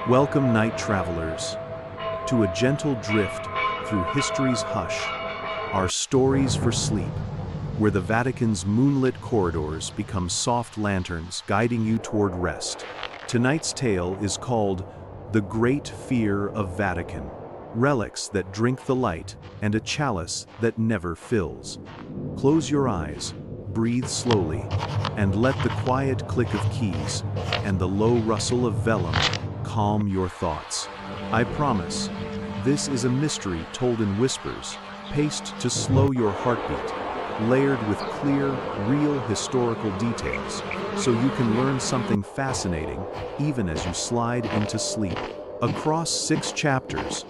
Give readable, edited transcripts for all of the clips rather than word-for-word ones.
Welcome, night travelers, to a gentle drift through history's hush, our stories for sleep, where the Vatican's moonlit corridors become soft lanterns guiding you toward rest. Tonight's tale is called The Great Fear of Vatican, relics that drink the light and a chalice that never fills. Close your eyes, breathe slowly, and let the quiet click of keys and the low rustle of vellum calm your thoughts. I promise, this is a mystery told in whispers, paced to slow your heartbeat, layered with clear, real historical details, so you can learn something fascinating even as you slide into sleep. Across 6 chapters,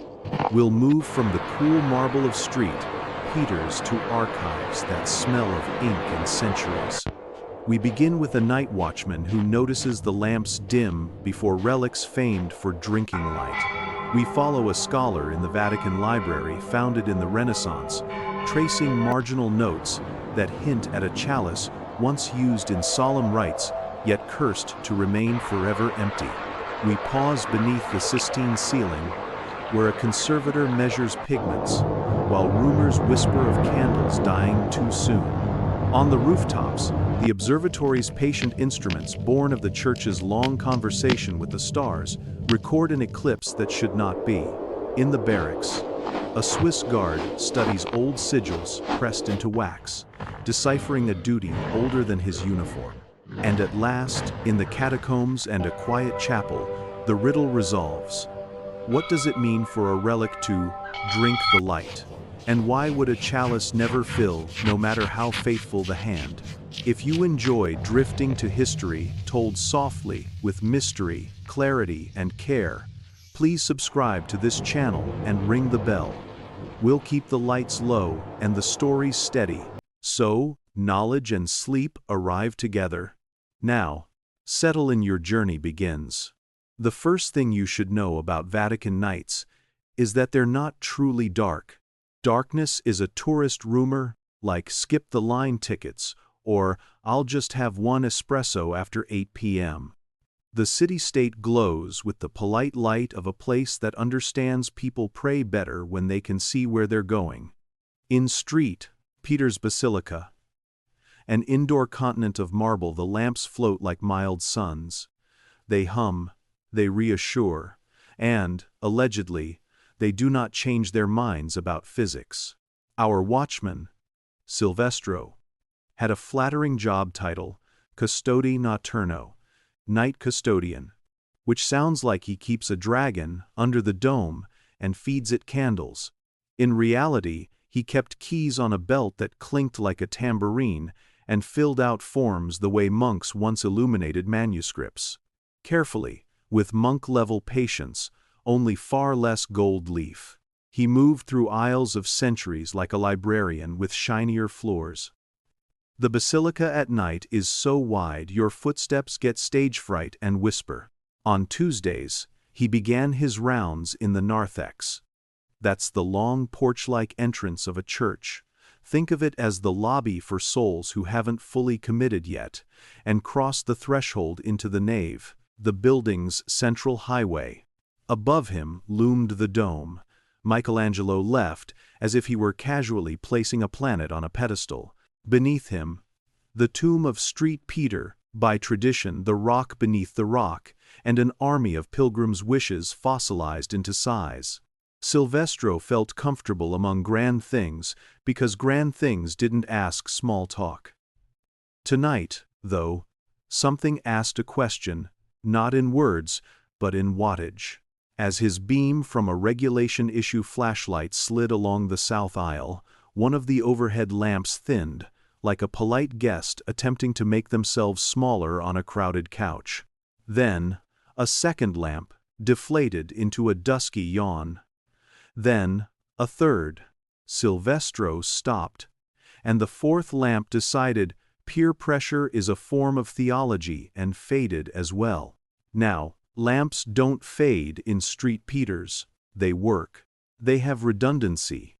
we'll move from the cool marble of St. Peter's to archives that smell of ink and centuries. We begin with a night watchman who notices the lamps dim before relics famed for drinking light. We follow a scholar in the Vatican Library founded in the Renaissance, tracing marginal notes that hint at a chalice once used in solemn rites, yet cursed to remain forever empty. We pause beneath the Sistine ceiling, where a conservator measures pigments, while rumors whisper of candles dying too soon. On the rooftops, the observatory's patient instruments, born of the church's long conversation with the stars, record an eclipse that should not be. In the barracks, a Swiss guard studies old sigils pressed into wax, deciphering a duty older than his uniform. And at last, in the catacombs and a quiet chapel, the riddle resolves. What does it mean for a relic to drink the light? And why would a chalice never fill, no matter how faithful the hand? If you enjoy drifting to history told softly with mystery, clarity, and care, please subscribe to this channel and ring the bell. We'll keep the lights low and the stories steady, so knowledge and sleep arrive together. Now, settle in, your journey begins. The first thing you should know about Vatican nights is that they're not truly dark. Darkness is a tourist rumor, like skip the line tickets, or I'll just have one espresso after 8 p.m. The city-state glows with the polite light of a place that understands people pray better when they can see where they're going. In St. Peter's Basilica, an indoor continent of marble, the lamps float like mild suns. They hum, they reassure, and, allegedly, they do not change their minds about physics. Our watchman, Silvestro, had a flattering job title, Custodi Notturno, night custodian, which sounds like he keeps a dragon under the dome and feeds it candles. In reality, he kept keys on a belt that clinked like a tambourine and filled out forms the way monks once illuminated manuscripts. Carefully, with monk-level patience, only far less gold leaf. He moved through aisles of centuries like a librarian with shinier floors. The basilica at night is so wide your footsteps get stage fright and whisper. On Tuesdays, he began his rounds in the narthex. That's the long porch-like entrance of a church. Think of it as the lobby for souls who haven't fully committed yet, and cross the threshold into the nave, the building's central highway. Above him loomed the dome. Michelangelo left, as if he were casually placing a planet on a pedestal. Beneath him, the tomb of St. Peter, by tradition the rock beneath the rock, and an army of pilgrims' wishes fossilized into size. Silvestro felt comfortable among grand things because grand things didn't ask small talk. Tonight, though, something asked a question, not in words, but in wattage. As his beam from a regulation-issue flashlight slid along the south aisle, one of the overhead lamps thinned, like a polite guest attempting to make themselves smaller on a crowded couch. Then, a second lamp deflated into a dusky yawn. Then, a third. Silvestro stopped, and the fourth lamp decided peer pressure is a form of theology and faded as well. Now, lamps don't fade in St. Peter's, they work. They have redundancy,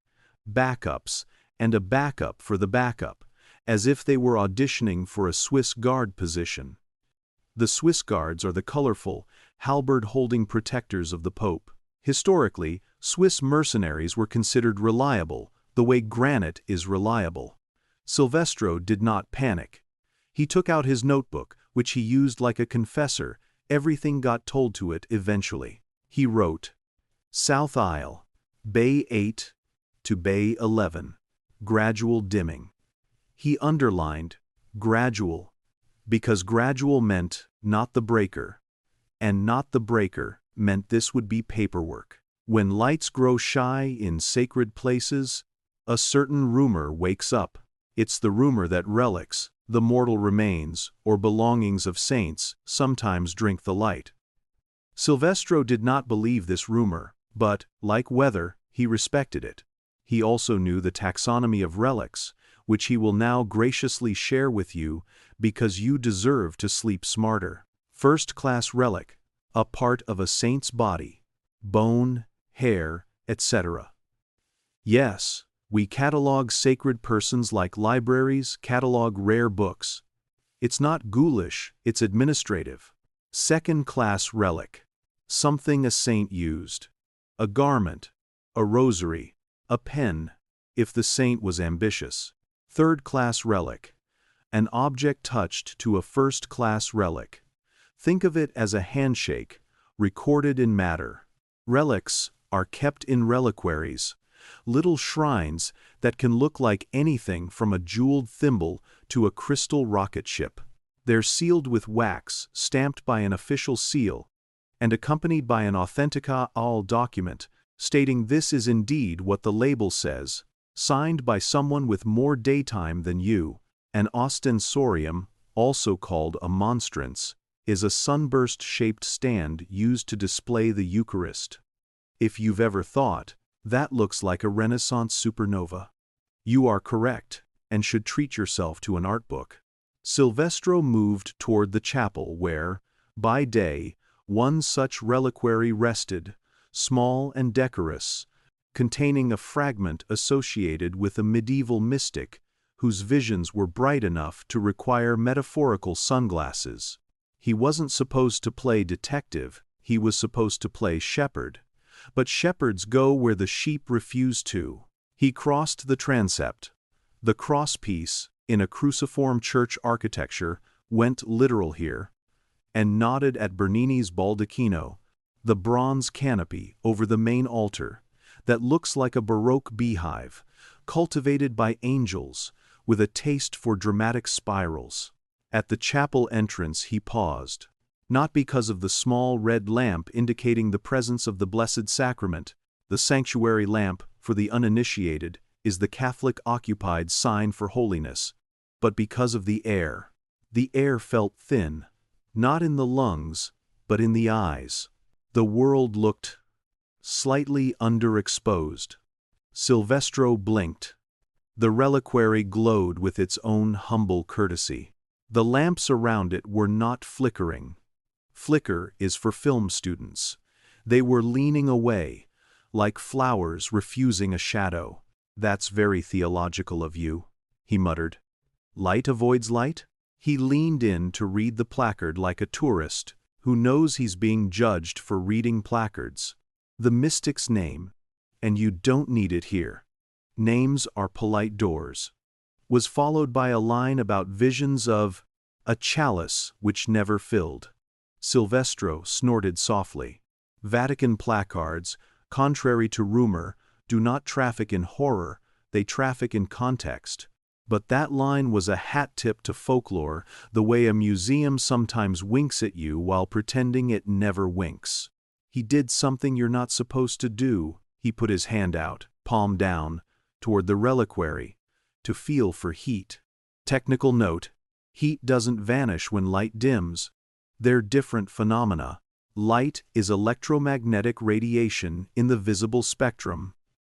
backups, and a backup for the backup, as if they were auditioning for a Swiss Guard position. The Swiss Guards are the colorful, halberd-holding protectors of the Pope. Historically, Swiss mercenaries were considered reliable, the way granite is reliable. Silvestro did not panic. He took out his notebook, which he used like a confessor. Everything got told to it eventually. He wrote, South Isle, Bay 8 to Bay 11, gradual dimming. He underlined, gradual, because gradual meant not the breaker, and not the breaker meant this would be paperwork. When lights grow shy in sacred places, a certain rumor wakes up. It's the rumor that relics, the mortal remains, or belongings of saints, sometimes drink the light. Silvestro did not believe this rumor, but, like weather, he respected it. He also knew the taxonomy of relics, which he will now graciously share with you because you deserve to sleep smarter. First-class relic, a part of a saint's body, bone, hair, etc. Yes, we catalog sacred persons like libraries catalog rare books. It's not ghoulish, it's administrative. Second-class relic, something a saint used. A garment, a rosary, a pen, if the saint was ambitious. Third-class relic, an object touched to a first-class relic. Think of it as a handshake, recorded in matter. Relics are kept in reliquaries, little shrines that can look like anything from a jeweled thimble to a crystal rocket ship. They're sealed with wax, stamped by an official seal, and accompanied by an authentica al document, stating this is indeed what the label says, signed by someone with more daytime than you. An ostensorium, also called a monstrance, is a sunburst-shaped stand used to display the Eucharist. If you've ever thought, that looks like a Renaissance supernova, you are correct, and should treat yourself to an art book. Silvestro moved toward the chapel where, by day, one such reliquary rested, small and decorous, containing a fragment associated with a medieval mystic whose visions were bright enough to require metaphorical sunglasses. He wasn't supposed to play detective, he was supposed to play shepherd. But shepherds go where the sheep refuse to. He crossed the transept. The crosspiece, in a cruciform church architecture, went literal here, and nodded at Bernini's baldacchino, the bronze canopy over the main altar, that looks like a Baroque beehive, cultivated by angels, with a taste for dramatic spirals. At the chapel entrance he paused. Not because of the small red lamp indicating the presence of the Blessed Sacrament. The sanctuary lamp, for the uninitiated, is the Catholic-occupied sign for holiness, but because of the air. The air felt thin, not in the lungs, but in the eyes. The world looked slightly underexposed. Silvestro blinked. The reliquary glowed with its own humble courtesy. The lamps around it were not flickering. Flicker is for film students. They were leaning away, like flowers refusing a shadow. That's very theological of you, he muttered. Light avoids light? He leaned in to read the placard like a tourist who knows he's being judged for reading placards. The mystic's name, and you don't need it here. Names are polite doors. Was followed by a line about visions of a chalice which never filled. Silvestro snorted softly. Vatican placards, contrary to rumor, do not traffic in horror, they traffic in context. But that line was a hat tip to folklore, the way a museum sometimes winks at you while pretending it never winks. He did something you're not supposed to do. He put his hand out, palm down, toward the reliquary, to feel for heat. Technical note: heat doesn't vanish when light dims. They're different phenomena. Light is electromagnetic radiation in the visible spectrum.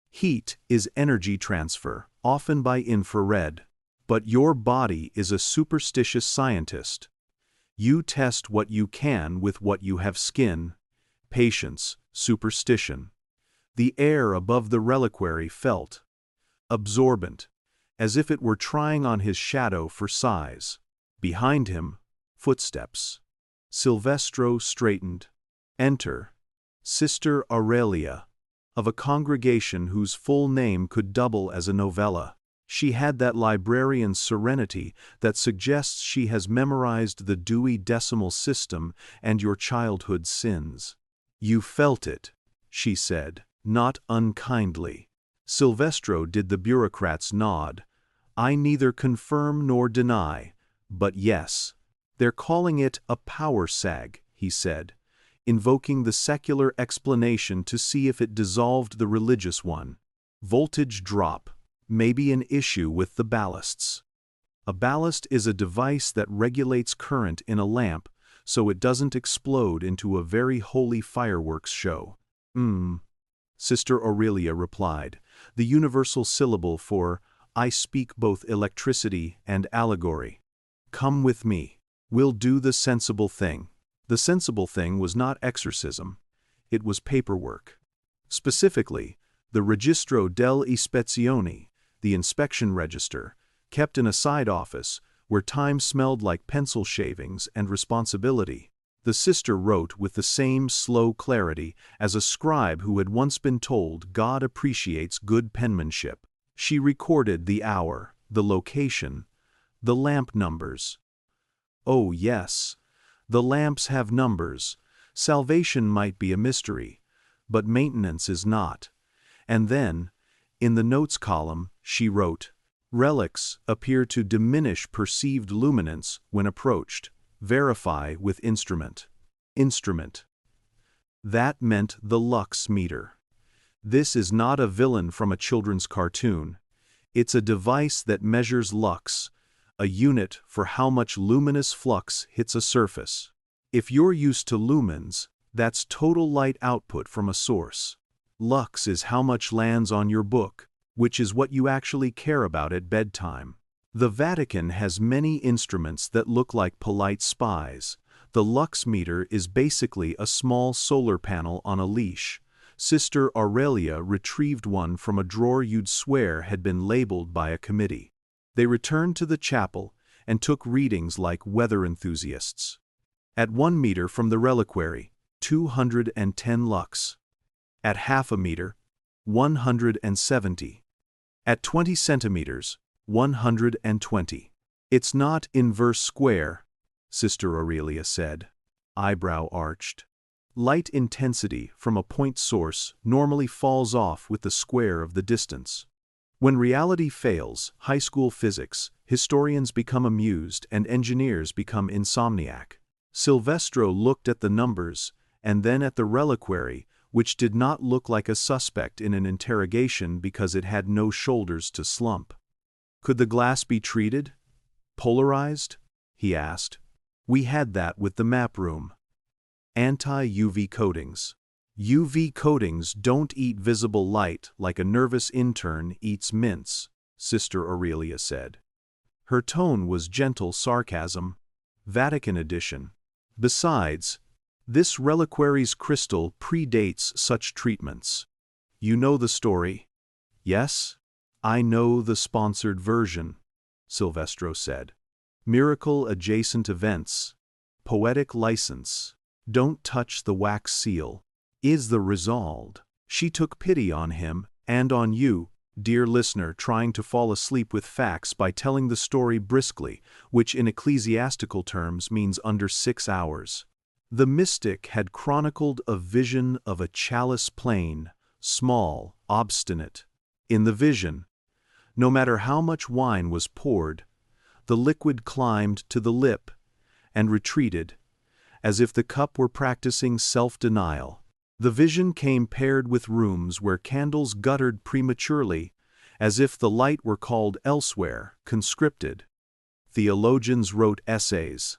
Heat is energy transfer, often by infrared. But your body is a superstitious scientist. You test what you can with what you have: skin, patience, superstition. The air above the reliquary felt absorbent, as if it were trying on his shadow for size. Behind him, footsteps. Silvestro straightened. Enter Sister Aurelia, of a congregation whose full name could double as a novella. She had that librarian's serenity that suggests she has memorized the Dewey Decimal System and your childhood's sins. You felt it, she said, not unkindly. Silvestro did the bureaucrat's nod. I neither confirm nor deny, but yes. They're calling it a power sag, he said, invoking the secular explanation to see if it dissolved the religious one. Voltage drop. Maybe an issue with the ballasts. A ballast is a device that regulates current in a lamp so it doesn't explode into a very holy fireworks show. Sister Aurelia replied, the universal syllable for, I speak both electricity and allegory. Come with me. We'll do the sensible thing. The sensible thing was not exorcism. It was paperwork. Specifically, the Registro delle Ispezioni, the inspection register, kept in a side office where time smelled like pencil shavings and responsibility. The sister wrote with the same slow clarity as a scribe who had once been told God appreciates good penmanship. She recorded the hour, the location, the lamp numbers. Oh yes, the lamps have numbers. Salvation might be a mystery, but maintenance is not. And then, in the notes column, she wrote, relics appear to diminish perceived luminance when approached. Verify with instrument. Instrument. That meant the lux meter. This is not a villain from a children's cartoon. It's a device that measures lux, a unit for how much luminous flux hits a surface. If you're used to lumens, that's total light output from a source. Lux is how much lands on your book, which is what you actually care about at bedtime. The Vatican has many instruments that look like polite spies. The lux meter is basically a small solar panel on a leash. Sister Aurelia retrieved one from a drawer you'd swear had been labeled by a committee. They returned to the chapel and took readings like weather enthusiasts. At 1 meter from the reliquary, 210 lux. At half a meter, 170. At 20 centimeters, 120. It's not inverse square, Sister Aurelia said, eyebrow arched. Light intensity from a point source normally falls off with the square of the distance. When reality fails, high school physics, historians become amused and engineers become insomniac. Silvestro looked at the numbers and then at the reliquary, which did not look like a suspect in an interrogation because it had no shoulders to slump. Could the glass be treated? Polarized? He asked. We had that with the map room. Anti-UV coatings. UV coatings don't eat visible light like a nervous intern eats mints, Sister Aurelia said. Her tone was gentle sarcasm. Vatican edition. Besides, this reliquary's crystal predates such treatments. You know the story? Yes? I know the sponsored version, Silvestro said. Miracle-adjacent events. Poetic license. Don't touch the wax seal. Is the resolved. She took pity on him, and on you, dear listener trying to fall asleep with facts by telling the story briskly, which in ecclesiastical terms means under 6 hours. The mystic had chronicled a vision of a chalice plain, small, obstinate. In the vision, no matter how much wine was poured, the liquid climbed to the lip and retreated, as if the cup were practicing self-denial. The vision came paired with rooms where candles guttered prematurely, as if the light were called elsewhere, conscripted. Theologians wrote essays.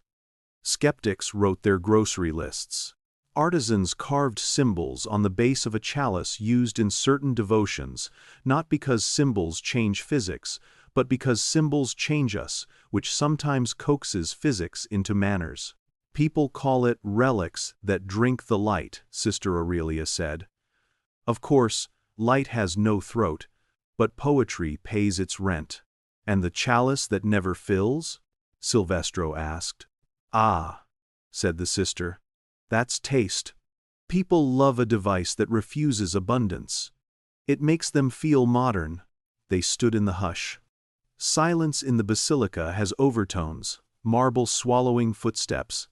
Skeptics wrote their grocery lists. Artisans carved symbols on the base of a chalice used in certain devotions, not because symbols change physics, but because symbols change us, which sometimes coaxes physics into manners. People call it relics that drink the light, Sister Aurelia said. Of course, light has no throat, but poetry pays its rent. And the chalice that never fills? Silvestro asked. Ah, said the sister. That's taste. People love a device that refuses abundance. It makes them feel modern. They stood in the hush. Silence in the basilica has overtones, marble swallowing footsteps,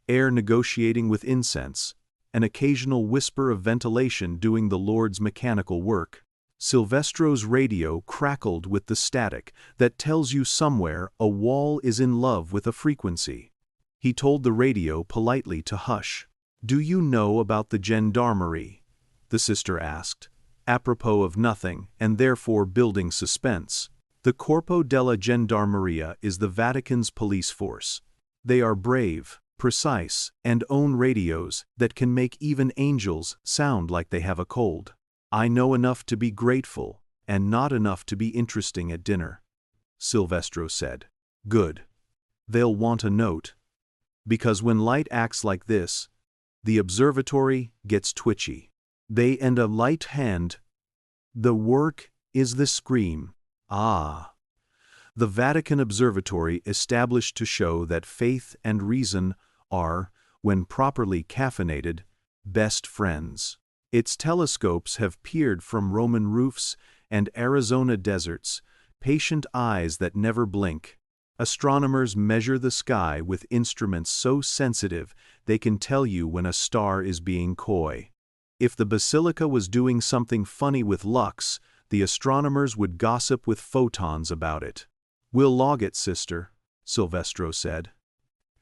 air negotiating with incense, an occasional whisper of ventilation doing the Lord's mechanical work. Silvestro's radio crackled with the static that tells you somewhere a wall is in love with a frequency. He told the radio politely to hush. "Do you know about the gendarmerie?" the sister asked, apropos of nothing and therefore building suspense. The Corpo della Gendarmeria is the Vatican's police force. They are brave, precise, and own radios that can make even angels sound like they have a cold. I know enough to be grateful, and not enough to be interesting at dinner, Silvestro said. Good. They'll want a note. Because when light acts like this, the observatory gets twitchy. They and a light hand. The work is the scream. Ah. The Vatican Observatory established to show that faith and reason are, when properly caffeinated, best friends. Its telescopes have peered from Roman roofs and Arizona deserts, patient eyes that never blink. Astronomers measure the sky with instruments so sensitive they can tell you when a star is being coy. If the basilica was doing something funny with lux, the astronomers would gossip with photons about it. We'll log it, sister, Silvestro said.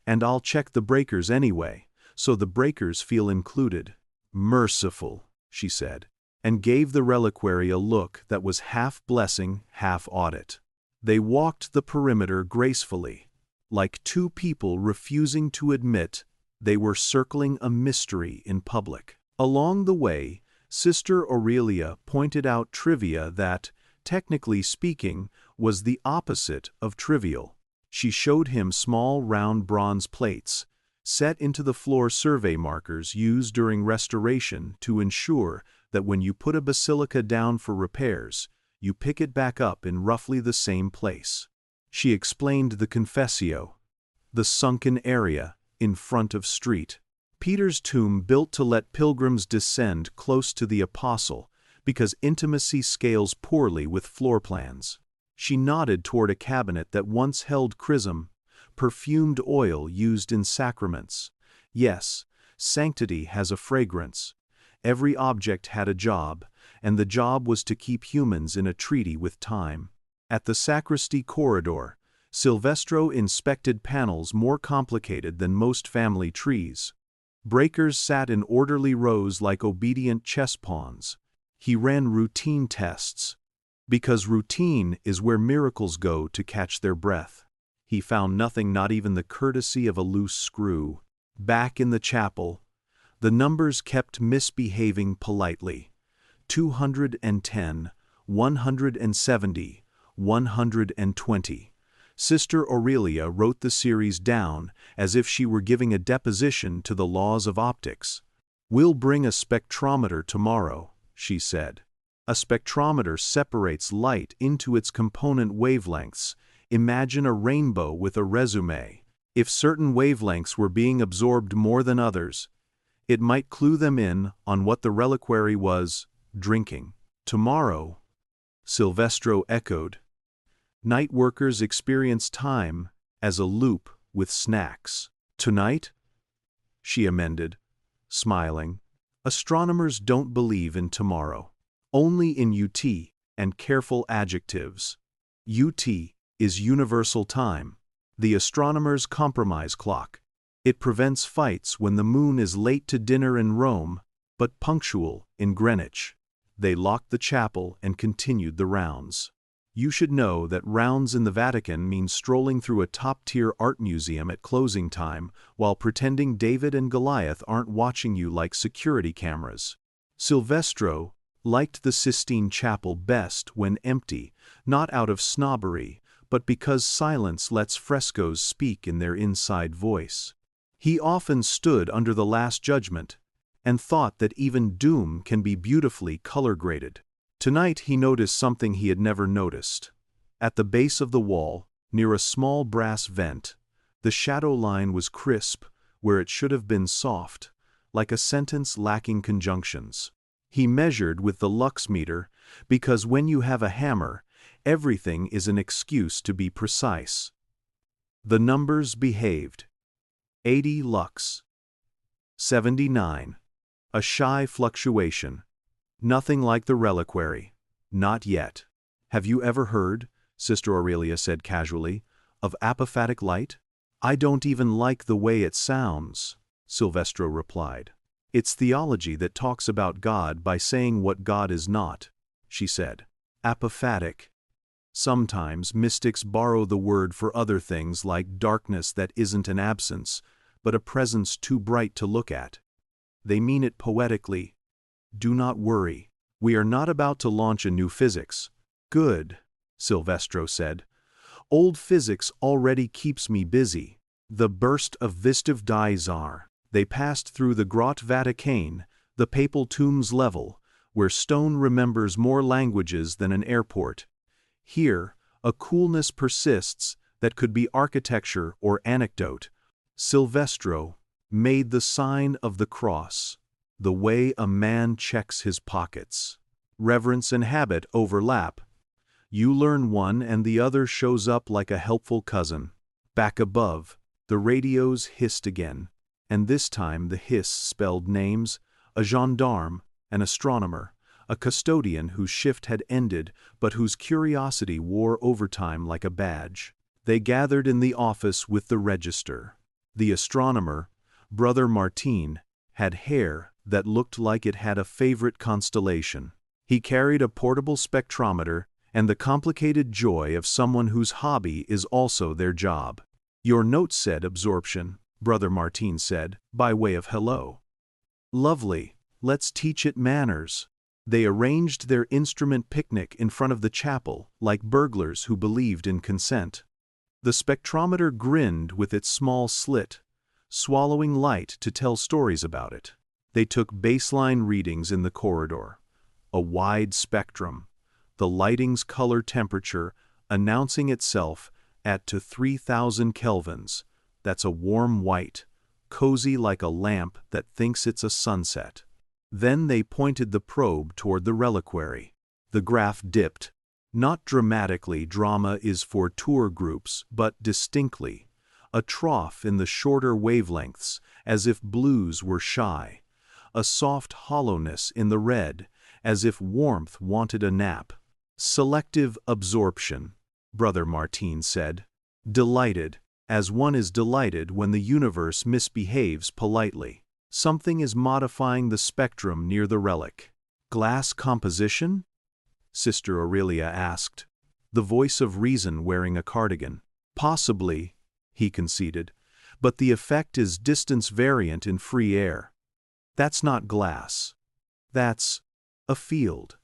And I'll check the breakers anyway, so the breakers feel included. Merciful, she said, and gave the reliquary a look that was half blessing, half audit. They walked the perimeter gracefully, like two people refusing to admit they were circling a mystery in public. Along the way, Sister Aurelia pointed out trivia that, technically speaking, was the opposite of trivial. She showed him small round bronze plates, set into the floor survey markers used during restoration to ensure that when you put a basilica down for repairs, you pick it back up in roughly the same place. She explained the confessio, the sunken area in front of street. Peter's tomb built to let pilgrims descend close to the apostle because intimacy scales poorly with floor plans. She nodded toward a cabinet that once held chrism, perfumed oil used in sacraments. Yes, sanctity has a fragrance. Every object had a job, and the job was to keep humans in a treaty with time. At the sacristy corridor, Silvestro inspected panels more complicated than most family trees. Breakers sat in orderly rows like obedient chess pawns. He ran routine tests. Because routine is where miracles go to catch their breath. He found nothing, not even the courtesy of a loose screw. Back in the chapel, the numbers kept misbehaving politely. 210, 170, 120. Sister Aurelia wrote the series down as if she were giving a deposition to the laws of optics. We'll bring a spectrometer tomorrow, she said. A spectrometer separates light into its component wavelengths. Imagine a rainbow with a resume. If certain wavelengths were being absorbed more than others, it might clue them in on what the reliquary was drinking. Tomorrow, Silvestro echoed. Night workers experience time as a loop with snacks. Tonight, she amended, smiling, astronomers don't believe in tomorrow. Only in UT and careful adjectives. UT is universal time, the astronomer's compromise clock. It prevents fights when the moon is late to dinner in Rome, but punctual in Greenwich. They locked the chapel and continued the rounds. You should know that rounds in the Vatican mean strolling through a top-tier art museum at closing time while pretending David and Goliath aren't watching you like security cameras. Silvestro liked the Sistine Chapel best when empty, not out of snobbery, but because silence lets frescoes speak in their inside voice. He often stood under the Last Judgment and thought that even doom can be beautifully color-graded. Tonight he noticed something he had never noticed. At the base of the wall, near a small brass vent, the shadow line was crisp, where it should have been soft, like a sentence lacking conjunctions. He measured with the lux meter, because when you have a hammer, everything is an excuse to be precise. The numbers behaved. 80 lux. 79. A shy fluctuation. Nothing like the reliquary. Not yet. Have you ever heard, Sister Aurelia said casually, of apophatic light? I don't even like the way it sounds, Silvestro replied. It's theology that talks about God by saying what God is not, she said. Apophatic. Sometimes mystics borrow the word for other things like darkness that isn't an absence, but a presence too bright to look at. They mean it poetically. Do not worry. We are not about to launch a new physics. Good, Silvestro said. Old physics already keeps me busy. The burst of Vistiv die Czar. They passed through the Grotte Vatican, the papal tombs level, where stone remembers more languages than an airport. Here, a coolness persists that could be architecture or anecdote. Silvestro made the sign of the cross, the way a man checks his pockets. Reverence and habit overlap. You learn one and the other shows up like a helpful cousin. Back above, the radios hissed again, and this time the hiss spelled names: a gendarme, an astronomer, a custodian whose shift had ended but whose curiosity wore overtime like a badge. They gathered in the office with the register. The astronomer, Brother Martin, had hair that looked like it had a favorite constellation. He carried a portable spectrometer and the complicated joy of someone whose hobby is also their job. Your note said absorption, Brother Martin said, by way of hello. Lovely, let's teach it manners. They arranged their instrument picnic in front of the chapel like burglars who believed in consent. The spectrometer grinned with its small slit, swallowing light to tell stories about it. They took baseline readings in the corridor. A wide spectrum, the lighting's color temperature announcing itself at to 3000 kelvins. That's a warm white, cozy like a lamp that thinks it's a sunset. Then they pointed the probe toward the reliquary. The graph dipped. Not dramatically, drama is for tour groups, but distinctly. A trough in the shorter wavelengths, as if blues were shy. A soft hollowness in the red, as if warmth wanted a nap. Selective absorption, Brother Martin said. Delighted, as one is delighted when the universe misbehaves politely. Something is modifying the spectrum near the relic. Glass composition? Sister Aurelia asked, the voice of reason wearing a cardigan. Possibly, he conceded, but the effect is distance variant in free air. That's not glass. That's a field,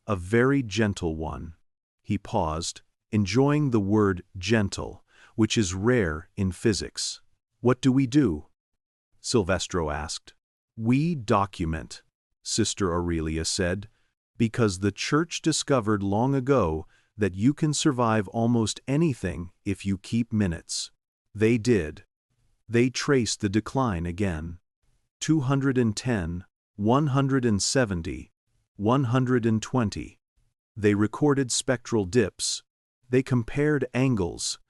a very gentle one. He paused, enjoying the word gentle, which is rare in physics. What do we do? Silvestro asked. We document, Sister Aurelia said, because the Church discovered long ago that you can survive almost anything if you keep minutes. They did. They traced the decline again. 210, 170, 120. They recorded spectral dips. They compared angles.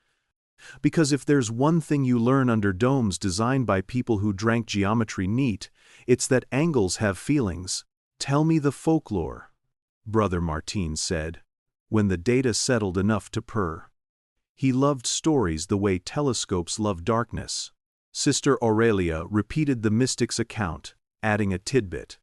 Because if there's one thing you learn under domes designed by people who drank geometry neat, it's that angles have feelings. Tell me the folklore, Brother Martin said, when the data settled enough to purr. He loved stories the way telescopes love darkness. Sister Aurelia repeated the mystic's account, adding a tidbit.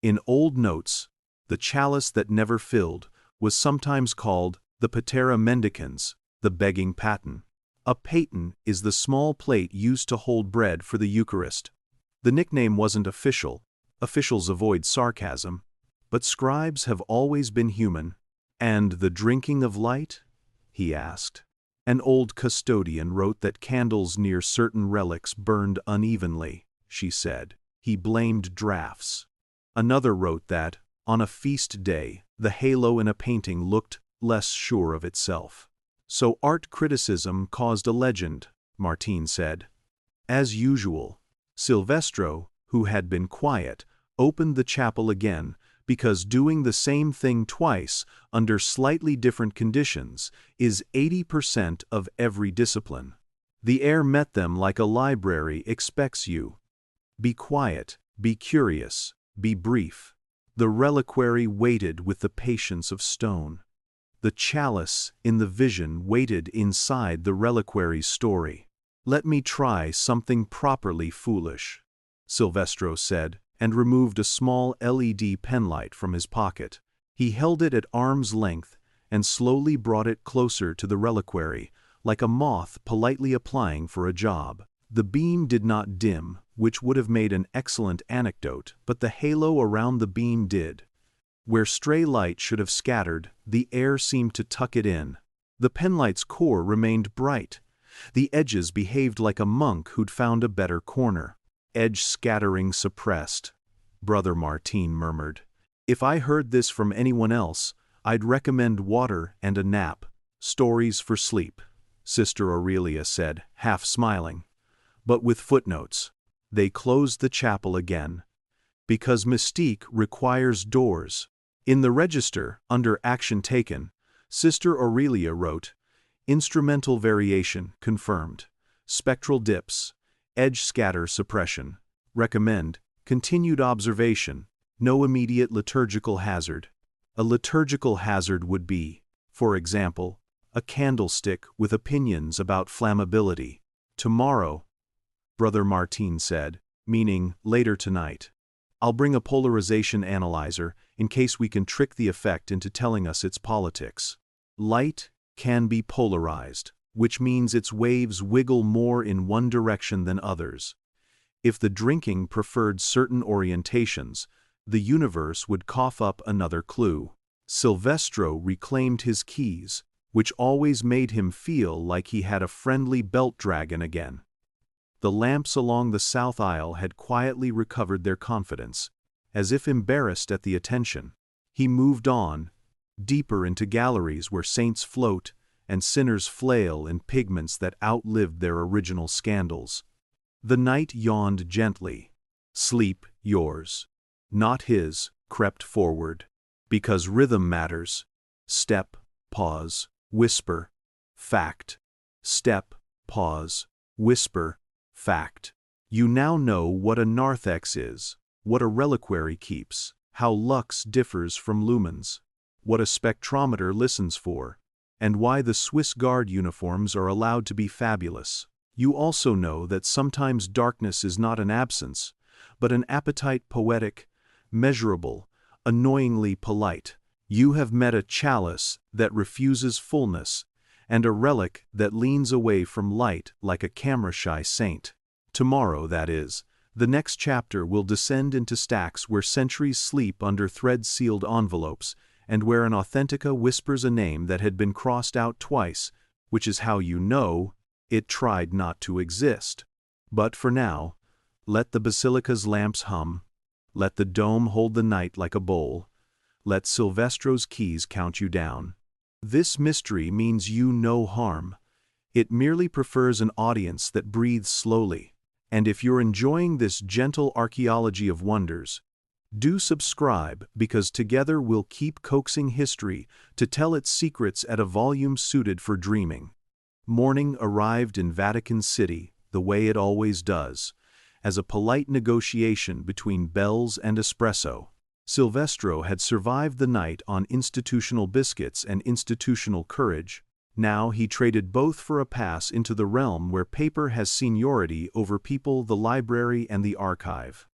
In old notes, the chalice that never filled was sometimes called the patera mendicans, the begging paten. A paten is the small plate used to hold bread for the Eucharist. The nickname wasn't official. Officials avoid sarcasm. But scribes have always been human. And the drinking of light? He asked. An old custodian wrote that candles near certain relics burned unevenly, she said. He blamed drafts. Another wrote that, on a feast day, the halo in a painting looked less sure of itself. So art criticism caused a legend, Martin said. As usual, Silvestro, who had been quiet, opened the chapel again, because doing the same thing twice, under slightly different conditions, is 80% of every discipline. The air met them like a library expects you. Be quiet, be curious, be brief. The reliquary waited with the patience of stone. The chalice in the vision waited inside the reliquary's story. "Let me try something properly foolish," Silvestro said, and removed a small LED penlight from his pocket. He held it at arm's length and slowly brought it closer to the reliquary, like a moth politely applying for a job. The beam did not dim, which would have made an excellent anecdote, but the halo around the beam did. Where stray light should have scattered, the air seemed to tuck it in. The penlight's core remained bright. The edges behaved like a monk who'd found a better corner. "Edge scattering suppressed," Brother Martin murmured. "If I heard this from anyone else, I'd recommend water and a nap. Stories for sleep," Sister Aurelia said, half smiling. But with footnotes. They closed the chapel again. Because mystique requires doors. In the register, under Action Taken, Sister Aurelia wrote, "Instrumental variation confirmed. Spectral dips. Edge scatter suppression. Recommend continued observation. No immediate liturgical hazard." A liturgical hazard would be, for example, a candlestick with opinions about flammability. "Tomorrow," Brother Martin said, meaning later tonight, "I'll bring a polarization analyzer in case we can trick the effect into telling us its politics. Light can be polarized, which means its waves wiggle more in one direction than others. If the drinking preferred certain orientations, the universe would cough up another clue." Silvestro reclaimed his keys, which always made him feel like he had a friendly belt dragon again. The lamps along the south aisle had quietly recovered their confidence, as if embarrassed at the attention. He moved on, deeper into galleries where saints float and sinners flail in pigments that outlived their original scandals. The night yawned gently. Sleep, yours, not his, crept forward. Because rhythm matters. Step, pause, whisper, fact. Step, pause, whisper, fact. You now know what a narthex is, what a reliquary keeps, how lux differs from lumens, what a spectrometer listens for, and why the Swiss Guard uniforms are allowed to be fabulous. You also know that sometimes darkness is not an absence, but an appetite poetic, measurable, annoyingly polite. You have met a chalice that refuses fullness, and a relic that leans away from light like a camera-shy saint. Tomorrow, that is, the next chapter will descend into stacks where centuries sleep under thread-sealed envelopes, and where an authentica whispers a name that had been crossed out twice, which is how you know it tried not to exist. But for now, let the basilica's lamps hum, let the dome hold the night like a bowl, let Silvestro's keys count you down. This mystery means you no harm. It merely prefers an audience that breathes slowly. And if you're enjoying this gentle archaeology of wonders, do subscribe, because together we'll keep coaxing history to tell its secrets at a volume suited for dreaming. Morning arrived in Vatican City, the way it always does, as a polite negotiation between bells and espresso. Silvestro had survived the night on institutional biscuits and institutional courage. Now he traded both for a pass into the realm where paper has seniority over people, the library and the archive.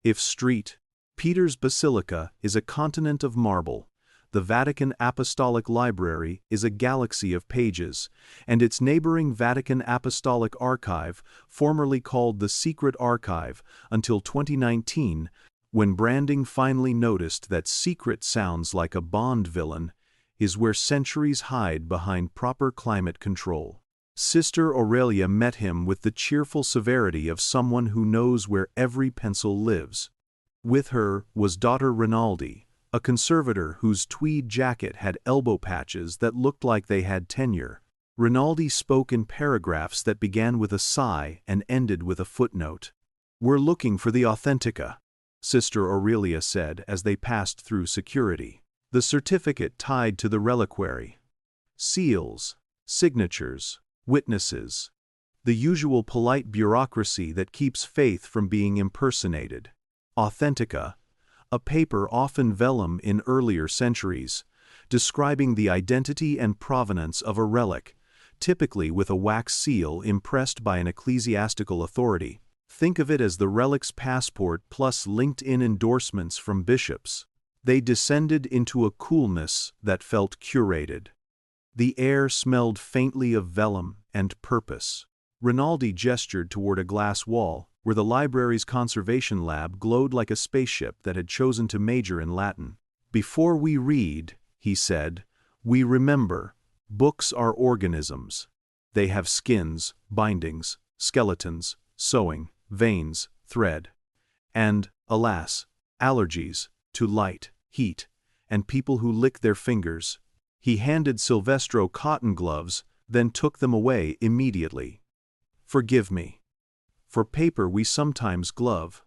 If St. Peter's Basilica is a continent of marble, the Vatican Apostolic Library is a galaxy of pages, and its neighboring Vatican Apostolic Archive, formerly called the Secret Archive until 2019, when branding finally noticed that secret sounds like a Bond villain, is where centuries hide behind proper climate control. Sister Aurelia met him with the cheerful severity of someone who knows where every pencil lives. With her was daughter Rinaldi, a conservator whose tweed jacket had elbow patches that looked like they had tenure. Rinaldi spoke in paragraphs that began with a sigh and ended with a footnote. "We're looking for the Authentica," Sister Aurelia said as they passed through security. "The certificate tied to the reliquary. Seals, signatures, witnesses. The usual polite bureaucracy that keeps faith from being impersonated. Authentica, a paper often vellum in earlier centuries, describing the identity and provenance of a relic, typically with a wax seal impressed by an ecclesiastical authority. Think of it as the relic's passport plus linked-in endorsements from bishops. They descended into a coolness that felt curated. The air smelled faintly of vellum and purpose. Rinaldi gestured toward a glass wall, where the library's conservation lab glowed like a spaceship that had chosen to major in Latin. "Before we read," he said, "we remember. Books are organisms. They have skins, bindings, skeletons, sewing, veins, thread. And, alas, allergies to light, heat, and people who lick their fingers." He handed Silvestro cotton gloves, then took them away immediately. "Forgive me. For paper we sometimes glove.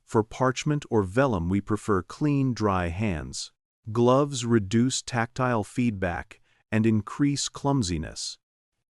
For parchment or vellum we prefer clean, dry hands. Gloves reduce tactile feedback and increase clumsiness.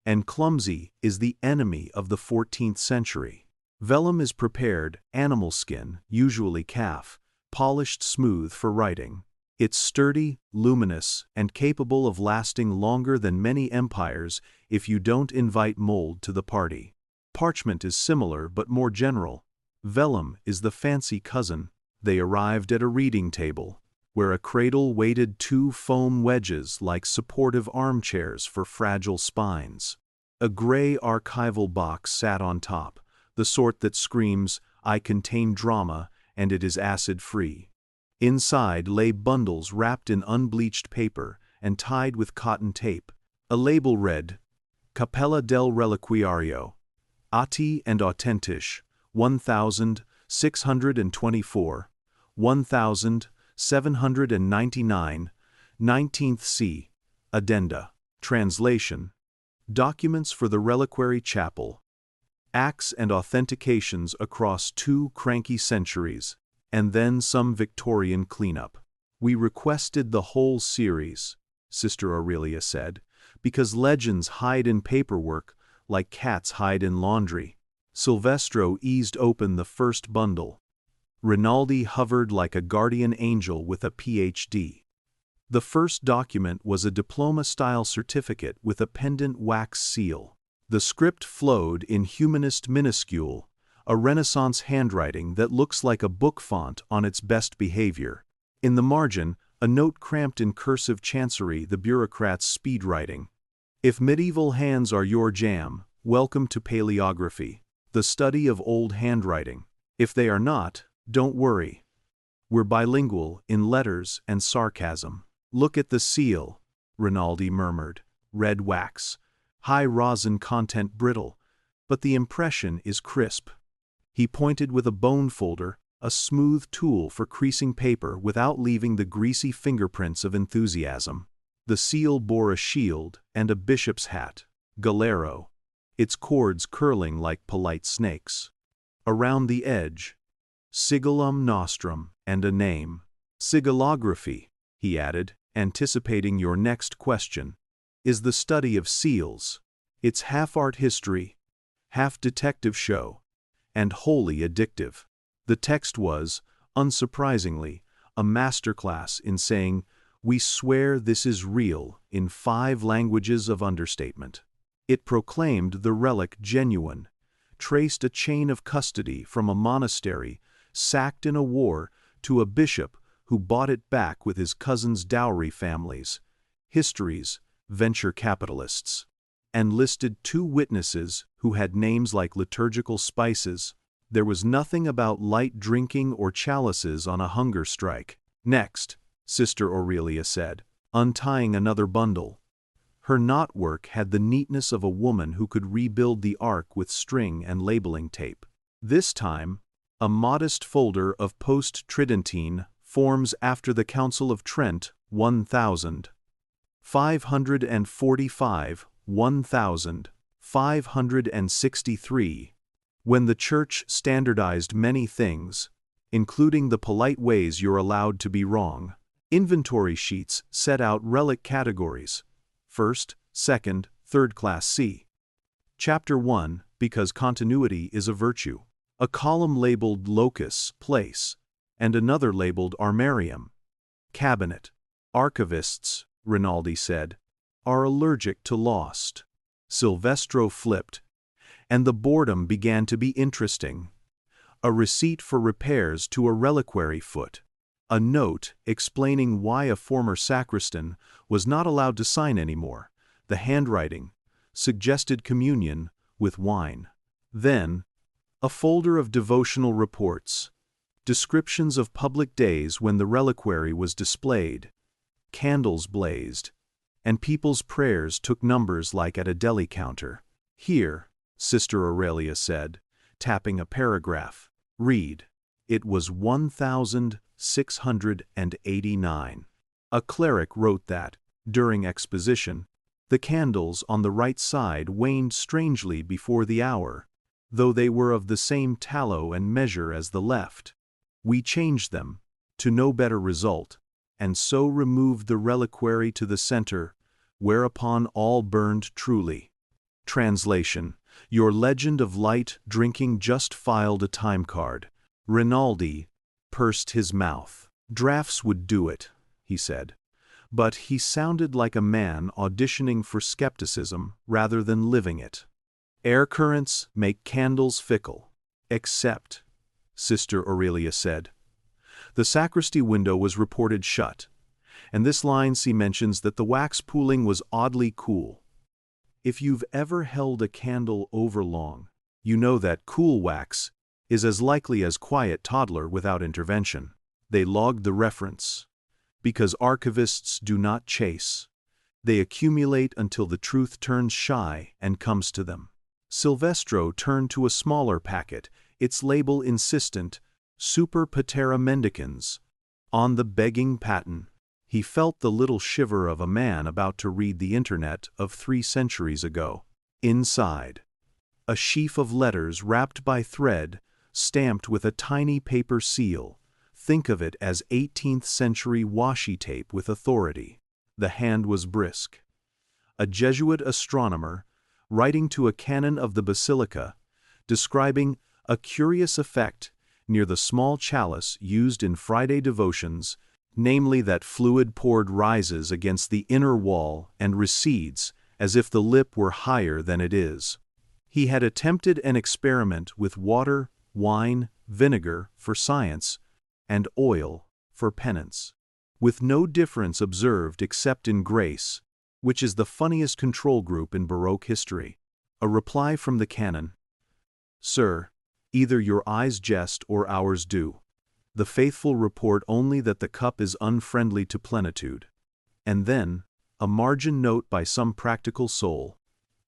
And clumsy is the enemy of the 14th century. Vellum is prepared animal skin, usually calf, polished smooth for writing. It's sturdy, luminous, and capable of lasting longer than many empires if you don't invite mold to the party. Parchment is similar but more general. Vellum is the fancy cousin. They arrived at a reading table, where a cradle waited 2 foam wedges like supportive armchairs for fragile spines. A gray archival box sat on top, the sort that screams, "I contain drama, and it is acid-free." Inside lay bundles wrapped in unbleached paper and tied with cotton tape. A label read, "Capella del Reliquiario, Atti and Autentisch, 1624, 1799, 19th C. Addenda." Translation: Documents for the Reliquary Chapel. Acts and authentications across 2 cranky centuries, and then some Victorian cleanup. "We requested the whole series," Sister Aurelia said, "because legends hide in paperwork like cats hide in laundry." Silvestro eased open the first bundle. Rinaldi hovered like a guardian angel with a Ph.D. The first document was a diploma-style certificate with a pendant wax seal. The script flowed in humanist minuscule, a Renaissance handwriting that looks like a book font on its best behavior. In the margin, a note cramped in cursive chancery, the bureaucrat's speed writing. "If medieval hands are your jam, welcome to paleography, the study of old handwriting. If they are not, don't worry. We're bilingual in letters and sarcasm." "Look at the seal," Rinaldi murmured. "Red wax. High rosin content brittle, but the impression is crisp." He pointed with a bone folder, a smooth tool for creasing paper without leaving the greasy fingerprints of enthusiasm. The seal bore a shield and a bishop's hat, galero, its cords curling like polite snakes. Around the edge, sigillum nostrum and a name. "Sigillography," he added, anticipating your next question, "is the study of seals. It's half art history, half detective show, and wholly addictive." The text was, unsurprisingly, a masterclass in saying, "We swear this is real," in 5 languages of understatement. It proclaimed the relic genuine, traced a chain of custody from a monastery sacked in a war to a bishop who bought it back with his cousin's dowry families, histories, venture capitalists, and listed 2 witnesses who had names like liturgical spices. There was nothing about light drinking or chalices on a hunger strike. "Next," Sister Aurelia said, untying another bundle. Her knotwork had the neatness of a woman who could rebuild the ark with string and labeling tape. This time, a modest folder of post-Tridentine forms after the Council of Trent, 1545, 1563, When the Church standardized many things, including the polite ways you're allowed to be wrong, inventory sheets set out relic categories: first, second, third class C. Chapter 1, because continuity is a virtue. A column labeled locus, place, and another labeled armarium, cabinet. Archivists, Rinaldi said, are allergic to lost. Silvestro flipped, and the boredom began to be interesting. A receipt for repairs to a reliquary foot. A note explaining why a former sacristan was not allowed to sign anymore. The handwriting suggested communion with wine. Then, a folder of devotional reports, descriptions of public days when the reliquary was displayed, candles blazed, and people's prayers took numbers like at a deli counter. Here, Sister Aurelia said, tapping a paragraph, read. It was 1,689. A cleric wrote that, during exposition, the candles on the right side waned strangely before the hour, though they were of the same tallow and measure as the left. We changed them, to no better result, and so removed the reliquary to the center, whereupon all burned truly. Translation: Your legend of light drinking just filed a time card. Rinaldi pursed his mouth. Drafts would do it, he said. But he sounded like a man auditioning for skepticism rather than living it. Air currents make candles fickle. Except, Sister Aurelia said. The sacristy window was reported shut, and this line mentions that the wax pooling was oddly cool. If you've ever held a candle overlong, you know that cool wax is as likely as quiet toddler without intervention. They logged the reference. Because archivists do not chase. They accumulate until the truth turns shy and comes to them. Silvestro turned to a smaller packet, its label insistent, Super Patera Mendicans, on the begging paten. He felt the little shiver of a man about to read the internet of 3 centuries ago. Inside, a sheaf of letters wrapped by thread, stamped with a tiny paper seal. Think of it as 18th century washi tape with authority. The hand was brisk. A Jesuit astronomer, writing to a canon of the basilica, describing a curious effect near the small chalice used in Friday devotions, namely that fluid poured rises against the inner wall and recedes as if the lip were higher than it is. He had attempted an experiment with water, wine, vinegar for science, and oil for penance, with no difference observed except in grace, which is the funniest control group in Baroque history. A reply from the canon: Sir, either your eyes jest or ours do. The faithful report only that the cup is unfriendly to plenitude. And then, a margin note by some practical soul: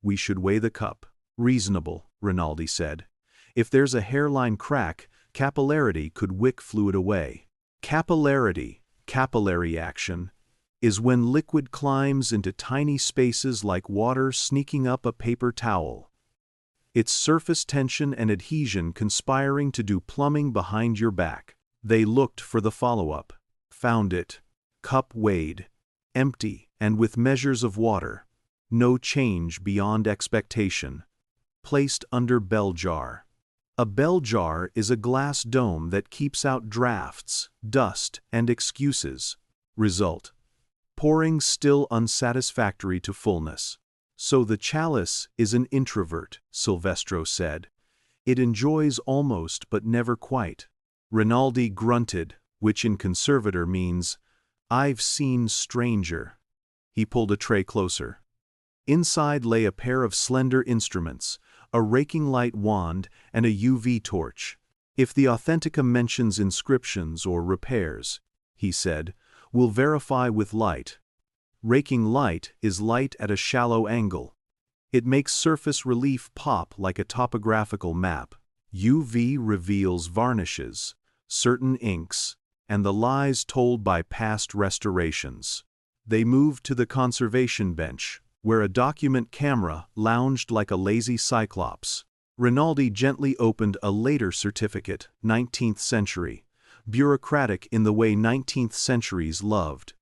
we should weigh the cup. Reasonable, Rinaldi said. If there's a hairline crack, capillarity could wick fluid away. Capillarity, capillary action, is when liquid climbs into tiny spaces like water sneaking up a paper towel. It's surface tension and adhesion conspiring to do plumbing behind your back. They looked for the follow-up. Found it. Cup weighed. Empty and with measures of water. No change beyond expectation. Placed under bell jar. A bell jar is a glass dome that keeps out drafts, dust, and excuses. Result: pouring still unsatisfactory to fullness. So the chalice is an introvert, Silvestro said. It enjoys almost but never quite. Rinaldi grunted, which in conservator means, I've seen stranger. He pulled a tray closer. Inside lay a pair of slender instruments, a raking light wand, and a UV torch. If the Authentica mentions inscriptions or repairs, he said, we'll verify with light. Raking light is light at a shallow angle. It makes surface relief pop like a topographical map. UV reveals varnishes, certain inks, and the lies told by past restorations. They moved to the conservation bench, where a document camera lounged like a lazy cyclops. Rinaldi gently opened a later certificate, 19th century, bureaucratic in the way 19th centuries loved.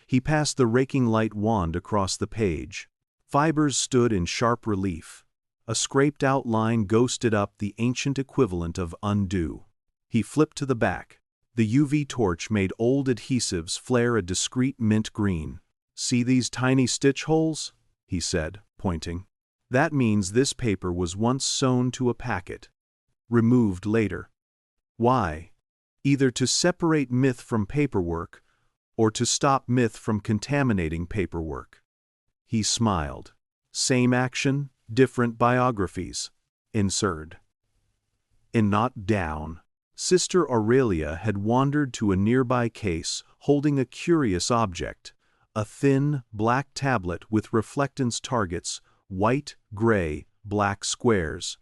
He passed the raking light wand across the page. Fibers stood in sharp relief. A scraped out line ghosted up the ancient equivalent of undo. He flipped to the back. The UV torch made old adhesives flare a discreet mint green. "See these tiny stitch holes?" he said, pointing. "That means this paper was once sewn to a packet. Removed later. Why? Either to separate myth from paperwork, or to stop myth from contaminating paperwork." He smiled. "Same action, different biographies. Insert." In Not Down, Sister Aurelia had wandered to a nearby case holding a curious object, a thin, black tablet with reflectance targets, white, gray, black squares.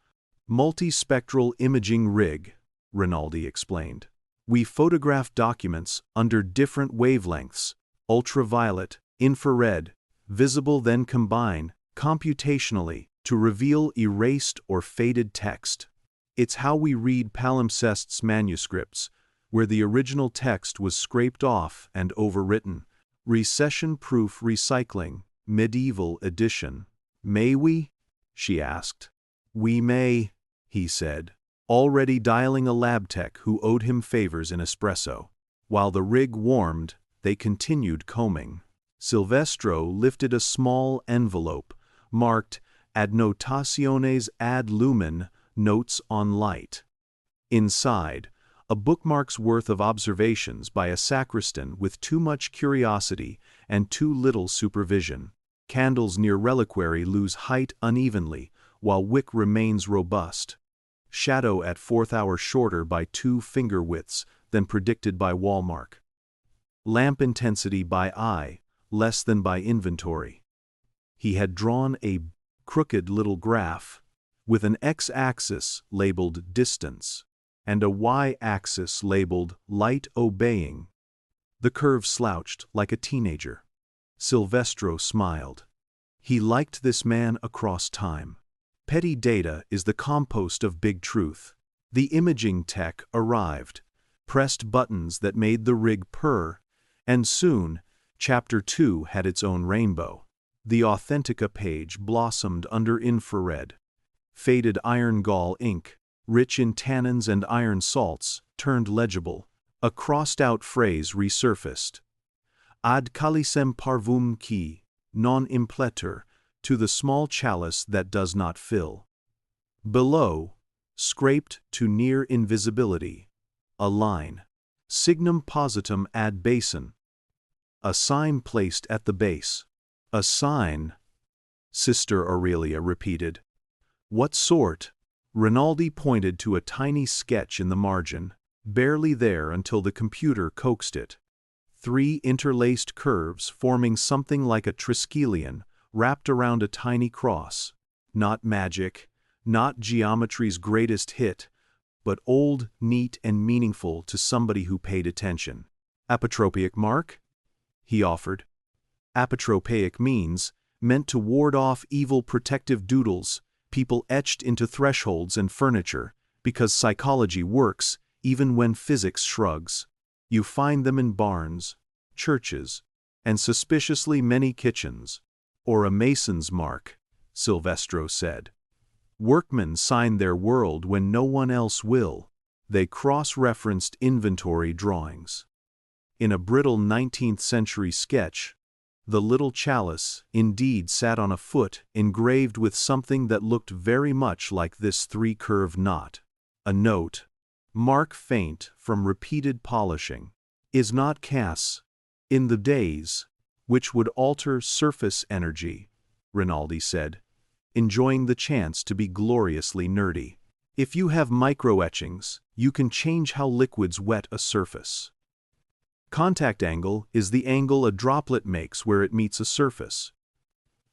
"Multispectral imaging rig," Rinaldi explained. "We photograph documents under different wavelengths, ultraviolet, infrared, visible, then combine, computationally, to reveal erased or faded text. It's how we read palimpsests manuscripts, where the original text was scraped off and overwritten. Recession-proof recycling, medieval edition." "May we?" she asked. "We may," he said, already dialing a lab tech who owed him favors in espresso. While the rig warmed, they continued combing. Silvestro lifted a small envelope, marked "Adnotaciones ad lumen, notes on light." Inside, a bookmark's worth of observations by a sacristan with too much curiosity and too little supervision. Candles near reliquary lose height unevenly, while wick remains robust. Shadow at 4th hour shorter by 2 finger widths than predicted by wallmark. Lamp intensity by eye, less than by inventory. He had drawn a crooked little graph, with an x-axis labeled distance, and a y-axis labeled light obeying. The curve slouched like a teenager. Silvestro smiled. He liked this man across time. Petty data is the compost of big truth. The imaging tech arrived, pressed buttons that made the rig purr, and soon, Chapter 2 had its own rainbow. The Authentica page blossomed under infrared. Faded iron gall ink, rich in tannins and iron salts, turned legible. A crossed-out phrase resurfaced. "Ad calicem parvum qui, non impletur," to the small chalice that does not fill. Below, scraped to near invisibility, a line. "Signum positum ad basin." A sign placed at the base. "A sign," Sister Aurelia repeated. "What sort?" Rinaldi pointed to a tiny sketch in the margin, barely there until the computer coaxed it. 3 interlaced curves forming something like a triskelion wrapped around a tiny cross. Not magic, not geometry's greatest hit, but old, neat, and meaningful to somebody who paid attention. "Apotropaic mark?" he offered. Apotropaic meant to ward off evil protective doodles, people etched into thresholds and furniture, because psychology works even when physics shrugs. You find them in barns, churches, and suspiciously many kitchens. "Or a mason's mark," Silvestro said. "Workmen sign their world when no one else will." They cross-referenced inventory drawings. In a brittle 19th century sketch, the little chalice indeed sat on a foot engraved with something that looked very much like this 3-curved knot. A note, mark faint from repeated polishing, "Is not cas in the days," which would alter surface energy, Rinaldi said, enjoying the chance to be gloriously nerdy. "If you have microetchings, you can change how liquids wet a surface." Contact angle is the angle a droplet makes where it meets a surface.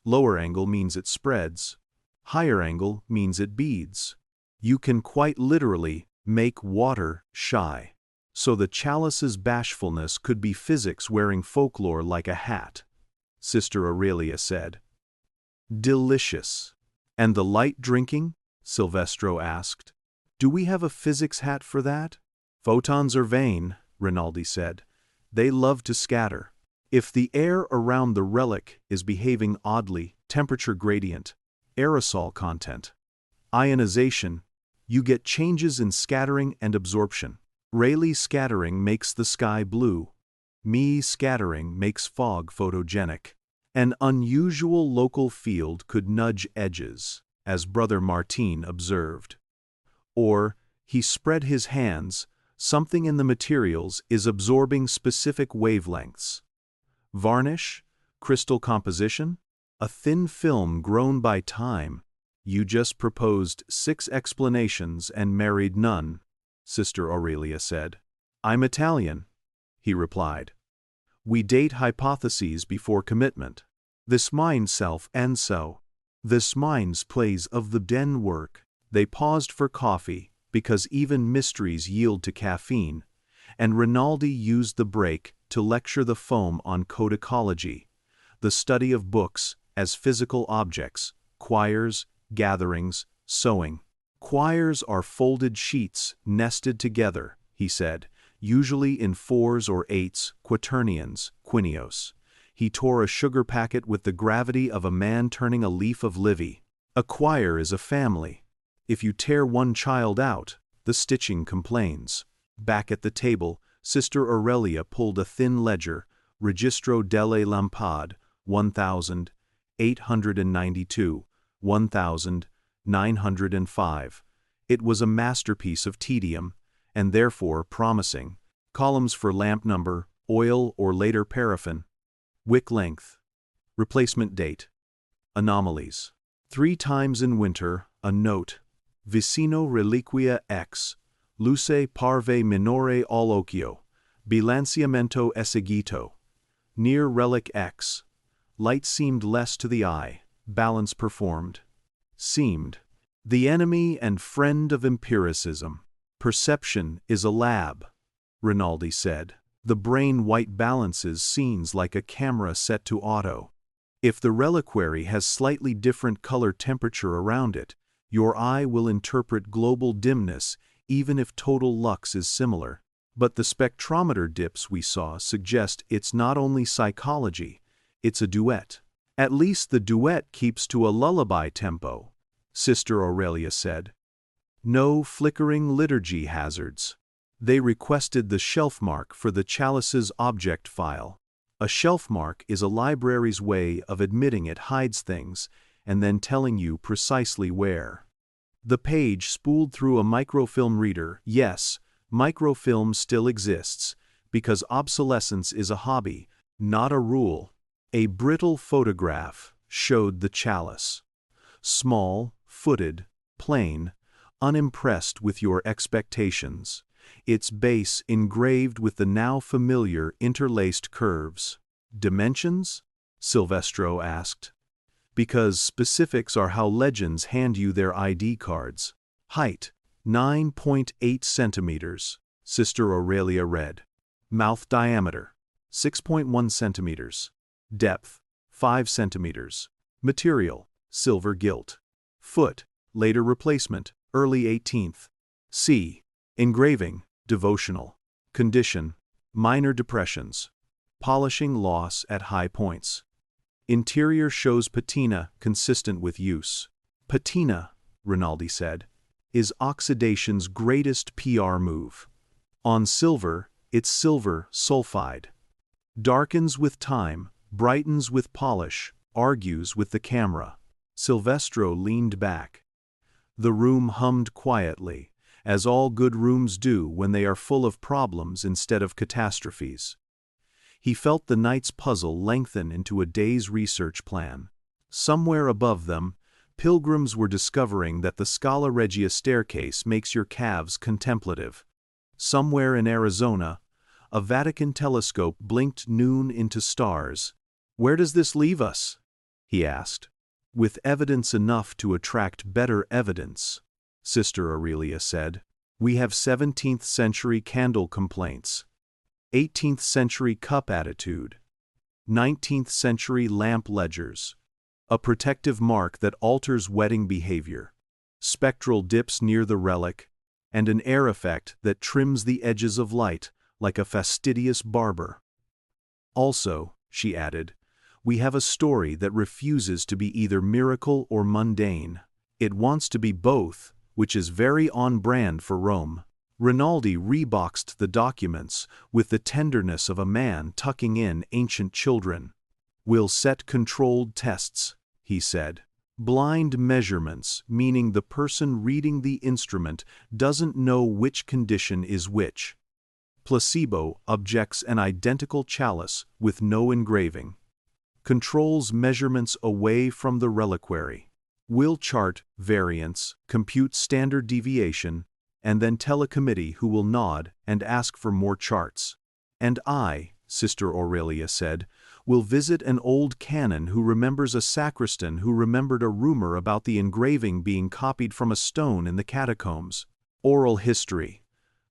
Lower angle means it spreads. Higher angle means it beads. You can quite literally make water shy. So the chalice's bashfulness could be physics wearing folklore like a hat, Sister Aurelia said. "Delicious. And the light drinking?" Silvestro asked. Do we have a physics hat for that? Photons are vain, Rinaldi said. They love to scatter. If the air around the relic is behaving oddly, temperature gradient, aerosol content, ionization, you get changes in scattering and absorption. Rayleigh scattering makes the sky blue. Me scattering makes fog photogenic. An unusual local field could nudge edges, as Brother Martin observed. Or, he spread his hands, something in the materials is absorbing specific wavelengths. Varnish? Crystal composition? A thin film grown by time. You just proposed 6 explanations and married none, Sister Aurelia said. I'm Italian, he replied. We date hypotheses before commitment. This mind self and so. This mind's plays of the den work. They paused for coffee, because even mysteries yield to caffeine, and Rinaldi used the break to lecture the foam on codicology, the study of books as physical objects, choirs, gatherings, sewing. Choirs are folded sheets nested together, he said, usually in 4s or 8s, quaternions, quinios. He tore a sugar packet with the gravity of a man turning a leaf of Livy. A choir is a family. If you tear one child out, the stitching complains. Back at the table, Sister Aurelia pulled a thin ledger, Registro delle Lampade, 1,892, 1,905. It was a masterpiece of tedium, and therefore promising. Columns for lamp number, oil or later paraffin. Wick length. Replacement date. Anomalies. 3 times in winter, a note. Vicino reliquia X, luce parve minore all'occhio, bilanciamento eseguito. Near relic X. Light seemed less to the eye, balance performed. Seemed. The enemy and friend of empiricism. Perception is a lab, Rinaldi said. The brain white balances scenes like a camera set to auto. If the reliquary has slightly different color temperature around it, your eye will interpret global dimness even if total lux is similar. But the spectrometer dips we saw suggest it's not only psychology, it's a duet. At least the duet keeps to a lullaby tempo, Sister Aurelia said. No flickering liturgy hazards. They requested the shelf mark for the chalice's object file. A shelf mark is a library's way of admitting it hides things and then telling you precisely where. The page spooled through a microfilm reader. Yes, microfilm still exists, because obsolescence is a hobby, not a rule. A brittle photograph showed the chalice. Small, footed, plain, unimpressed with your expectations. Its base engraved with the now familiar interlaced curves. Dimensions? Silvestro asked. Because specifics are how legends hand you their ID cards. Height, 9.8 centimeters, Sister Aurelia read. Mouth diameter, 6.1 centimeters. Depth, 5 centimeters. Material, silver gilt. Foot, later replacement, early 18th. C. Engraving, devotional. Condition, minor depressions. Polishing loss at high points. Interior shows patina consistent with use. Patina, Rinaldi said, is oxidation's greatest PR move. On silver, it's silver sulfide. Darkens with time, brightens with polish, argues with the camera. Silvestro leaned back. The room hummed quietly, as all good rooms do when they are full of problems instead of catastrophes. He felt the night's puzzle lengthen into a day's research plan. Somewhere above them, pilgrims were discovering that the Scala Regia staircase makes your calves contemplative. Somewhere in Arizona, a Vatican telescope blinked noon into stars. Where does this leave us? He asked. With evidence enough to attract better evidence, Sister Aurelia said. We have 17th century candle complaints. 18th century cup attitude, 19th century lamp ledgers, a protective mark that alters wedding behavior. spectral dips near the relic, and an air effect that trims the edges of light like a fastidious barber. Also, she added, we have a story that refuses to be either miracle or mundane. It wants to be both, which is very on brand for Rome. Rinaldi reboxed the documents with the tenderness of a man tucking in ancient children. We'll set controlled tests, he said. Blind measurements, meaning the person reading the instrument doesn't know which condition is which. Placebo objects an identical chalice with no engraving. Controls measurements away from the reliquary. We'll chart variance, compute standard deviation, and then tell a committee who will nod and ask for more charts. And I, Sister Aurelia said, will visit an old canon who remembers a sacristan who remembered a rumor about the engraving being copied from a stone in the catacombs. Oral history.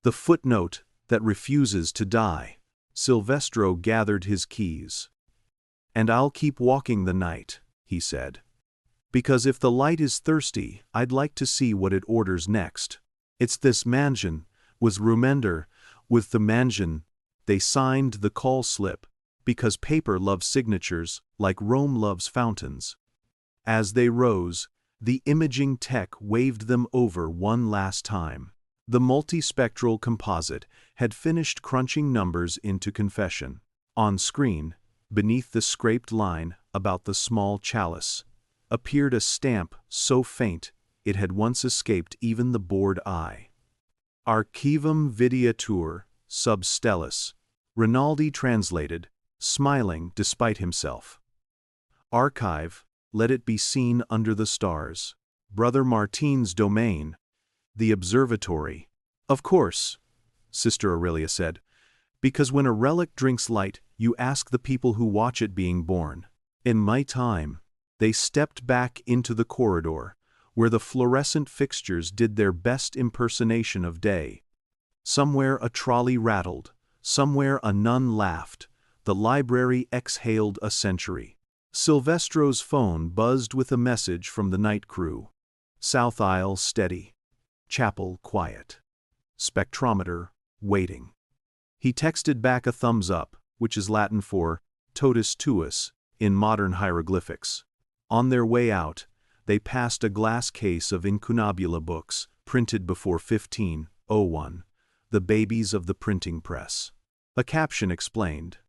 The footnote that refuses to die. Silvestro gathered his keys. And I'll keep walking the night, he said. Because if the light is thirsty, I'd like to see what it orders next. It's this mansion, was Rumender, with the mansion. They signed the call slip, because paper loves signatures, like Rome loves fountains. As they rose, the imaging tech waved them over one last time. The multispectral composite had finished crunching numbers into confession. On screen, beneath the scraped line about the small chalice, appeared a stamp so faint it had once escaped even the bored eye. Archivum videatur sub stellis, Rinaldi translated, smiling despite himself. Archive, let it be seen under the stars. Brother Martin's domain. The observatory. Of course, Sister Aurelia said, because when a relic drinks light, you ask the people who watch it being born. In my time, they stepped back into the corridor, where the fluorescent fixtures did their best impersonation of day. Somewhere a trolley rattled, somewhere a nun laughed, the library exhaled a century. Silvestro's phone buzzed with a message from the night crew. South aisle steady. Chapel quiet. Spectrometer waiting. He texted back a thumbs up, which is Latin for totus tuus in modern hieroglyphics. On their way out, they passed a glass case of incunabula books printed before 1501, the babies of the printing press. A caption explained,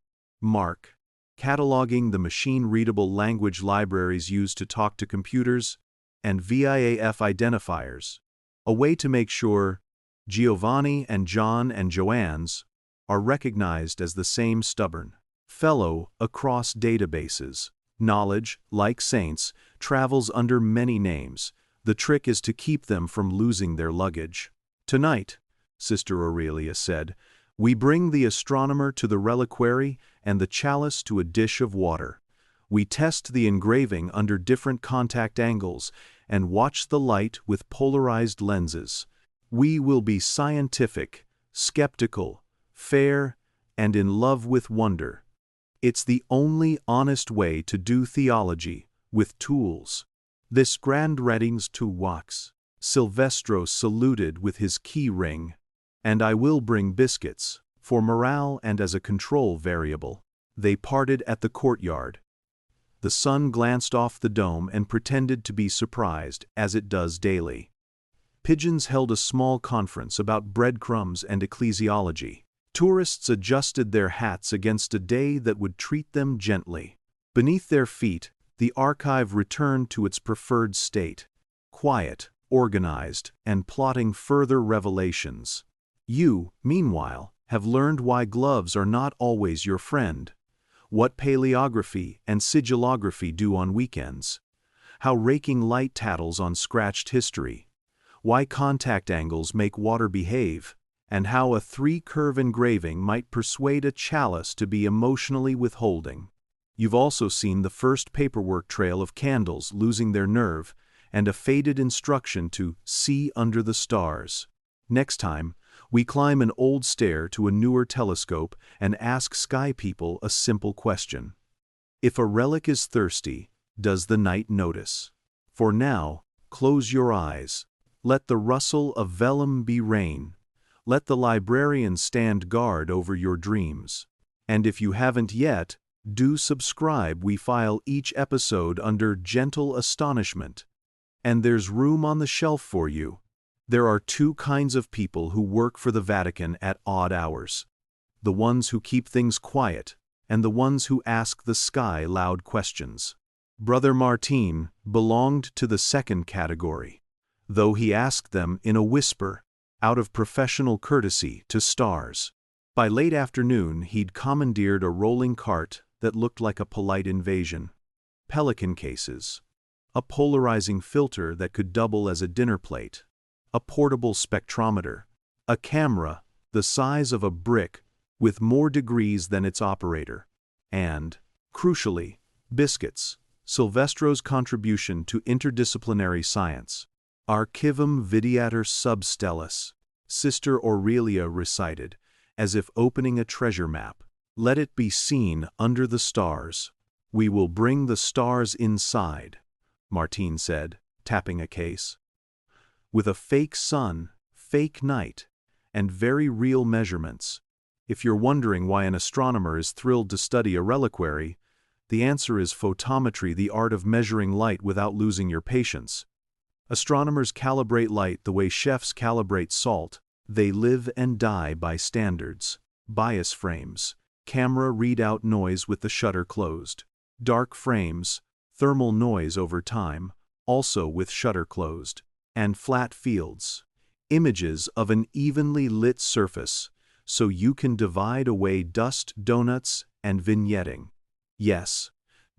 Mark, cataloging the machine-readable language libraries used to talk to computers, and VIAF identifiers, a way to make sure Giovanni and John and Joanne's are recognized as the same stubborn fellow across databases. Knowledge, like saints, travels under many names. The trick is to keep them from losing their luggage. Tonight, Sister Aurelia said, we bring the astronomer to the reliquary and the chalice to a dish of water. We test the engraving under different contact angles and watch the light with polarized lenses. We will be scientific, skeptical, fair, and in love with wonder. It's the only honest way to do theology, with tools. This grand readings to wax. Silvestro saluted with his key ring. And I will bring biscuits, for morale and as a control variable. They parted at the courtyard. The sun glanced off the dome and pretended to be surprised, as it does daily. Pigeons held a small conference about breadcrumbs and ecclesiology. Tourists adjusted their hats against a day that would treat them gently. Beneath their feet, the archive returned to its preferred state, quiet, organized, and plotting further revelations. You, meanwhile, have learned why gloves are not always your friend, what paleography and sigillography do on weekends, how raking light tattles on scratched history, why contact angles make water behave, and how a three-curve engraving might persuade a chalice to be emotionally withholding. You've also seen the first paperwork trail of candles losing their nerve and a faded instruction to see under the stars. Next time, we climb an old stair to a newer telescope and ask sky people a simple question. If a relic is thirsty, does the night notice? For now, close your eyes, Let the rustle of vellum be rain. Let the librarian stand guard over your dreams. And if you haven't yet, do subscribe. We file each episode under gentle astonishment. And there's room on the shelf for you. There are two kinds of people who work for the Vatican at odd hours. The ones who keep things quiet, and the ones who ask the sky loud questions. Brother Martin belonged to the second category, though he asked them in a whisper, out of professional courtesy to stars. By late afternoon, he'd commandeered a rolling cart that looked like a polite invasion. Pelican cases, a polarizing filter that could double as a dinner plate, a portable spectrometer, a camera the size of a brick with more degrees than its operator, and, crucially, biscuits, Silvestro's contribution to interdisciplinary science. Archivum videatur sub stellis, Sister Aurelia recited, as if opening a treasure map. Let it be seen under the stars. We will bring the stars inside, Martin said, tapping a case. With a fake sun, fake night, and very real measurements. If you're wondering why an astronomer is thrilled to study a reliquary, the answer is photometry, the art of measuring light without losing your patience. Astronomers calibrate light the way chefs calibrate salt. They live and die by standards. Bias frames, camera readout noise with the shutter closed. Dark frames, thermal noise over time, also with shutter closed. And flat fields, images of an evenly lit surface, so you can divide away dust donuts and vignetting. Yes,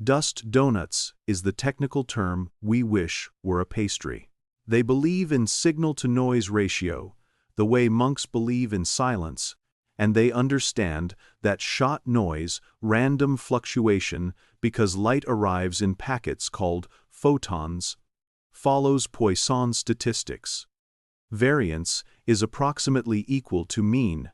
dust donuts is the technical term we wish were a pastry. They believe in signal-to-noise ratio, the way monks believe in silence, and they understand that shot noise, random fluctuation, because light arrives in packets called photons, follows Poisson statistics. Variance is approximately equal to mean.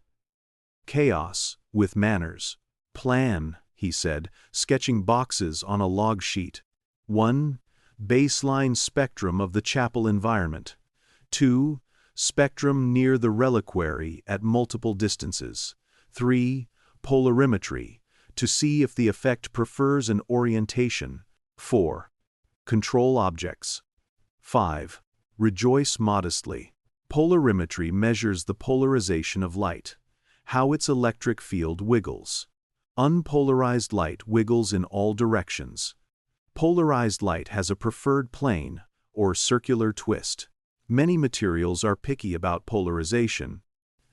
Chaos with manners. Plan, he said, sketching boxes on a log sheet. 1. Baseline spectrum of the chapel environment. 2. Spectrum near the reliquary at multiple distances. 3. Polarimetry, to see if the effect prefers an orientation. 4. Control objects. 5. Rejoice modestly. Polarimetry measures the polarization of light, how its electric field wiggles. Unpolarized light wiggles in all directions. Polarized light has a preferred plane, or circular twist. Many materials are picky about polarization.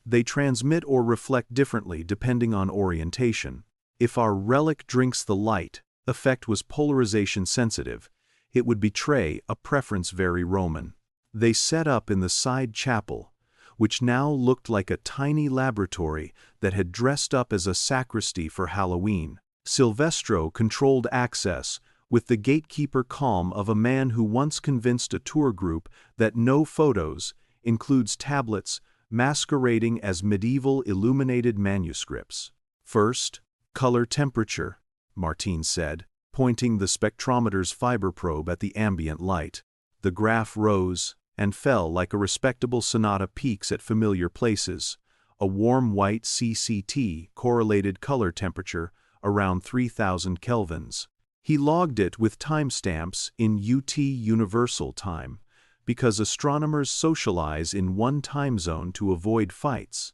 They transmit or reflect differently depending on orientation. If our relic drinks the light, effect was polarization sensitive, it would betray a preference very Roman. They set up in the side chapel, which now looked like a tiny laboratory that had dressed up as a sacristy for Halloween. Silvestro controlled access, with the gatekeeper calm of a man who once convinced a tour group that no photos includes tablets masquerading as medieval illuminated manuscripts. First, color temperature, Martin said, pointing the spectrometer's fiber probe at the ambient light. The graph rose and fell like a respectable sonata peaks at familiar places. A warm white CCT correlated color temperature around 3000 kelvins. He logged it with timestamps in UT Universal Time, because astronomers socialize in one time zone to avoid fights.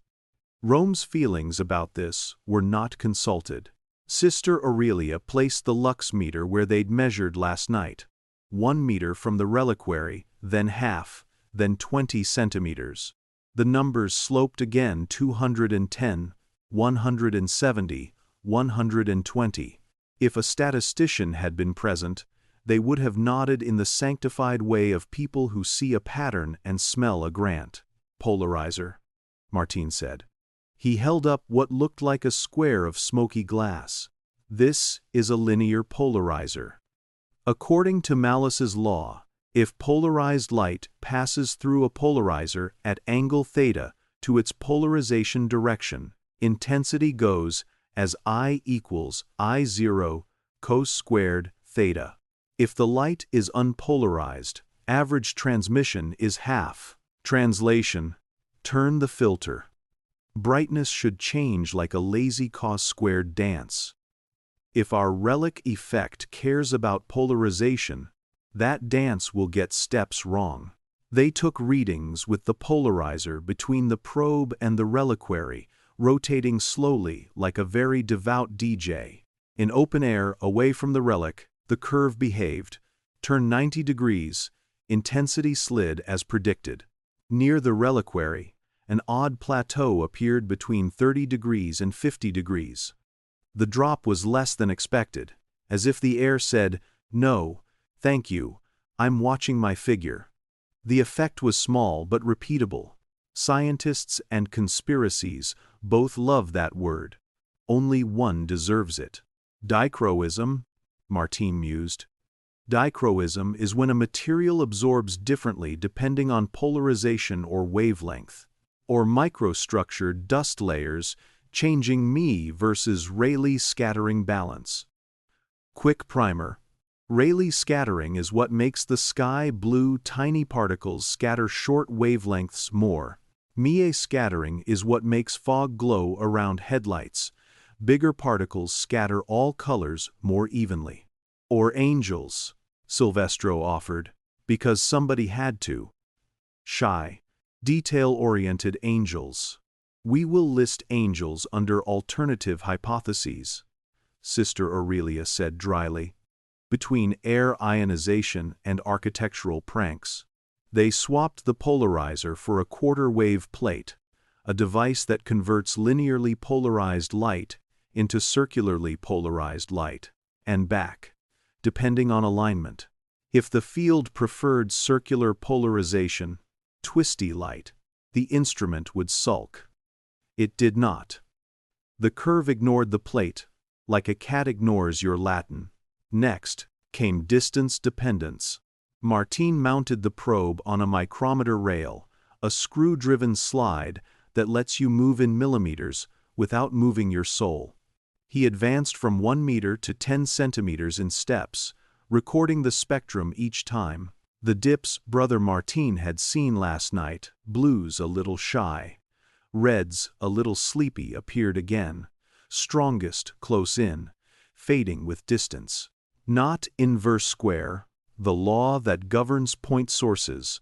Rome's feelings about this were not consulted. Sister Aurelia placed the lux meter where they'd measured last night. 1 meter from the reliquary, then half, then 20 centimeters. The numbers sloped again: 210, 170, 120. If a statistician had been present, they would have nodded in the sanctified way of people who see a pattern and smell a grant. Polarizer, Martin said. He held up what looked like a square of smoky glass. This is a linear polarizer. According to Malus's law, if polarized light passes through a polarizer at angle theta to its polarization direction, intensity goes as I equals I0 cos squared theta. If the light is unpolarized, Average transmission is half. Translation: turn the filter. Brightness should change like a lazy cos-squared dance. If our relic effect cares about polarization, that dance will get steps wrong. They took readings with the polarizer between the probe and the reliquary, rotating slowly like a very devout DJ. In open air, away from the relic, the curve behaved, turned 90 degrees, intensity slid as predicted. Near the reliquary, an odd plateau appeared between 30 degrees and 50 degrees. The drop was less than expected, as if the air said, "No, thank you, I'm watching my figure." The effect was small but repeatable. Scientists and conspiracies both love that word. Only one deserves it. Dichroism, Martine mused. Dichroism is when a material absorbs differently depending on polarization or wavelength, or microstructured dust layers changing me versus Rayleigh scattering balance. Quick primer. Rayleigh scattering is what makes the sky blue tiny particles scatter short wavelengths more. Mie scattering is what makes fog glow around headlights. Bigger particles scatter all colors more evenly. Or angels, Silvestro offered, because somebody had to. Shy, detail-oriented angels. We will list angels under alternative hypotheses, Sister Aurelia said dryly. Between air ionization and architectural pranks, they swapped the polarizer for a quarter-wave plate, a device that converts linearly polarized light into circularly polarized light, and back, depending on alignment. If the field preferred circular polarization, twisty light, the instrument would sulk. It did not. The curve ignored the plate, like a cat ignores your Latin. Next came distance dependence. Martine mounted the probe on a micrometer rail, a screw-driven slide that lets you move in millimeters without moving your soul. He advanced from 1 meter to 10 centimeters in steps, recording the spectrum each time. The dips Brother Martine had seen last night, blues a little shy, reds a little sleepy, appeared again, strongest close in, fading with distance. Not inverse square, the law that governs point sources,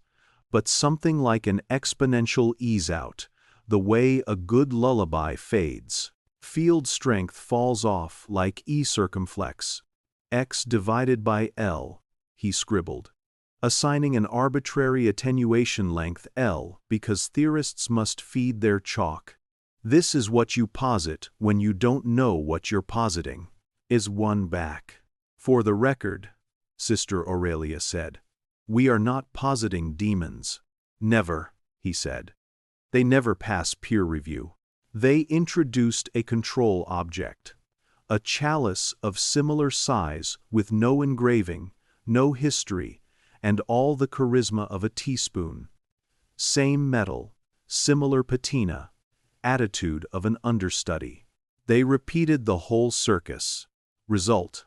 but something like an exponential ease-out, the way a good lullaby fades. Field strength falls off like E circumflex. X divided by L, he scribbled, assigning an arbitrary attenuation length L because theorists must feed their chalk. This is what you posit when you don't know what you're positing. Is one back? For the record, Sister Aurelia said, we are not positing demons. Never, he said. They never pass peer review. They introduced a control object, a chalice of similar size with no engraving, no history, and all the charisma of a teaspoon. Same metal, similar patina, attitude of an understudy. They repeated the whole circus. Result: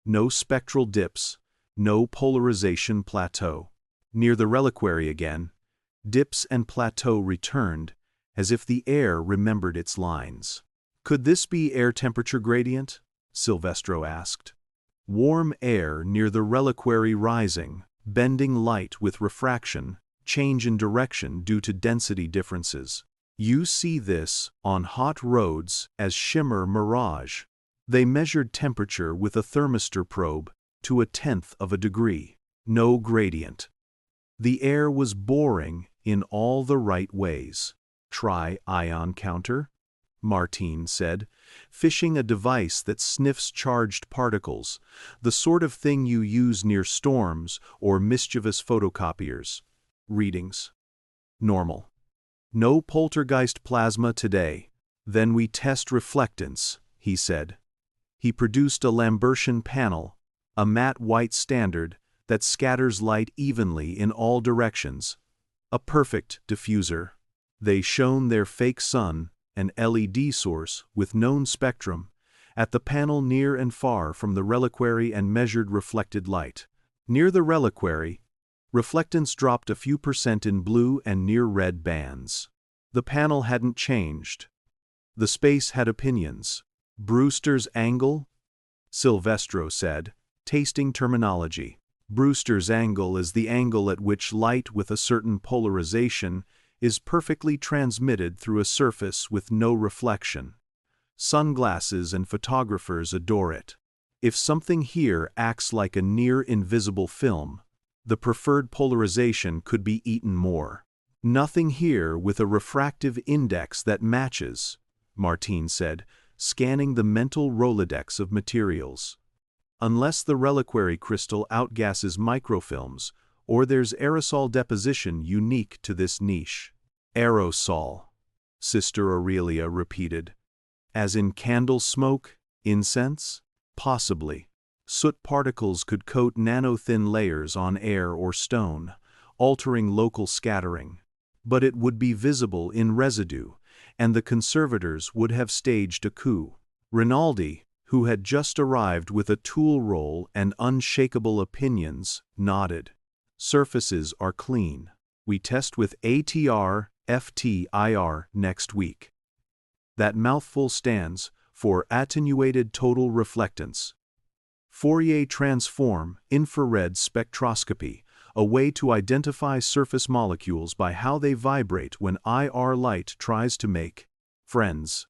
no spectral dips, no polarization plateau. Near the reliquary again, dips and plateau returned, as if the air remembered its lines. Could this be air temperature gradient? Silvestro asked. Warm air near the reliquary rising, bending light with refraction, change in direction due to density differences. You see this on hot roads as shimmer mirage. They measured temperature with a thermistor probe to 1/10 of a degree. No gradient. The air was boring in all the right ways. Try ion counter, Martine said, fishing a device that sniffs charged particles, the sort of thing you use near storms or mischievous photocopiers. Readings. Normal. No poltergeist plasma today. Then we test reflectance, he said. He produced a Lambertian panel, a matte white standard that scatters light evenly in all directions. A perfect diffuser. They shone their fake sun, an LED source with known spectrum, at the panel near and far from the reliquary and measured reflected light. Near the reliquary, Reflectance dropped a few percent in blue and near-red bands. The panel hadn't changed. The space had opinions. Brewster's angle? Silvestro said, tasting terminology. Brewster's angle is the angle at which light with a certain polarization is perfectly transmitted through a surface with no reflection. Sunglasses and photographers adore it. If something here acts like a near-invisible film, the preferred polarization could be eaten more. Nothing here with a refractive index that matches, Martine said, scanning the mental Rolodex of materials. Unless the reliquary crystal outgasses microfilms, or there's aerosol deposition unique to this niche. Aerosol, Sister Aurelia repeated. As in candle smoke, incense? Possibly. Soot particles could coat nano-thin layers on air or stone, altering local scattering. But it would be visible in residue, and the conservators would have staged a coup. Rinaldi, who had just arrived with a tool roll and unshakable opinions, nodded. Surfaces are clean. We test with ATR, FTIR next week. That mouthful stands for attenuated total reflectance. Fourier transform, infrared spectroscopy, a way to identify surface molecules by how they vibrate when IR light tries to make friends.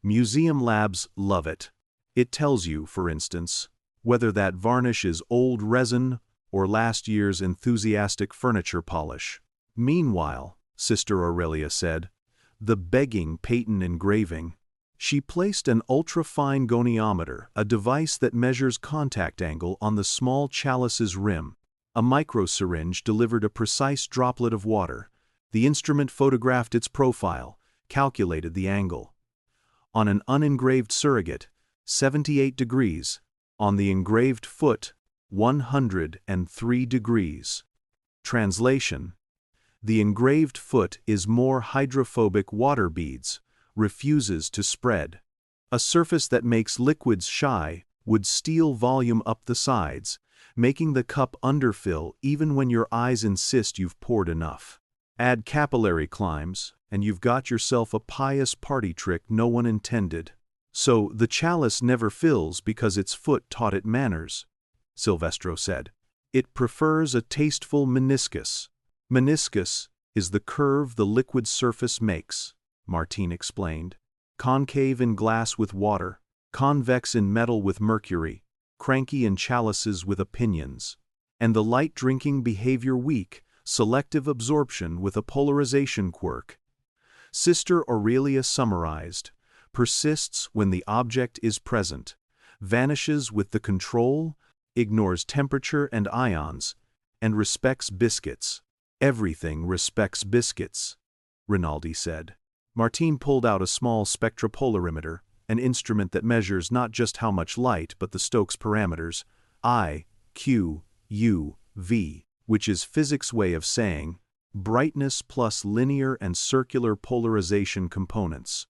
Museum labs love it. It tells you, for instance, whether that varnish is old resin or last year's enthusiastic furniture polish. Meanwhile, Sister Aurelia said, the begging patent engraving. She placed an ultra-fine goniometer, a device that measures contact angle on the small chalice's rim. A microsyringe delivered a precise droplet of water. The instrument photographed its profile, calculated the angle. On an unengraved surrogate, 78 degrees. On the engraved foot, 103 degrees. Translation: the engraved foot is more hydrophobic water beads, refuses to spread. A surface that makes liquids shy would steal volume up the sides, making the cup underfill even when your eyes insist you've poured enough. Add capillary climbs, and you've got yourself a pious party trick no one intended. So the chalice never fills because its foot taught it manners, Silvestro said. It prefers a tasteful meniscus. Meniscus is the curve the liquid surface makes, Martine explained. Concave in glass with water, convex in metal with mercury, cranky in chalices with opinions. And the light-drinking behavior weak, selective absorption with a polarization quirk. Sister Aurelia summarized, persists when the object is present, vanishes with the control, ignores temperature and ions, and respects biscuits. Everything respects biscuits, Rinaldi said. Martine pulled out a small spectropolarimeter, an instrument that measures not just how much light but the Stokes parameters, I, Q, U, V, which is physics' way of saying brightness plus linear and circular polarization components.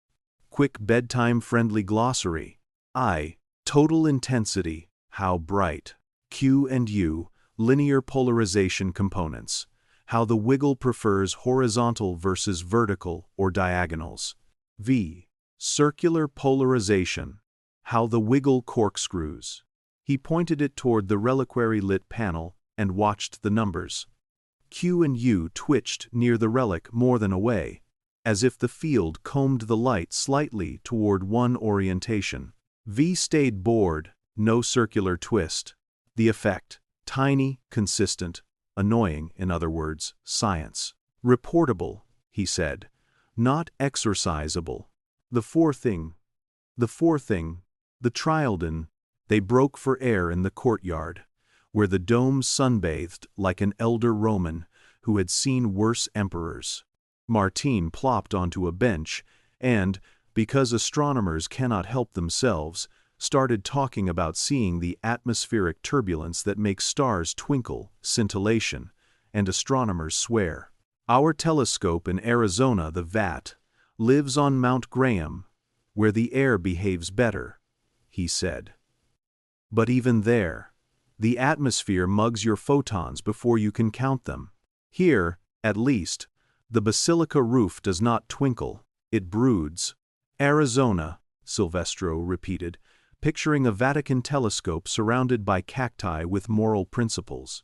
Quick bedtime-friendly glossary. I, total intensity, how bright. Q and U, linear polarization components. How the wiggle prefers horizontal versus vertical or diagonals. V, circular polarization. How the wiggle corkscrews. He pointed it toward the reliquary-lit panel and watched the numbers. Q and U twitched near the relic more than away, as if the field combed the light slightly toward one orientation. V stayed bored, no circular twist. The effect, tiny, consistent, annoying, in other words, science. Reportable, he said, not exorcisable. The Trialden, they broke for air in the courtyard, where the dome sunbathed like an elder Roman who had seen worse emperors. Martine plopped onto a bench and, because astronomers cannot help themselves, started talking about seeing the atmospheric turbulence that makes stars twinkle, scintillation, and astronomers swear. Our telescope in Arizona, the VAT, lives on Mount Graham, where the air behaves better, he said. But even there, The atmosphere mugs your photons before you can count them. Here, at least, the basilica roof does not twinkle, it broods. Arizona, Silvestro repeated, picturing a Vatican telescope surrounded by cacti with moral principles.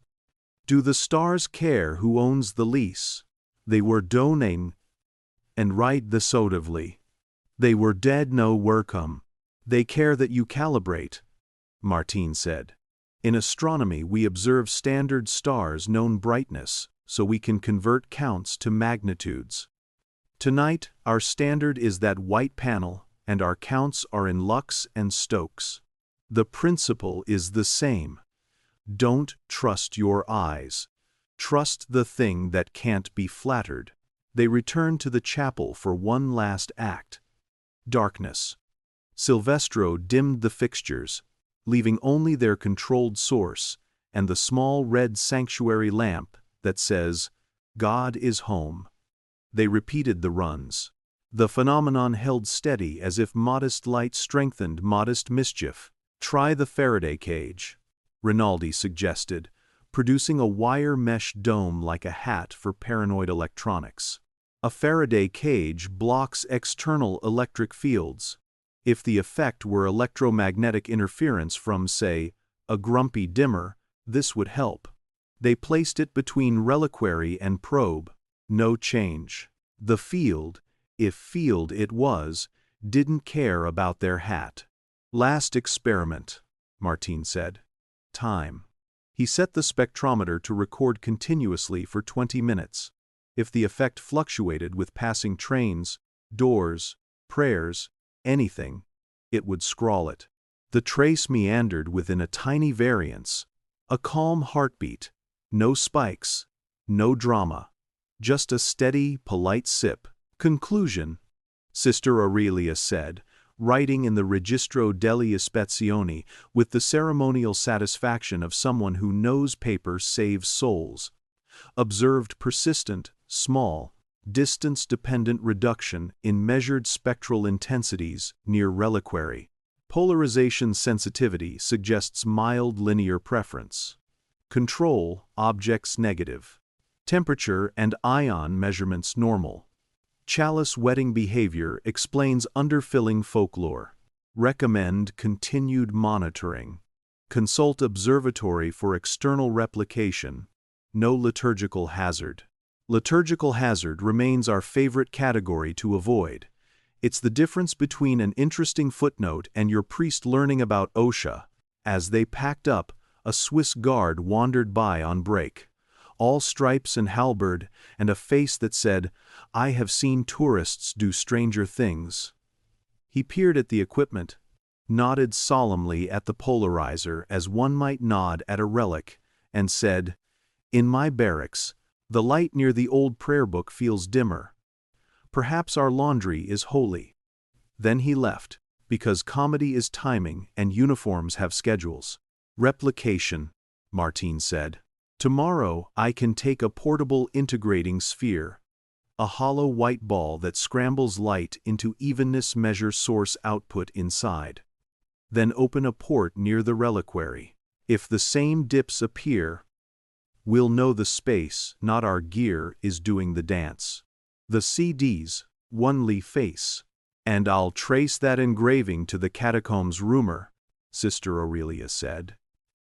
Do the stars care who owns the lease? They were donating, and right decisively. They were dead no welcome. They care that you calibrate, Martin said. In astronomy we observe standard stars known brightness, so we can convert counts to magnitudes. Tonight, our standard is that white panel, and our counts are in lux and stokes. The principle is the same. Don't trust your eyes. Trust the thing that can't be flattered. They returned to the chapel for one last act. Darkness. Silvestro dimmed the fixtures, leaving only their controlled source and the small red sanctuary lamp that says, "God is home." They repeated the runs. The phenomenon held steady as if modest light strengthened modest mischief. Try the Faraday cage, Rinaldi suggested, producing a wire mesh dome like a hat for paranoid electronics. A Faraday cage blocks external electric fields. If the effect were electromagnetic interference from, say, a grumpy dimmer, this would help. They placed it between reliquary and probe. No change. The field, if field it was, didn't care about their hat. Last experiment, Martin said. Time. He set the spectrometer to record continuously for 20 minutes. If the effect fluctuated with passing trains, doors, prayers, anything, it would scrawl it. The trace meandered within a tiny variance, a calm heartbeat, no spikes, no drama, just a steady, polite sip. Conclusion, Sister Aurelia said, writing in the Registro delle Ispezioni with the ceremonial satisfaction of someone who knows paper saves souls. Observed persistent, small, distance-dependent reduction in measured spectral intensities near reliquary. Polarization sensitivity suggests mild linear preference. Control, objects negative. Temperature and ion measurements normal. Chalice wetting behavior explains underfilling folklore. Recommend continued monitoring. Consult observatory for external replication. No liturgical hazard. Liturgical hazard remains our favorite category to avoid. It's the difference between an interesting footnote and your priest learning about OSHA. As they packed up, a Swiss guard wandered by on break. All stripes and halberd, and a face that said, "I have seen tourists do stranger things." He peered at the equipment, nodded solemnly at the polarizer as one might nod at a relic, and said, "In my barracks, the light near the old prayer book feels dimmer. Perhaps our laundry is holy." Then he left, because comedy is timing and uniforms have schedules. Replication, Martin said. Tomorrow I can take a portable integrating sphere, a hollow white ball that scrambles light into evenness measure source output inside. Then open a port near the reliquary. If the same dips appear, we'll know the space, not our gear, is doing the dance. The CD's only face. And I'll trace that engraving to the catacombs rumor, Sister Aurelia said.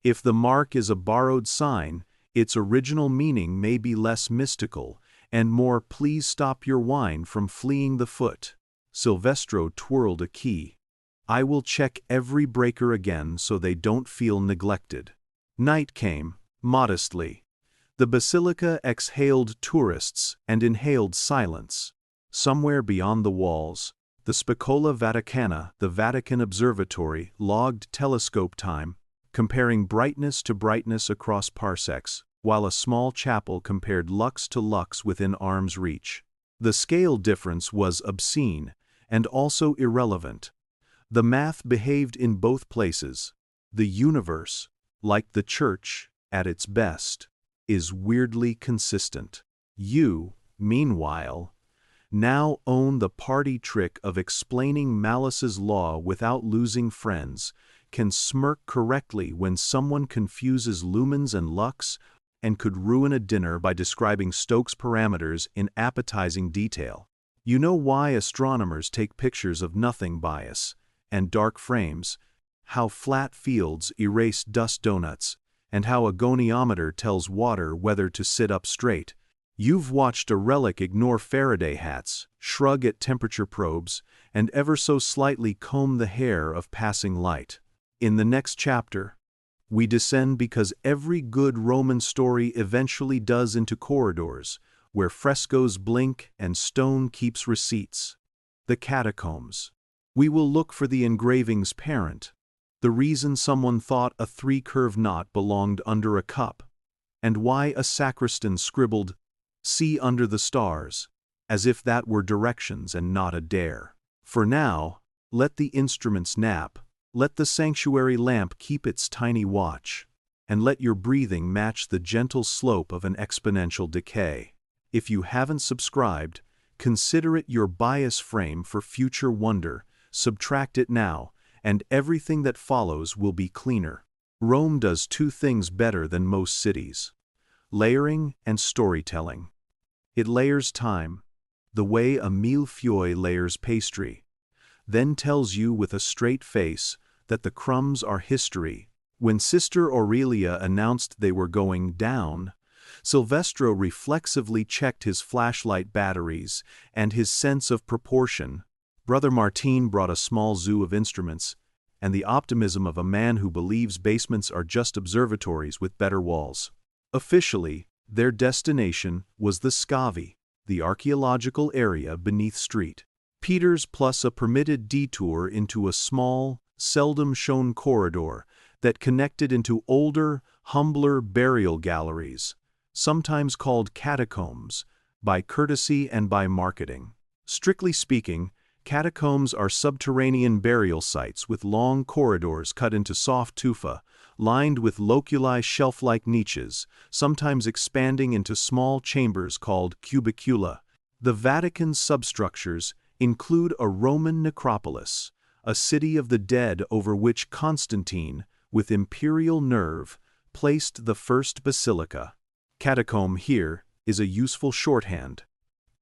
If the mark is a borrowed sign, its original meaning may be less mystical, and more "please stop your wine from fleeing the foot." Silvestro twirled a key. I will check every breaker again so they don't feel neglected. Night came, modestly. The basilica exhaled tourists and inhaled silence. Somewhere beyond the walls, the Spicola Vaticana, the Vatican Observatory, logged telescope time, comparing brightness to brightness across parsecs, while a small chapel compared lux to lux within arm's reach. The scale difference was obscene, and also irrelevant. The math behaved in both places. The universe, like the church, at its best, is weirdly consistent. You, meanwhile, now own the party trick of explaining Malice's law without losing friends, can smirk correctly when someone confuses lumens and lux and could ruin a dinner by describing Stokes parameters in appetizing detail. You know why astronomers take pictures of nothing bias and dark frames, how flat fields erase dust donuts, and how a goniometer tells water whether to sit up straight. You've watched a relic ignore Faraday hats, shrug at temperature probes, and ever so slightly comb the hair of passing light. In the next chapter, we descend because every good Roman story eventually does into corridors, where frescoes blink and stone keeps receipts. The catacombs. We will look for the engraving's parent, the reason someone thought a three-curve knot belonged under a cup, and why a sacristan scribbled, "See under the stars," as if that were directions and not a dare. For now, let the instruments nap, let the sanctuary lamp keep its tiny watch, and let your breathing match the gentle slope of an exponential decay. If you haven't subscribed, consider it your bias frame for future wonder, subtract it now, and everything that follows will be cleaner. Rome does two things better than most cities: layering and storytelling. It layers time, the way a millefeuille layers pastry, then tells you with a straight face that the crumbs are history. When Sister Aurelia announced they were going down, Silvestro reflexively checked his flashlight batteries and his sense of proportion. Brother Martin brought a small zoo of instruments, and the optimism of a man who believes basements are just observatories with better walls. Officially, their destination was the Scavi, the archaeological area beneath Street Peters, plus a permitted detour into a small, seldom-shown corridor that connected into older, humbler burial galleries, sometimes called catacombs, by courtesy and by marketing. Strictly speaking, catacombs are subterranean burial sites with long corridors cut into soft tufa, lined with loculi shelf-like niches, sometimes expanding into small chambers called cubicula. The Vatican's substructures include a Roman necropolis, a city of the dead over which Constantine, with imperial nerve, placed the first basilica. Catacomb here is a useful shorthand,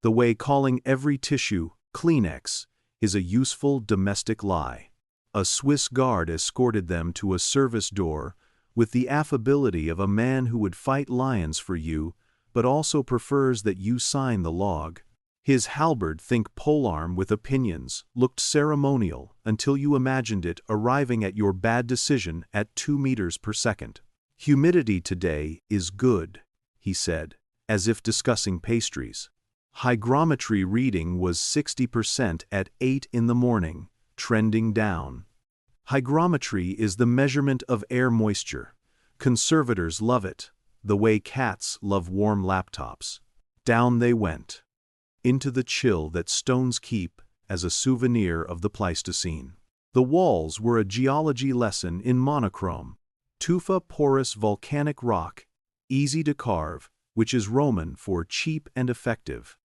the way calling every tissue Kleenex is a useful domestic lie. A Swiss guard escorted them to a service door with the affability of a man who would fight lions for you, but also prefers that you sign the log. His halberd, think polearm with opinions, looked ceremonial until you imagined it arriving at your bad decision at 2 meters per second. Humidity today is good, he said, as if discussing pastries. Hygrometry reading was 60% at 8 in the morning, trending down. Hygrometry is the measurement of air moisture. Conservators love it, the way cats love warm laptops. Down they went, into the chill that stones keep as a souvenir of the Pleistocene. The walls were a geology lesson in monochrome. Tufa porous volcanic rock, easy to carve, which is Roman for cheap and effective.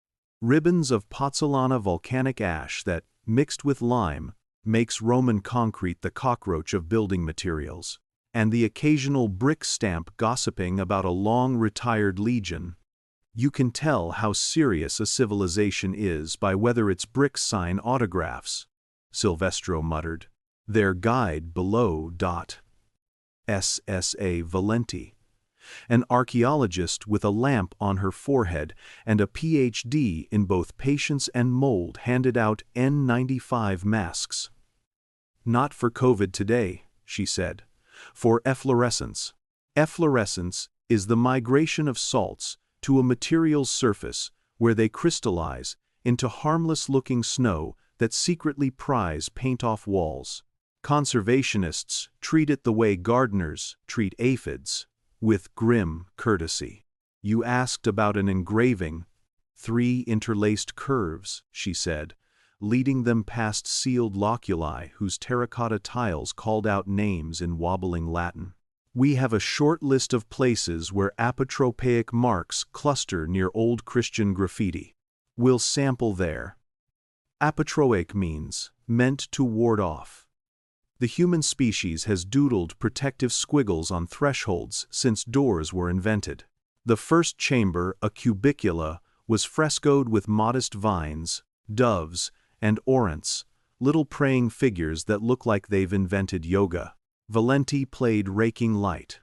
Ribbons of pozzolana volcanic ash that, mixed with lime, makes Roman concrete the cockroach of building materials. And the occasional brick stamp gossiping about a long-retired legion. You can tell how serious a civilization is by whether its bricks sign autographs, Silvestro muttered. Their guide below. SSA Valenti, an archaeologist with a lamp on her forehead and a PhD in both patience and mold, handed out N95 masks. Not for COVID today, she said, for efflorescence. Efflorescence is the migration of salts to a material's surface where they crystallize into harmless-looking snow that secretly pries paint off walls. Conservationists treat it the way gardeners treat aphids, with grim courtesy. You asked about an engraving. 3 interlaced curves, she said, leading them past sealed loculi whose terracotta tiles called out names in wobbling Latin. We have a short list of places where apotropaic marks cluster near old Christian graffiti. We'll sample there. Apotroic means meant to ward off. The human species has doodled protective squiggles on thresholds since doors were invented. The first chamber, a cubicula, was frescoed with modest vines, doves, and orants, little praying figures that look like they've invented yoga. Valenti played raking light.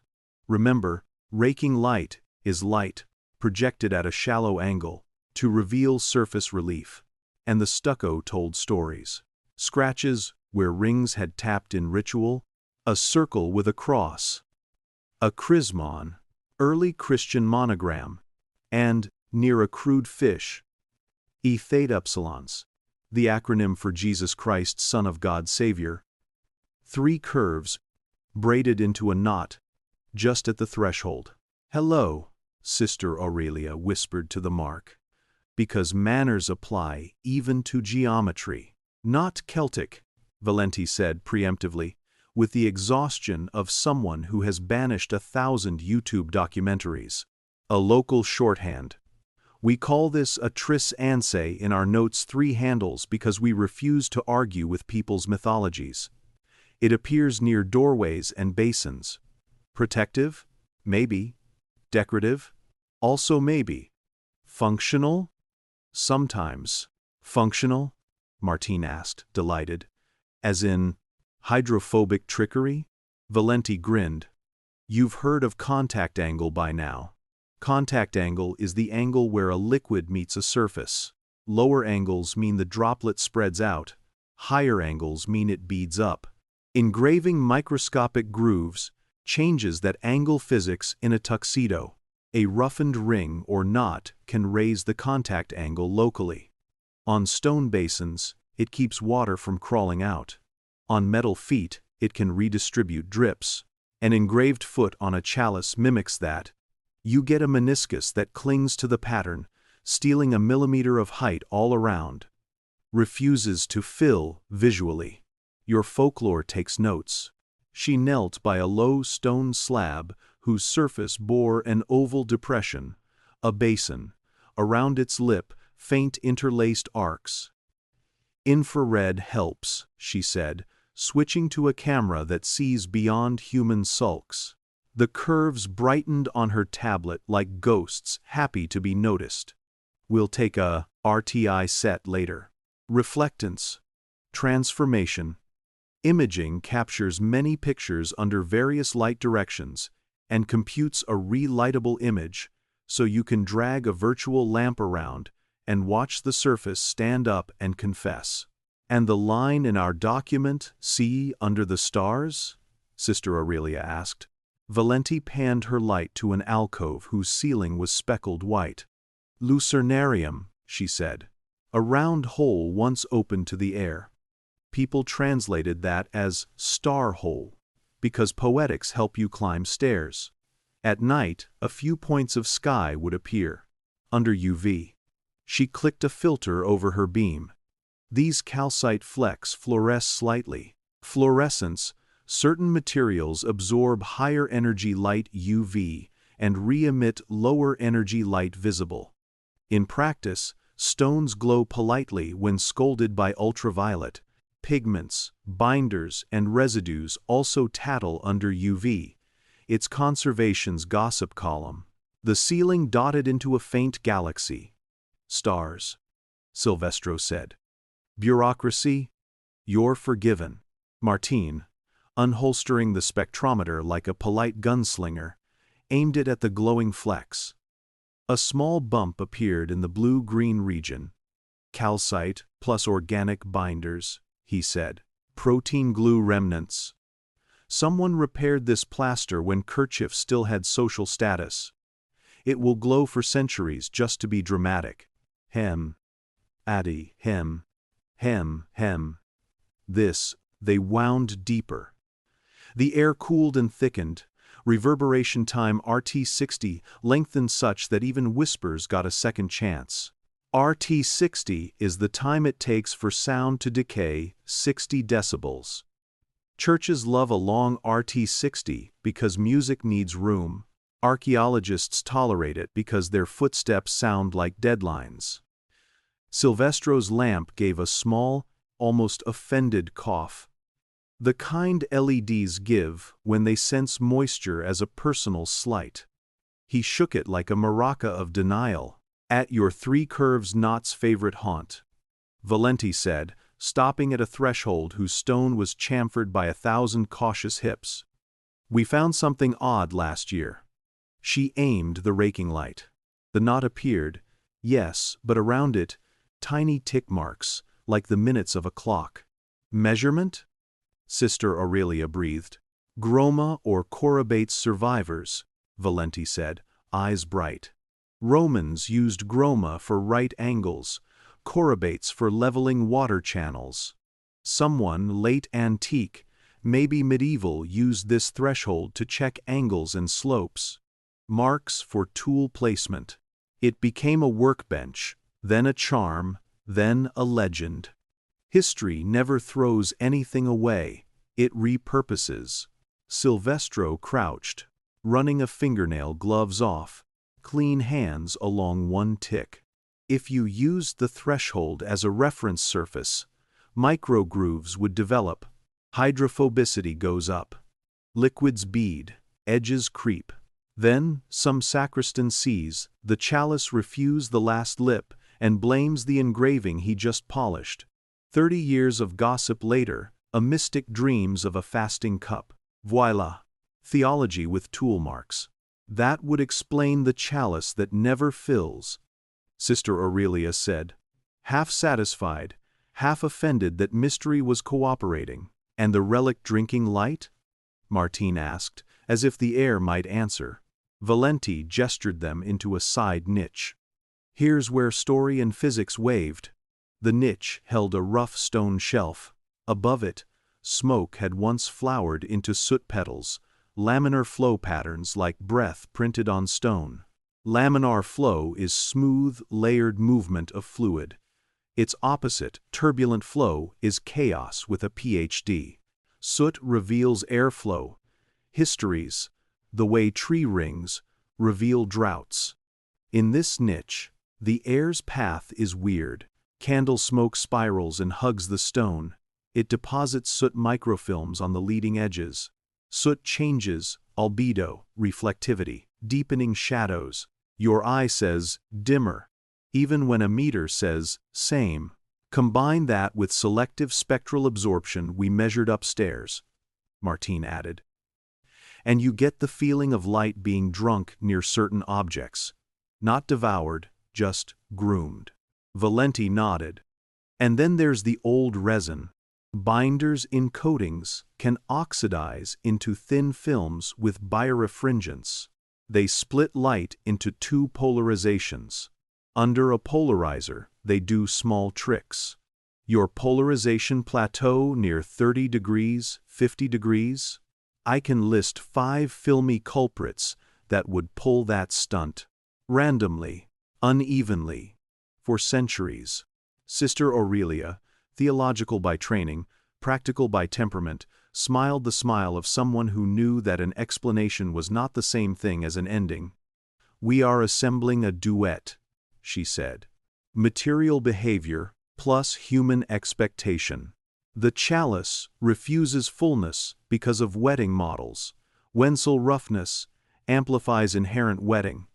Remember, raking light is light projected at a shallow angle to reveal surface relief. And the stucco told stories. Scratches where rings had tapped in ritual, a circle with a cross, a chrismon, early Christian monogram, and, near a crude fish, E Theta Epsilons, the acronym for Jesus Christ, Son of God Savior, 3 curves, braided into a knot, just at the threshold. "Hello," Sister Aurelia whispered to the mark, "because manners apply even to geometry." "Not Celtic," Valenti said preemptively, with the exhaustion of someone who has banished 1,000 YouTube documentaries. "A local shorthand. We call this a tris anse in our notes 3 handles because we refuse to argue with people's mythologies. It appears near doorways and basins. Protective? Maybe. Decorative? Also maybe. Functional? Sometimes." "Functional?" Martine asked, delighted. "As in, hydrophobic trickery?" Valenti grinned. "You've heard of contact angle by now. Contact angle is the angle where a liquid meets a surface. Lower angles mean the droplet spreads out. Higher angles mean it beads up. Engraving microscopic grooves changes that angle physics in a tuxedo. A roughened ring or knot can raise the contact angle locally. On stone basins, it keeps water from crawling out. On metal feet, it can redistribute drips. An engraved foot on a chalice mimics that. You get a meniscus that clings to the pattern, stealing a millimeter of height all around. Refuses to fill visually. Your folklore takes notes." She knelt by a low stone slab whose surface bore an oval depression, a basin, around its lip faint interlaced arcs. "Infrared helps," she said, switching to a camera that sees beyond human sulks. The curves brightened on her tablet like ghosts happy to be noticed. "We'll take a RTI set later." Reflectance. Transformation. Imaging captures many pictures under various light directions and computes a relightable image, so you can drag a virtual lamp around and watch the surface stand up and confess. "And the line in our document, 'See under the stars'?" Sister Aurelia asked. Valenti panned her light to an alcove whose ceiling was speckled white. "Lucernarium," she said. "A round hole once opened to the air. People translated that as star hole, because poetics help you climb stairs. At night, a few points of sky would appear. Under UV. She clicked a filter over her beam. These calcite flecks fluoresce slightly. Fluorescence, certain materials absorb higher energy light UV and re-emit lower energy light visible. In practice, stones glow politely when scolded by ultraviolet. Pigments, binders, and residues also tattle under UV. It's conservation's gossip column. The ceiling dotted into a faint galaxy. "Stars," Silvestro said. "Bureaucracy? You're forgiven." Martine, unholstering the spectrometer like a polite gunslinger, aimed it at the glowing flecks. A small bump appeared in the blue-green region. "Calcite plus organic binders," he said. "Protein glue remnants. Someone repaired this plaster when kerchief still had social status. It will glow for centuries just to be dramatic. Hem. Addy, hem. Hem, hem." This, they wound deeper. The air cooled and thickened. Reverberation time RT60 lengthened such that even whispers got a second chance. RT60 is the time it takes for sound to decay 60 decibels. Churches love a long RT60 because music needs room. Archaeologists tolerate it because their footsteps sound like deadlines. Silvestro's lamp gave a small, almost offended cough. The kind LEDs give when they sense moisture as a personal slight. He shook it like a maraca of denial. At your three curves knot's favorite haunt, Valenti said, stopping at a threshold whose stone was chamfered by 1,000 cautious hips. We found something odd last year. She aimed the raking light. The knot appeared, yes, but around it, tiny tick marks, like the minutes of a clock. Measurement? Sister Aurelia breathed. Groma or Corybates survivors, Valenti said, eyes bright. Romans used groma for right angles, Corybates for leveling water channels. Someone late antique, maybe medieval, used this threshold to check angles and slopes. Marks for tool placement. It became a workbench, then a charm, then a legend. History never throws anything away, it repurposes. Silvestro crouched, running a fingernail gloves off, clean hands along one tick. If you used the threshold as a reference surface, microgrooves would develop, hydrophobicity goes up. Liquids bead, edges creep. Then, some sacristan sees the chalice refuse the last lip and blames the engraving he just polished. 30 years of gossip later, a mystic dreams of a fasting cup. Voila! Theology with tool marks. That would explain the chalice that never fills, Sister Aurelia said, half satisfied, half offended that mystery was cooperating. And the relic drinking light? Martine asked, as if the air might answer. Valenti gestured them into a side niche. Here's where story and physics waved. The niche held a rough stone shelf. Above it, smoke had once flowered into soot petals, laminar flow patterns like breath printed on stone. Laminar flow is smooth, layered movement of fluid. Its opposite, turbulent flow, is chaos with a PhD. Soot reveals airflow. Histories, the way tree rings, reveal droughts. In this niche, the air's path is weird. Candle smoke spirals and hugs the stone. It deposits soot microfilms on the leading edges. Soot changes albedo, reflectivity, deepening shadows. Your eye says dimmer, even when a meter says same. Combine that with selective spectral absorption we measured upstairs, Martine added, and you get the feeling of light being drunk near certain objects. Not devoured, just groomed. Valenti nodded. And then there's the old resin. Binders in coatings can oxidize into thin films with birefringence. They split light into two polarizations. Under a polarizer, they do small tricks. Your polarization plateau near 30 degrees, 50 degrees? I can list 5 filmy culprits that would pull that stunt. Randomly, unevenly, for centuries. Sister Aurelia, theological by training, practical by temperament, smiled the smile of someone who knew that an explanation was not the same thing as an ending. We are assembling a duet, she said. Material behavior plus human expectation. The chalice refuses fullness because of wetting models. Wenzel roughness amplifies inherent wetting.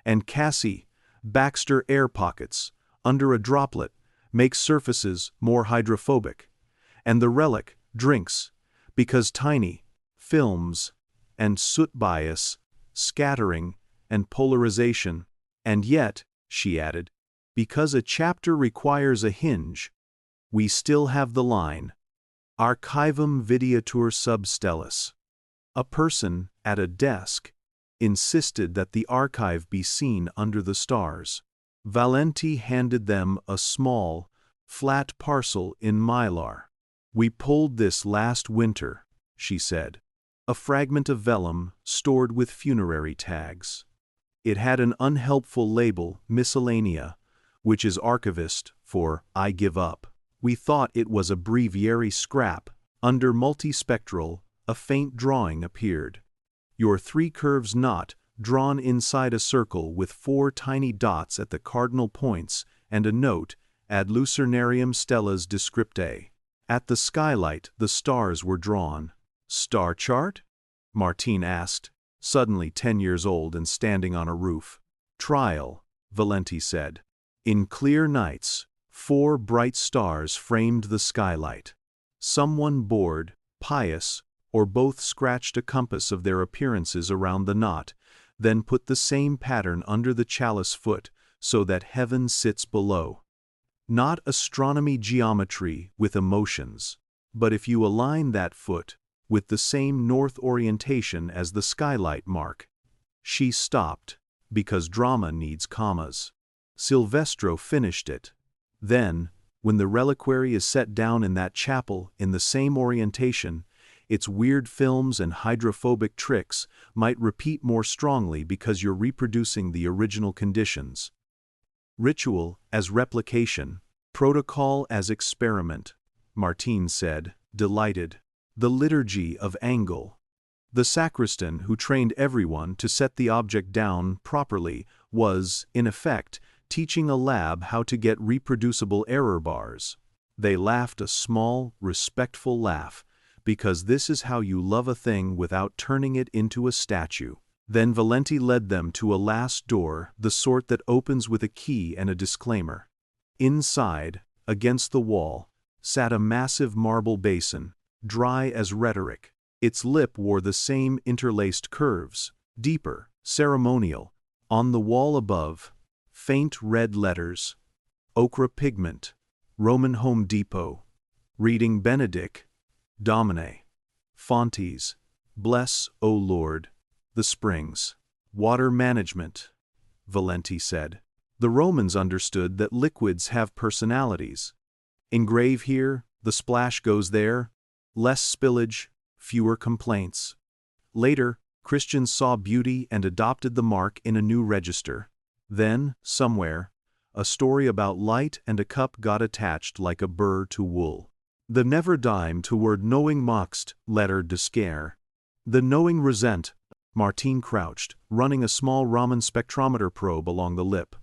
And Cassie, Baxter air pockets, under a droplet, makes surfaces more hydrophobic. And the relic drinks because tiny films and soot bias, scattering and polarization. And yet, she added, because a chapter requires a hinge, we still have the line, archivum videatur sub stellis. A person at a desk insisted that the archive be seen under the stars. Valenti handed them a small, flat parcel in mylar. We pulled this last winter, she said. A fragment of vellum stored with funerary tags. It had an unhelpful label, miscellanea, which is archivist for I give up. We thought it was a breviary scrap. Under multispectral, a faint drawing appeared. Your 3 curves knot drawn inside a circle with 4 tiny dots at the cardinal points and a note, ad lucernarium stellas descriptae. At the skylight, the stars were drawn. "Star chart?" Martine asked, suddenly 10 years old and standing on a roof. "Trial," Valenti said. In clear nights, 4 bright stars framed the skylight. Someone bored, pious, or both scratched a compass of their appearances around the knot, then put the same pattern under the chalice foot so that heaven sits below. Not astronomy geometry with emotions, but if you align that foot with the same north orientation as the skylight mark. She stopped, because drama needs commas. Silvestro finished it. Then, when the reliquary is set down in that chapel in the same orientation, its weird films and hydrophobic tricks might repeat more strongly because you're reproducing the original conditions. Ritual as replication, protocol as experiment, Martine said, delighted. The liturgy of angle. The sacristan who trained everyone to set the object down properly was, in effect, teaching a lab how to get reproducible error bars. They laughed a small, respectful laugh, because this is how you love a thing without turning it into a statue. Then Valenti led them to a last door, the sort that opens with a key and a disclaimer. Inside, against the wall, sat a massive marble basin, dry as rhetoric. Its lip wore the same interlaced curves, deeper, ceremonial. On the wall above, faint red letters, ochre pigment, Roman Home Depot, reading Benedict, Domine, Fontes, bless, O Lord, the springs. Water management, Valenti said. The Romans understood that liquids have personalities. Engrave here, the splash goes there, less spillage, fewer complaints. Later, Christians saw beauty and adopted the mark in a new register. Then, somewhere, a story about light and a cup got attached like a burr to wool. The never dime toward knowing moxt, letter de scare. The knowing resent, Martine crouched, running a small Raman spectrometer probe along the lip.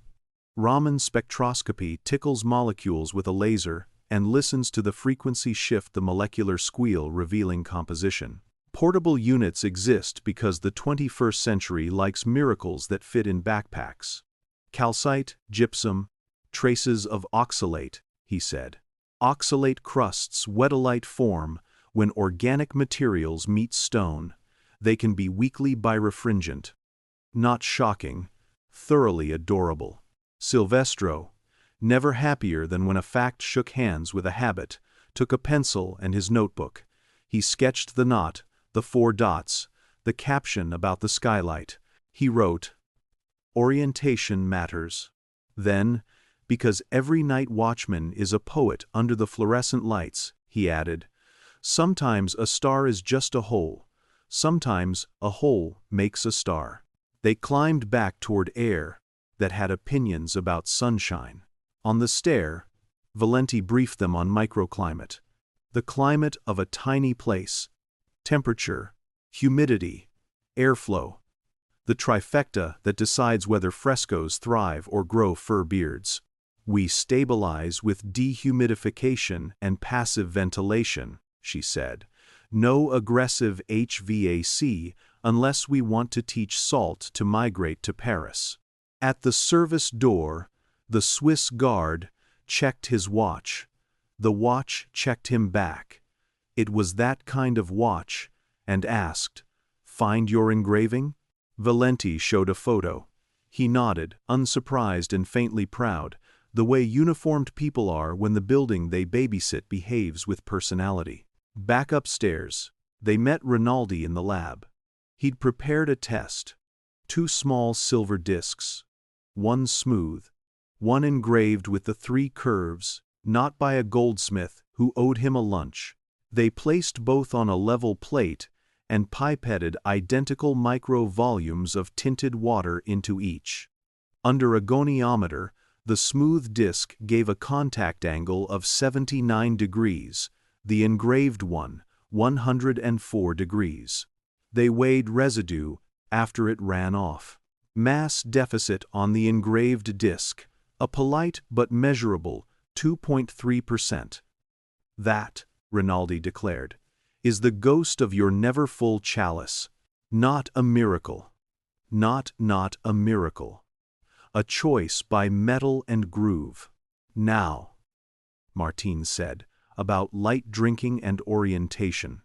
Raman spectroscopy tickles molecules with a laser and listens to the frequency shift the molecular squeal revealing composition. Portable units exist because the 21st century likes miracles that fit in backpacks. Calcite, gypsum, traces of oxalate, he said. Oxalate crusts wetolite form when organic materials meet stone. They can be weakly birefringent. Not shocking, thoroughly adorable. Silvestro, never happier than when a fact shook hands with a habit, took a pencil and his notebook. He sketched the knot, the 4 dots, the caption about the skylight. He wrote, "Orientation matters." Then, because every night watchman is a poet under the fluorescent lights, he added, "Sometimes a star is just a hole. Sometimes a hole makes a star." They climbed back toward air that had opinions about sunshine. On the stair, Valenti briefed them on microclimate, the climate of a tiny place, temperature, humidity, airflow, the trifecta that decides whether frescoes thrive or grow fur beards. "We stabilize with dehumidification and passive ventilation," she said. "No aggressive HVAC unless we want to teach salt to migrate to Paris." At the service door, the Swiss guard checked his watch. The watch checked him back. It was that kind of watch, and asked, "Find your engraving?" Valenti showed a photo. He nodded, unsurprised and faintly proud, the way uniformed people are when the building they babysit behaves with personality. Back upstairs, they met Rinaldi in the lab. He'd prepared a test. 2 small silver discs. One smooth, one engraved with the 3 curves, not by a goldsmith who owed him a lunch. They placed both on a level plate and pipetted identical micro-volumes of tinted water into each. Under a goniometer, the smooth disc gave a contact angle of 79 degrees, the engraved one, 104 degrees. They weighed residue after it ran off. Mass deficit on the engraved disc, a polite but measurable 2.3%. That, Rinaldi declared, is the ghost of your never-full chalice. Not a miracle. Not a miracle. A choice by metal and groove. Now, Martin said, about light drinking and orientation.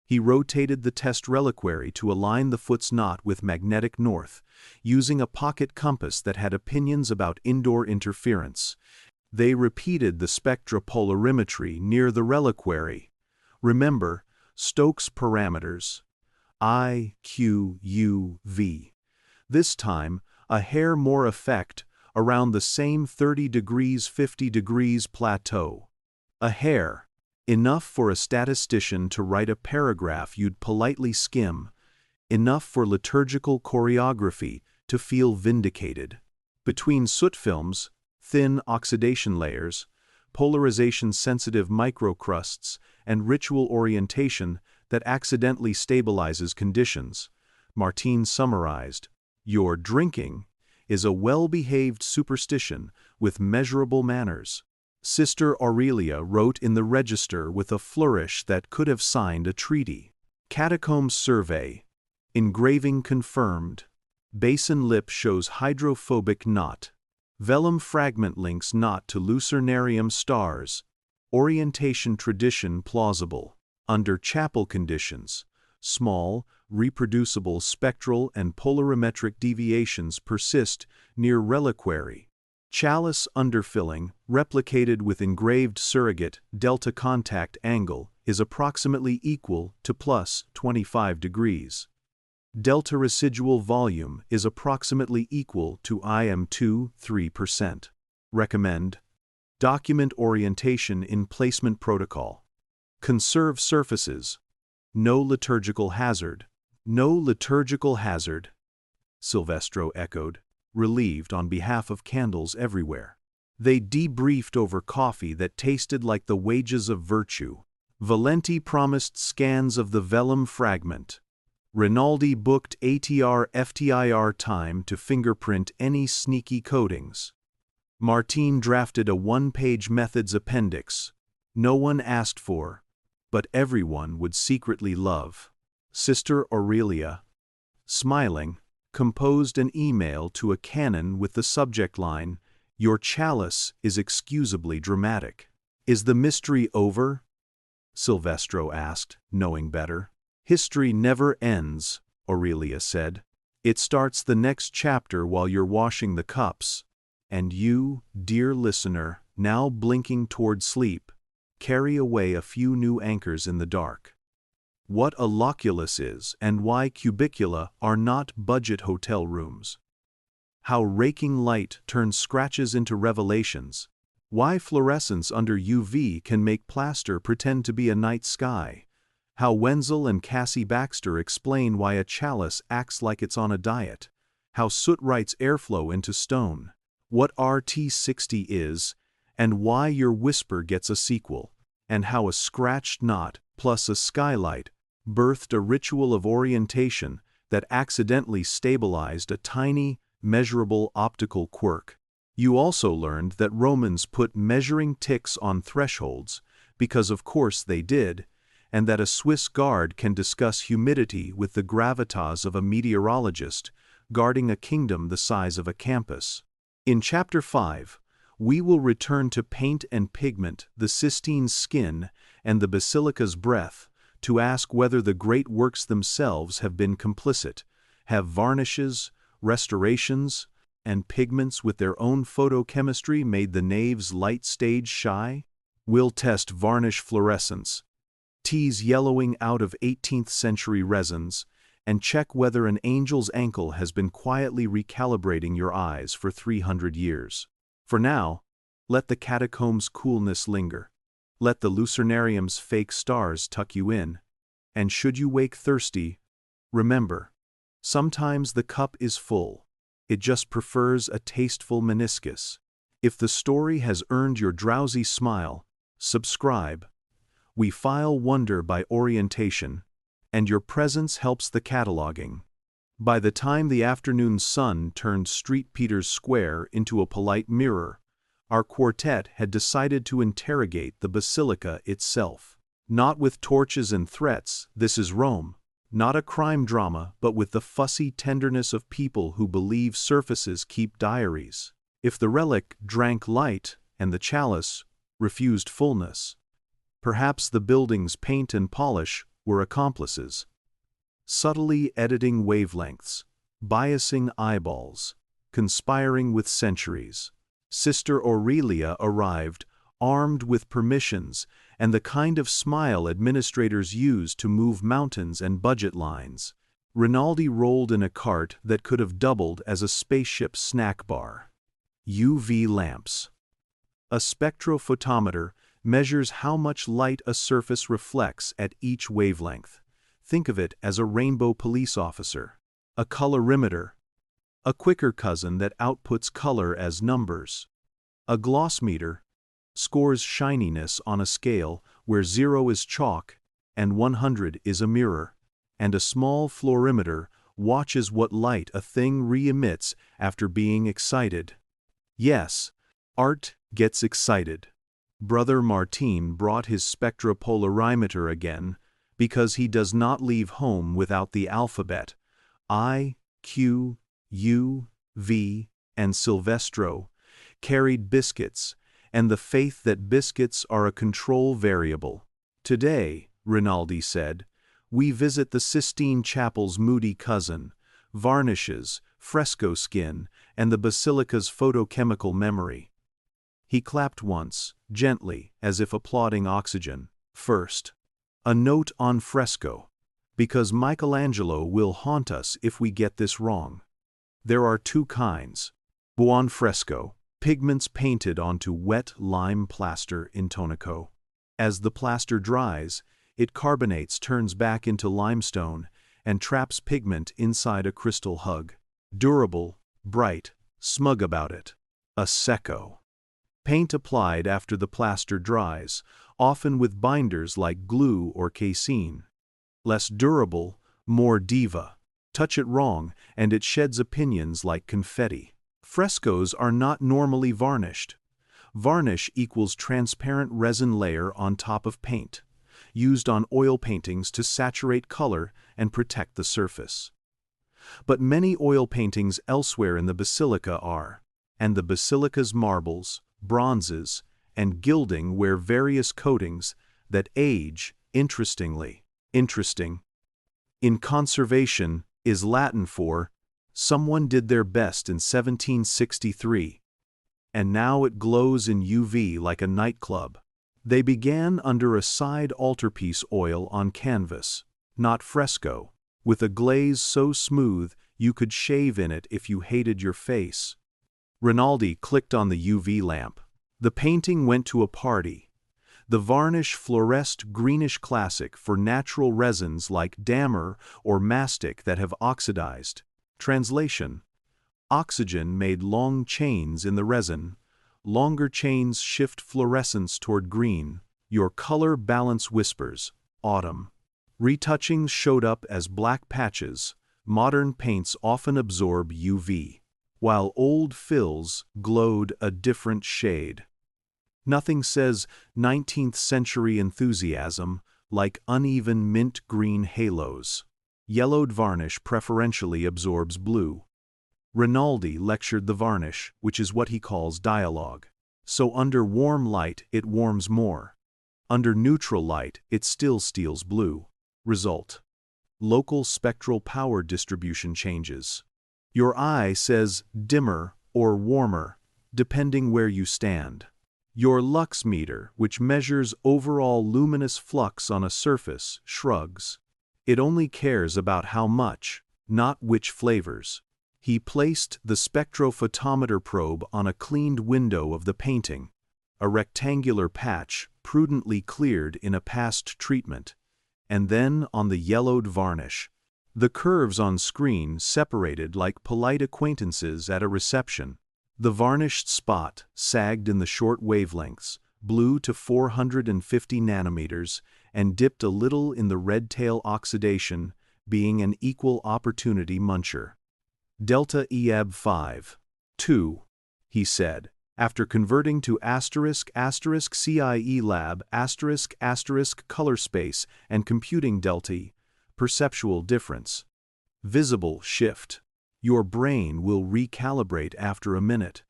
He rotated the test reliquary to align the foot's knot with magnetic north, using a pocket compass that had opinions about indoor interference. They repeated the spectropolarimetry near the reliquary. Remember, Stokes parameters. I, Q, U, V. This time, a hair more effect, around the same 30 degrees 50 degrees plateau. A hair. Enough for a statistician to write a paragraph you'd politely skim. Enough for liturgical choreography to feel vindicated. Between soot films, thin oxidation layers, polarization-sensitive microcrusts, and ritual orientation that accidentally stabilizes conditions, Martin summarized, your drinking is a well-behaved superstition with measurable manners. Sister Aurelia wrote in the register with a flourish that could have signed a treaty. Catacombs survey. Engraving confirmed. Basin lip shows hydrophobic knot. Vellum fragment links knot to lucernarium stars. Orientation tradition plausible. Under chapel conditions, small, reproducible spectral and polarimetric deviations persist near reliquary. Chalice underfilling, replicated with engraved surrogate delta contact angle, is approximately equal to plus 25 degrees. Delta residual volume is approximately equal to IM2 3%. Recommend. Document orientation in placement protocol. Conserve surfaces. No liturgical hazard. No liturgical hazard, Silvestro echoed, relieved on behalf of candles everywhere. They debriefed over coffee that tasted like the wages of virtue. Valenti promised scans of the vellum fragment. Rinaldi booked ATR FTIR time to fingerprint any sneaky coatings. Martin drafted a one-page methods appendix. No one asked for, but everyone would secretly love. Sister Aurelia, smiling, composed an email to a canon with the subject line, "Your chalice is excusably dramatic." Is the mystery over? Silvestro asked, knowing better. History never ends, Aurelia said. It starts the next chapter while you're washing the cups. And you, dear listener, now blinking toward sleep, carry away a few new anchors in the dark. What a loculus is and why cubicula are not budget hotel rooms. How raking light turns scratches into revelations. Why fluorescence under UV can make plaster pretend to be a night sky. How Wenzel and Cassie Baxter explain why a chalice acts like it's on a diet. How soot writes airflow into stone. What RT60 is, and why your whisper gets a sequel. And how a scratched knot plus a skylight birthed a ritual of orientation that accidentally stabilized a tiny, measurable optical quirk. You also learned that Romans put measuring ticks on thresholds, because of course they did, and that a Swiss guard can discuss humidity with the gravitas of a meteorologist, guarding a kingdom the size of a campus. In Chapter 5, we will return to paint and pigment, the Sistine skin, and the basilica's breath, to ask whether the great works themselves have been complicit, have varnishes, restorations, and pigments with their own photochemistry made the nave's light stage shy? We'll test varnish fluorescence, tease yellowing out of 18th century resins, and check whether an angel's ankle has been quietly recalibrating your eyes for 300 years. For now, let the catacombs' coolness linger. Let the lucernarium's fake stars tuck you in. And should you wake thirsty, remember, sometimes the cup is full. It just prefers a tasteful meniscus. If the story has earned your drowsy smile, subscribe. We file wonder by orientation, and your presence helps the cataloging. By the time the afternoon sun turned St. Peter's Square into a polite mirror, our quartet had decided to interrogate the basilica itself. Not with torches and threats, this is Rome. Not a crime drama, but with the fussy tenderness of people who believe surfaces keep diaries. If the relic drank light and the chalice refused fullness, perhaps the building's paint and polish were accomplices. Subtly editing wavelengths, biasing eyeballs, conspiring with centuries. Sister Aurelia arrived, armed with permissions and the kind of smile administrators use to move mountains and budget lines. Rinaldi rolled in a cart that could have doubled as a spaceship snack bar. UV lamps. A spectrophotometer measures how much light a surface reflects at each wavelength. Think of it as a rainbow police officer. A colorimeter, a quicker cousin that outputs color as numbers. A glossmeter scores shininess on a scale where 0 is chalk and 100 is a mirror. And a small fluorimeter watches what light a thing re-emits after being excited. Yes, art gets excited. Brother Martin brought his spectropolarimeter again because he does not leave home without the alphabet. I, Q, U, V, and Silvestro carried biscuits, and the faith that biscuits are a control variable. Today, Rinaldi said, we visit the Sistine Chapel's moody cousin, varnishes, fresco skin, and the basilica's photochemical memory. He clapped once, gently, as if applauding oxygen. First, a note on fresco, because Michelangelo will haunt us if we get this wrong. There are two kinds. Buon fresco, pigments painted onto wet lime plaster in tonico. As the plaster dries, it carbonates, turns back into limestone, and traps pigment inside a crystal hug. Durable, bright, smug about it. A secco. Paint applied after the plaster dries, often with binders like glue or casein. Less durable, more diva. Touch it wrong, and it sheds opinions like confetti. Frescoes are not normally varnished. Varnish equals transparent resin layer on top of paint, used on oil paintings to saturate color and protect the surface. But many oil paintings elsewhere in the basilica are, and the basilica's marbles, bronzes, and gilding wear various coatings that age interestingly. Interesting, in conservation, is Latin for someone did their best in 1763, and now it glows in UV like a nightclub. They began under a side altarpiece oil on canvas, not fresco, with a glaze so smooth you could shave in it if you hated your face. Rinaldi clicked on the UV lamp. The painting went to a party. The varnish fluoresced greenish classic for natural resins like damer or mastic that have oxidized. Translation: oxygen made long chains in the resin. Longer chains shift fluorescence toward green. Your color balance whispers, autumn. Retouchings showed up as black patches. Modern paints often absorb UV, while old fills glowed a different shade. Nothing says 19th century enthusiasm like uneven mint green halos. Yellowed varnish preferentially absorbs blue. Rinaldi lectured the varnish, which is what he calls dialogue. So under warm light it warms more. Under neutral light it still steals blue. Result: local spectral power distribution changes. Your eye says dimmer or warmer, depending where you stand. Your lux meter, which measures overall luminous flux on a surface, shrugs. It only cares about how much, not which flavors. He placed the spectrophotometer probe on a cleaned window of the painting, a rectangular patch prudently cleared in a past treatment, and then on the yellowed varnish. The curves on screen separated like polite acquaintances at a reception. The varnished spot sagged in the short wavelengths, blew to 450 nanometers, and dipped a little in the red tail oxidation, being an equal opportunity muncher. Delta EAB 5. 2, he said. After converting to ***CIE lab ***color space and computing delta, perceptual difference. Visible shift. Your brain will recalibrate after a minute,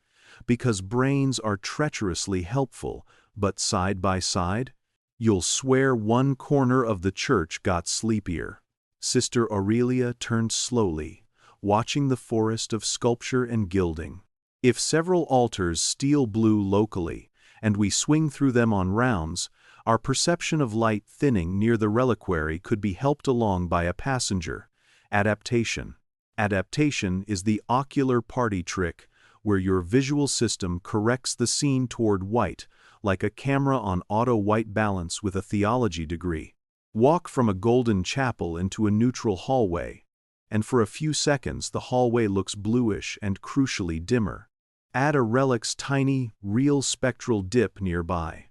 because brains are treacherously helpful, but side by side, you'll swear one corner of the church got sleepier. Sister Aurelia turned slowly, watching the forest of sculpture and gilding. If several altars steal blue locally, and we swing through them on rounds, our perception of light thinning near the reliquary could be helped along by a passenger. Adaptation. Adaptation is the ocular party trick, where your visual system corrects the scene toward white, like a camera on auto-white balance with a theology degree. Walk from a golden chapel into a neutral hallway, and for a few seconds the hallway looks bluish and crucially dimmer. Add a relic's tiny, real spectral dip nearby.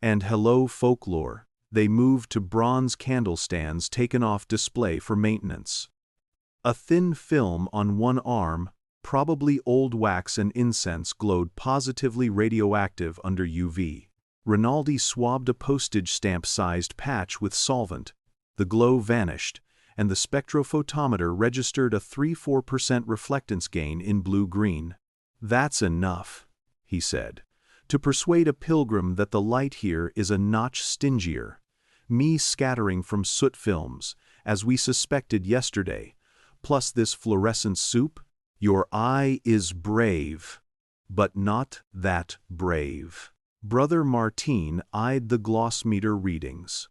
And hello folklore, they moved to bronze candle stands taken off display for maintenance. A thin film on one arm, probably old wax and incense, glowed positively radioactive under UV. Rinaldi swabbed a postage stamp-sized patch with solvent. The glow vanished, and the spectrophotometer registered a 3–4% reflectance gain in blue-green. "That's enough," he said, "to persuade a pilgrim that the light here is a notch stingier. Me scattering from soot films, as we suspected yesterday, plus this fluorescent soup? Your eye is brave, but not that brave." Brother Martin eyed the gloss meter readings.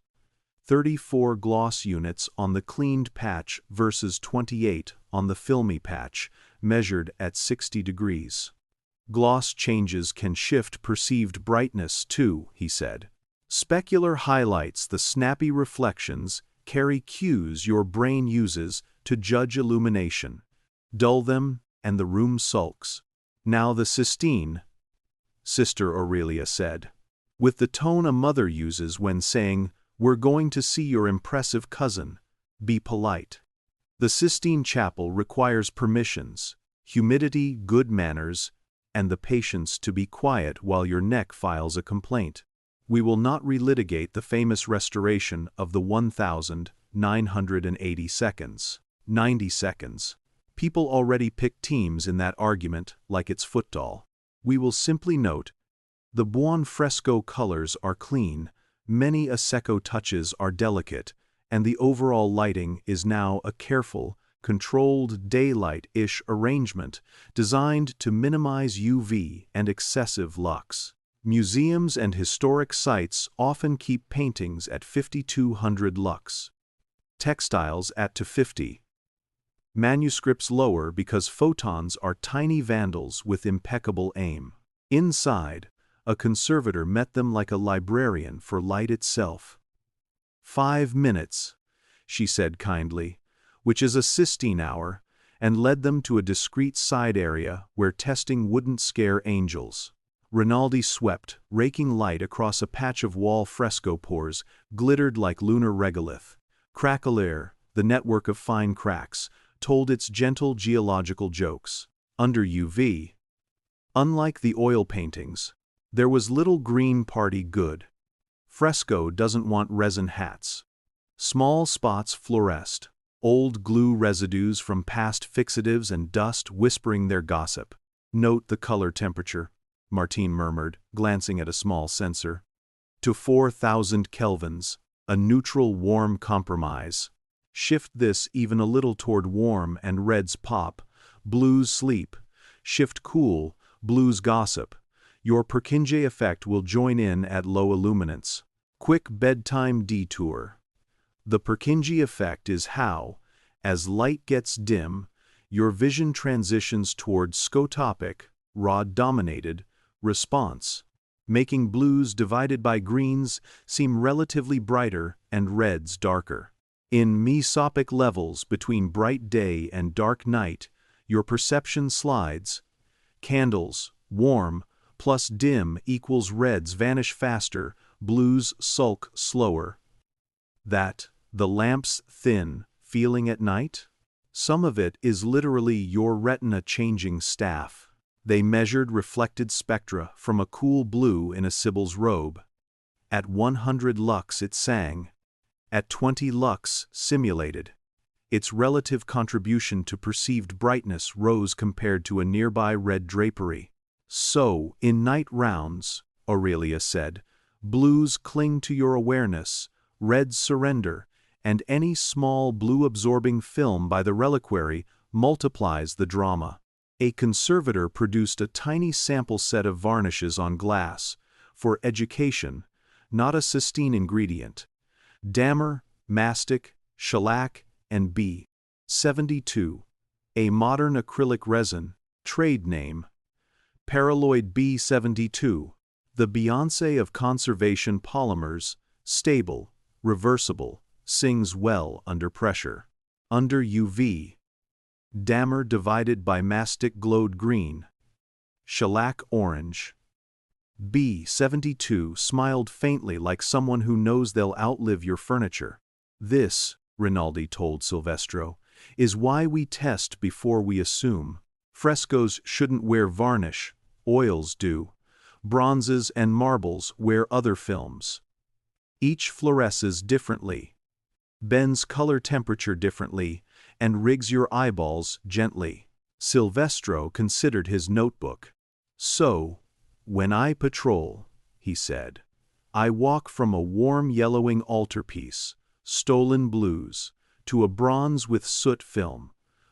34 gloss units on the cleaned patch versus 28 on the filmy patch, measured at 60 degrees. Gloss changes can shift perceived brightness too, he said. Specular highlights, the snappy reflections, carry cues your brain uses to judge illumination. Dull them, and the room sulks. "Now the Sistine," Sister Aurelia said, with the tone a mother uses when saying, "We're going to see your impressive cousin. Be polite." The Sistine Chapel requires permissions, humidity, good manners, and the patience to be quiet while your neck files a complaint. We will not relitigate the famous restoration of the 1,980 seconds. 90 seconds. People already pick teams in that argument like it's football. We will simply note, the buon fresco colors are clean, many a secco touches are delicate, and the overall lighting is now a careful, controlled daylight-ish arrangement designed to minimize UV and excessive lux. Museums and historic sites often keep paintings at 5200 lux. Textiles at 250. Manuscripts lower because photons are tiny vandals with impeccable aim. Inside, a conservator met them like a librarian for light itself. 5 minutes, she said kindly, which is a Sistine hour, and led them to a discreet side area where testing wouldn't scare angels. Rinaldi swept, raking light across a patch of wall fresco pores, glittered like lunar regolith. Craquelure, the network of fine cracks, told its gentle geological jokes. Under UV, unlike the oil paintings, there was little green party good. Fresco doesn't want resin hats. Small spots fluoresced, old glue residues from past fixatives and dust whispering their gossip. "Note the color temperature," Martin murmured, glancing at a small sensor. "To 4,000 kelvins, a neutral warm compromise. Shift this even a little toward warm and reds pop, blues sleep. Shift cool, blues gossip. Your Purkinje effect will join in at low illuminance." Quick bedtime detour. The Purkinje effect is how, as light gets dim, your vision transitions toward scotopic, rod-dominated, response, making blues divided by greens seem relatively brighter and reds darker. In mesopic levels between bright day and dark night, your perception slides. Candles, warm, plus dim equals reds vanish faster, blues sulk slower. That, the lamp's thin, feeling at night? Some of it is literally your retina changing staff. They measured reflected spectra from a cool blue in a Sibyl's robe. At 100 lux it sang. At 20 lux, simulated. Its relative contribution to perceived brightness rose compared to a nearby red drapery. So, in night rounds, Aurelia said, blues cling to your awareness, reds surrender, and any small blue-absorbing film by the reliquary multiplies the drama. A conservator produced a tiny sample set of varnishes on glass, for education, not a cystine ingredient. Damer, mastic, shellac, and B72, a modern acrylic resin, trade name. Paraloid B72, the Beyoncé of conservation polymers, stable, reversible, sings well under pressure. Under UV. Damer divided by mastic glowed green. Shellac orange. B72 smiled faintly like someone who knows they'll outlive your furniture. This, Rinaldi told Silvestro, is why we test before we assume. Frescoes shouldn't wear varnish, oils do. Bronzes and marbles wear other films. Each fluoresces differently, bends color temperature differently, and rigs your eyeballs gently. Silvestro considered his notebook. So, when I patrol, he said, I walk from a warm yellowing altarpiece, stolen blues, to a bronze with soot film,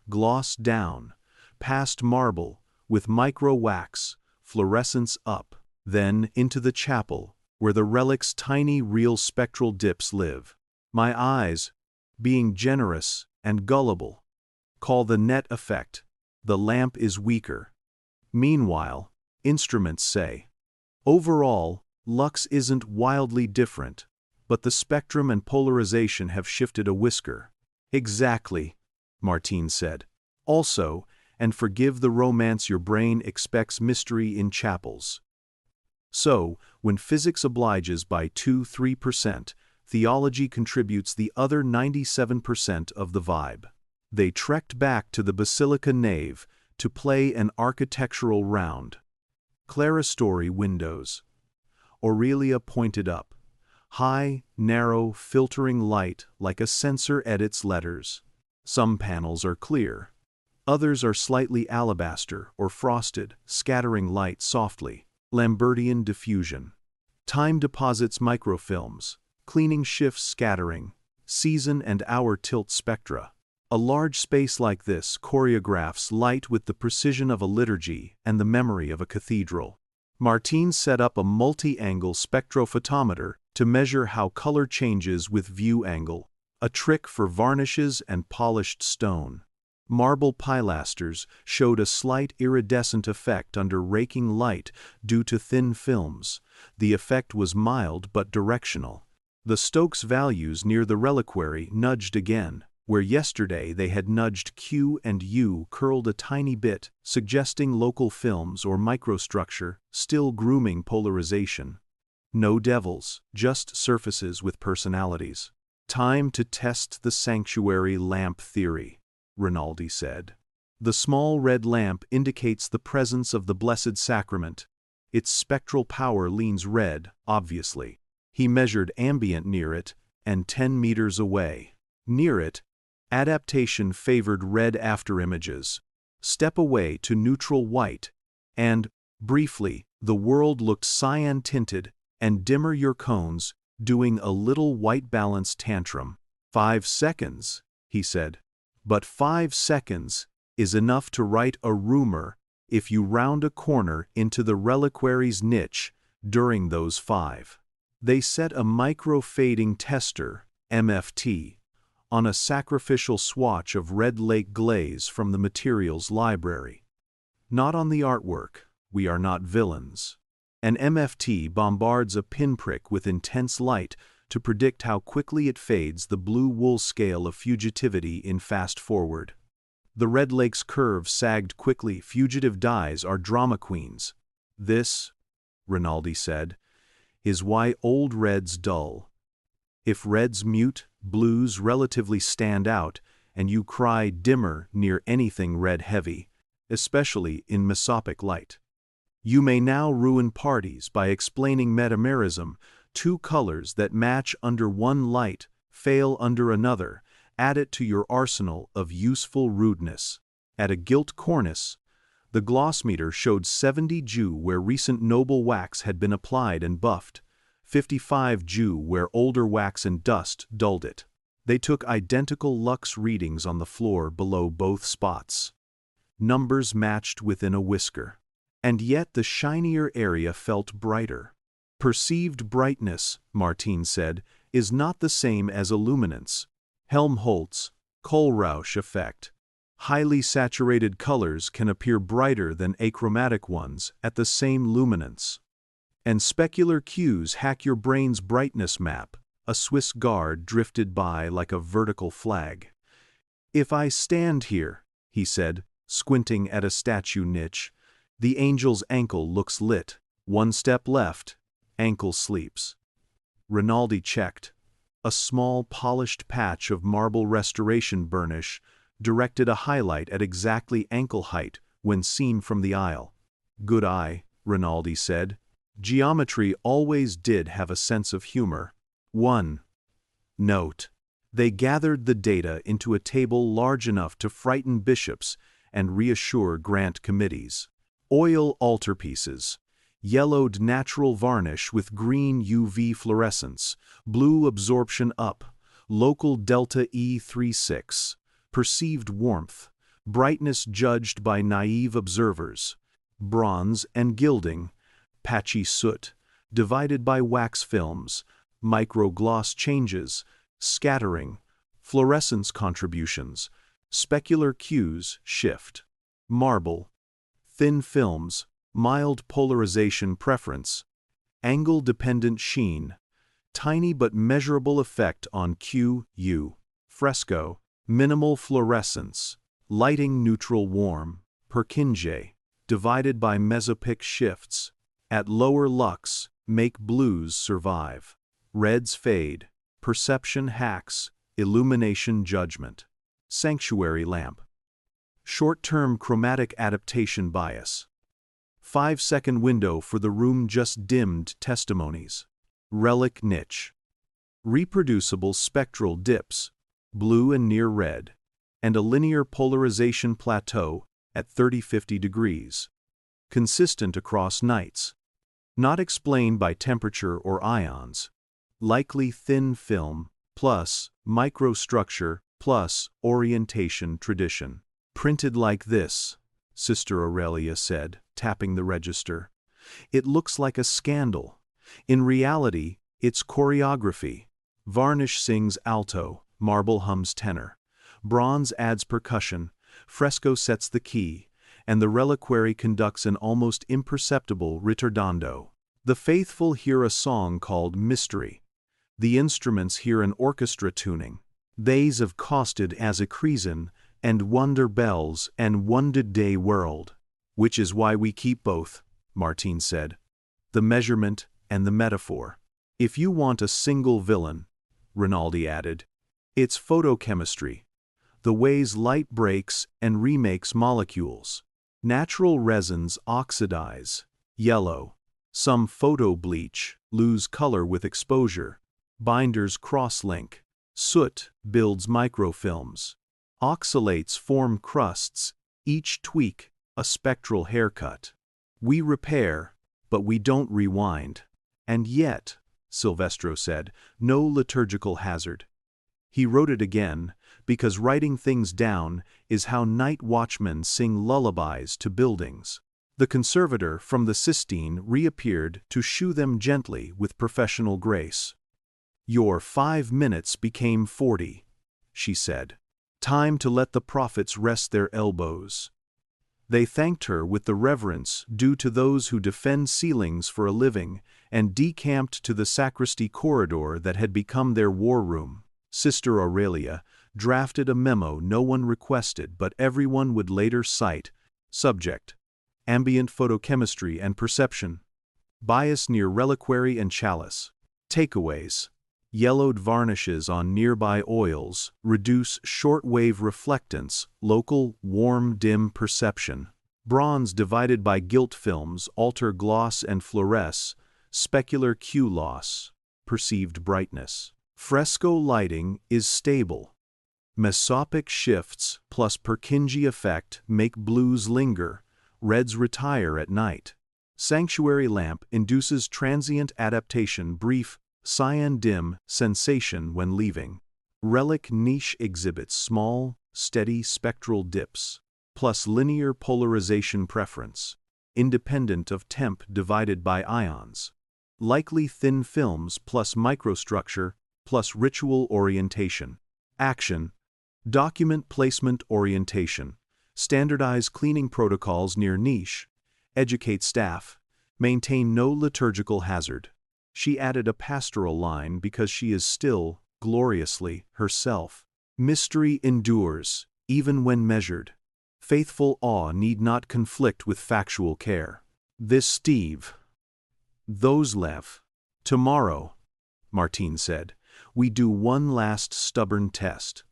glossed down, past marble, with micro-wax, fluorescence up, then into the chapel, where the relic's tiny real spectral dips live. My eyes, being generous and gullible, call the net effect. The lamp is weaker. Meanwhile, instruments say, overall, lux isn't wildly different, but the spectrum and polarization have shifted a whisker. Exactly, Martine said. Also, and forgive the romance your brain expects mystery in chapels. So, when physics obliges by 2–3%, theology contributes the other 97% of the vibe. They trekked back to the basilica nave to play an architectural round. Clerestory windows. Aurelia pointed up. High, narrow, filtering light like a sensor edits letters. Some panels are clear. Others are slightly alabaster or frosted, scattering light softly. Lambertian diffusion. Time deposits microfilms. Cleaning shifts scattering. Season and hour tilt spectra. A large space like this choreographs light with the precision of a liturgy and the memory of a cathedral. Martine set up a multi-angle spectrophotometer to measure how color changes with view angle, a trick for varnishes and polished stone. Marble pilasters showed a slight iridescent effect under raking light due to thin films. The effect was mild but directional. The Stokes values near the reliquary nudged again. Where yesterday they had nudged Q and U curled a tiny bit, suggesting local films or microstructure, still grooming polarization. No devils, just surfaces with personalities. Time to test the sanctuary lamp theory, Rinaldi said. The small red lamp indicates the presence of the Blessed Sacrament. Its spectral power leans red, obviously. He measured ambient near it, and 10 meters away. Near it, adaptation favored red afterimages. Step away to neutral white, and, briefly, the world looked cyan-tinted, and dimmer your cones, doing a little white balance tantrum. 5 seconds, he said. But 5 seconds is enough to write a rumor if you round a corner into the reliquary's niche during those 5. They set a micro-fading tester, MFT, on a sacrificial swatch of red lake glaze from the materials library. Not on the artwork, we are not villains. An MFT bombards a pinprick with intense light to predict how quickly it fades the blue wool scale of fugitivity in fast forward. The red lake's curve sagged quickly. Fugitive dyes are drama queens. This, Rinaldi said, is why old reds dull. If reds mute, blues relatively stand out, and you cry dimmer near anything red heavy. especially in mesopic light. You may now ruin parties by explaining metamerism, two colors that match under one light, fail under another. Add it to your arsenal of useful rudeness. At a gilt cornice, the gloss meter showed 70 Ju where recent noble wax had been applied and buffed, 55 Ju where older wax and dust dulled it. They took identical lux readings on the floor below both spots. Numbers matched within a whisker. And yet the shinier area felt brighter. Perceived brightness, Martine said, is not the same as illuminance. Helmholtz, Kohlrausch effect. Highly saturated colors can appear brighter than achromatic ones at the same luminance. And specular cues hack your brain's brightness map. A Swiss guard drifted by like a vertical flag. If I stand here, he said, squinting at a statue niche, the angel's ankle looks lit. One step left, ankle sleeps. Rinaldi checked. A small polished patch of marble restoration burnish directed a highlight at exactly ankle height when seen from the aisle. Good eye, Rinaldi said. Geometry always did have a sense of humor. 1. Note. They gathered the data into a table large enough to frighten bishops and reassure grant committees. Oil altarpieces. Yellowed natural varnish with green UV fluorescence. Blue absorption up. Local delta E36. Perceived warmth. Brightness judged by naive observers. Bronze and gilding. Patchy soot. Divided by wax films. Microgloss changes. Scattering. Fluorescence contributions. Specular cues shift. Marble. Thin films. Mild polarization preference. Angle-dependent sheen. Tiny but measurable effect on QU. Fresco. Minimal fluorescence. Lighting neutral warm. Purkinje. Divided by mesopic shifts. At lower lux, make blues survive. Reds fade. Perception hacks. Illumination judgment. Sanctuary lamp. Short-term chromatic adaptation bias. 5-second window for the room just dimmed testimonies. Relic niche. Reproducible spectral dips, blue and near red, and a linear polarization plateau at 30-50 degrees. Consistent across nights. Not explained by temperature or ions. Likely thin film, plus microstructure, plus orientation tradition. Printed like this, Sister Aurelia said, tapping the register. It looks like a scandal. In reality, it's choreography. Varnish sings alto, marble hums tenor. Bronze adds percussion, fresco sets the key, and the reliquary conducts an almost imperceptible ritardando. The faithful hear a song called Mystery. The instruments hear an orchestra tuning. They's have costed as a creason, and wonder bells and wondered day world. Which is why we keep both, Martine said. The measurement and the metaphor. If you want a single villain, Rinaldi added, it's photochemistry. The ways light breaks and remakes molecules. Natural resins oxidize, yellow. Some photo-bleach, lose color with exposure. Binders cross-link. Soot builds microfilms. Oxalates form crusts, each tweak a spectral haircut. We repair, but we don't rewind. And yet, Silvestro said, no liturgical hazard. He wrote it again, because writing things down is how night watchmen sing lullabies to buildings. The conservator from the Sistine reappeared to shoo them gently with professional grace. Your 5 minutes became 40, she said. Time to let the prophets rest their elbows. They thanked her with the reverence due to those who defend ceilings for a living and decamped to the sacristy corridor that had become their war room. Sister Aurelia drafted a memo no one requested but everyone would later cite. Subject: ambient photochemistry and perception. Bias near reliquary and chalice. Takeaways: yellowed varnishes on nearby oils reduce short-wave reflectance, local warm dim perception. Bronze divided by gilt films alter gloss and fluoresce, specular Q loss, perceived brightness. Fresco lighting is stable. Mesopic shifts plus Purkinje effect make blues linger, reds retire at night. Sanctuary lamp induces transient adaptation, brief, cyan dim sensation when leaving. Relic niche exhibits small, steady spectral dips, plus linear polarization preference, independent of temp divided by ions. Likely thin films plus microstructure plus ritual orientation. Action. Document placement orientation. Standardize cleaning protocols near niche. Educate staff. Maintain no liturgical hazard. She added a pastoral line because she is still, gloriously, herself. Mystery endures, even when measured. Faithful awe need not conflict with factual care. This Steve. Those Lev. Tomorrow, Martine said, we do one last stubborn test.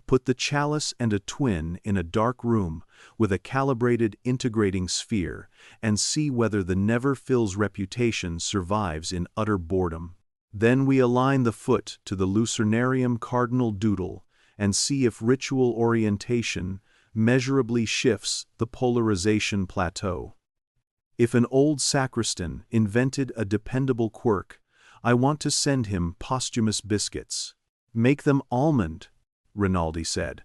Put the chalice and a twin in a dark room with a calibrated integrating sphere and see whether the never-fills reputation survives in utter boredom. Then we align the foot to the lucernarium cardinal doodle and see if ritual orientation measurably shifts the polarization plateau. If an old sacristan invented a dependable quirk, I want to send him posthumous biscuits. Make them almond, Rinaldi said.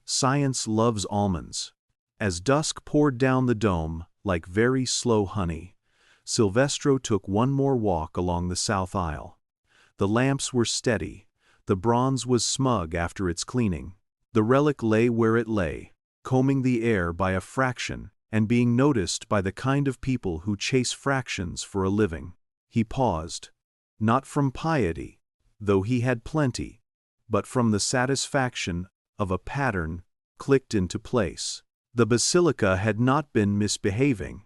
Science loves almonds. As dusk poured down the dome, like very slow honey, Silvestro took one more walk along the south aisle. The lamps were steady. The bronze was smug after its cleaning. The relic lay where it lay, combing the air by a fraction and being noticed by the kind of people who chase fractions for a living. He paused, not from piety, though he had plenty, but from the satisfaction of a pattern clicked into place. The basilica had not been misbehaving.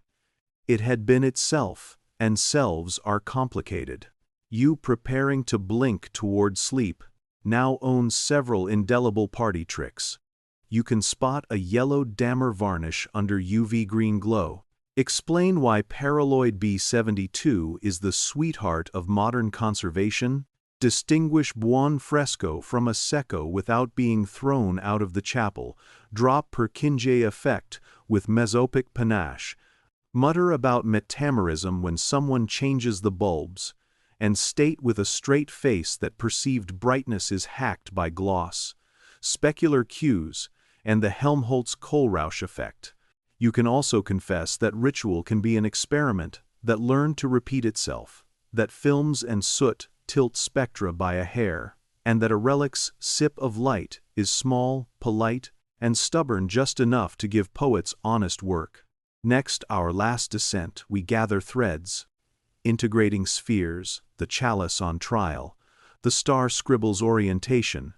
It had been itself, and selves are complicated. You preparing to blink toward sleep now owns several indelible party tricks. You can spot a yellow dammer varnish under UV green glow. Explain why paraloid B72 is the sweetheart of modern conservation. Distinguish buon fresco from a secco without being thrown out of the chapel. Drop Purkinje effect with mesopic panache. Mutter about metamerism when someone changes the bulbs, and state with a straight face that perceived brightness is hacked by gloss, specular cues, and the Helmholtz-Kohlrausch effect. You can also confess that ritual can be an experiment that learned to repeat itself, that films and soot tilt spectra by a hair, and that a relic's sip of light is small, polite, and stubborn just enough to give poets honest work. Next, our last descent, we gather threads. Integrating spheres, the chalice on trial, the star scribble's orientation,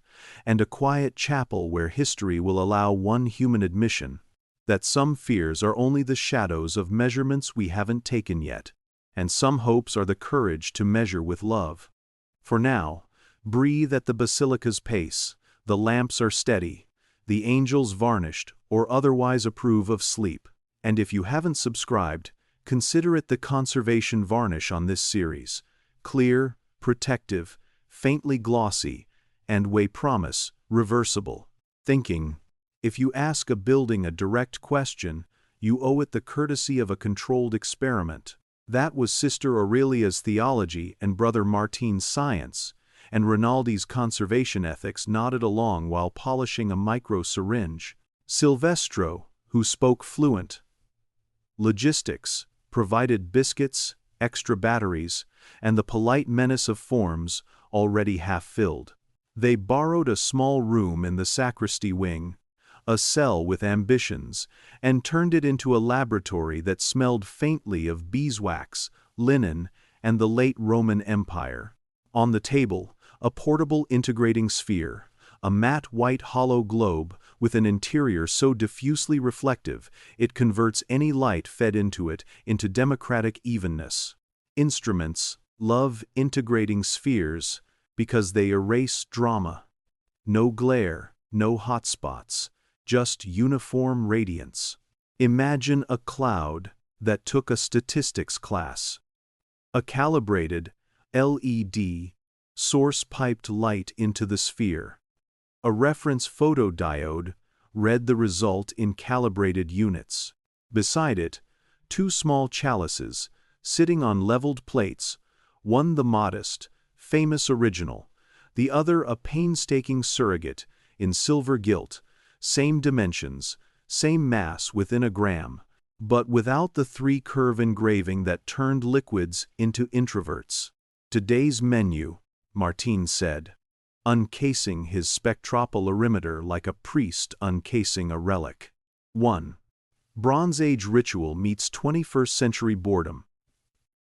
and a quiet chapel where history will allow one human admission that some fears are only the shadows of measurements we haven't taken yet, and some hopes are the courage to measure with love. For now, breathe at the basilica's pace, the lamps are steady, the angels varnished or otherwise approve of sleep, and if you haven't subscribed, consider it the conservation varnish on this series, clear, protective, faintly glossy, and we promise, reversible. Thinking. If you ask a building a direct question, you owe it the courtesy of a controlled experiment. That was Sister Aurelia's theology and Brother Martine's science, and Rinaldi's conservation ethics nodded along while polishing a micro-syringe. Silvestro, who spoke fluent logistics, provided biscuits, extra batteries, and the polite menace of forms already half-filled. They borrowed a small room in the sacristy wing, a cell with ambitions, and turned it into a laboratory that smelled faintly of beeswax, linen, and the late Roman Empire. On the table, a portable integrating sphere, a matte white hollow globe with an interior so diffusely reflective it converts any light fed into it into democratic evenness. Instruments love integrating spheres because they erase drama. No glare, no hotspots, just uniform radiance. Imagine a cloud that took a statistics class. A calibrated LED source piped light into the sphere. A reference photodiode read the result in calibrated units. Beside it, two small chalices, sitting on leveled plates, one the modest, famous original, the other a painstaking surrogate, in silver gilt, same dimensions, same mass within a gram, but without the three-curve engraving that turned liquids into introverts. Today's menu, Martin said, uncasing his spectropolarimeter like a priest uncasing a relic. 1. Bronze Age ritual meets 21st century boredom.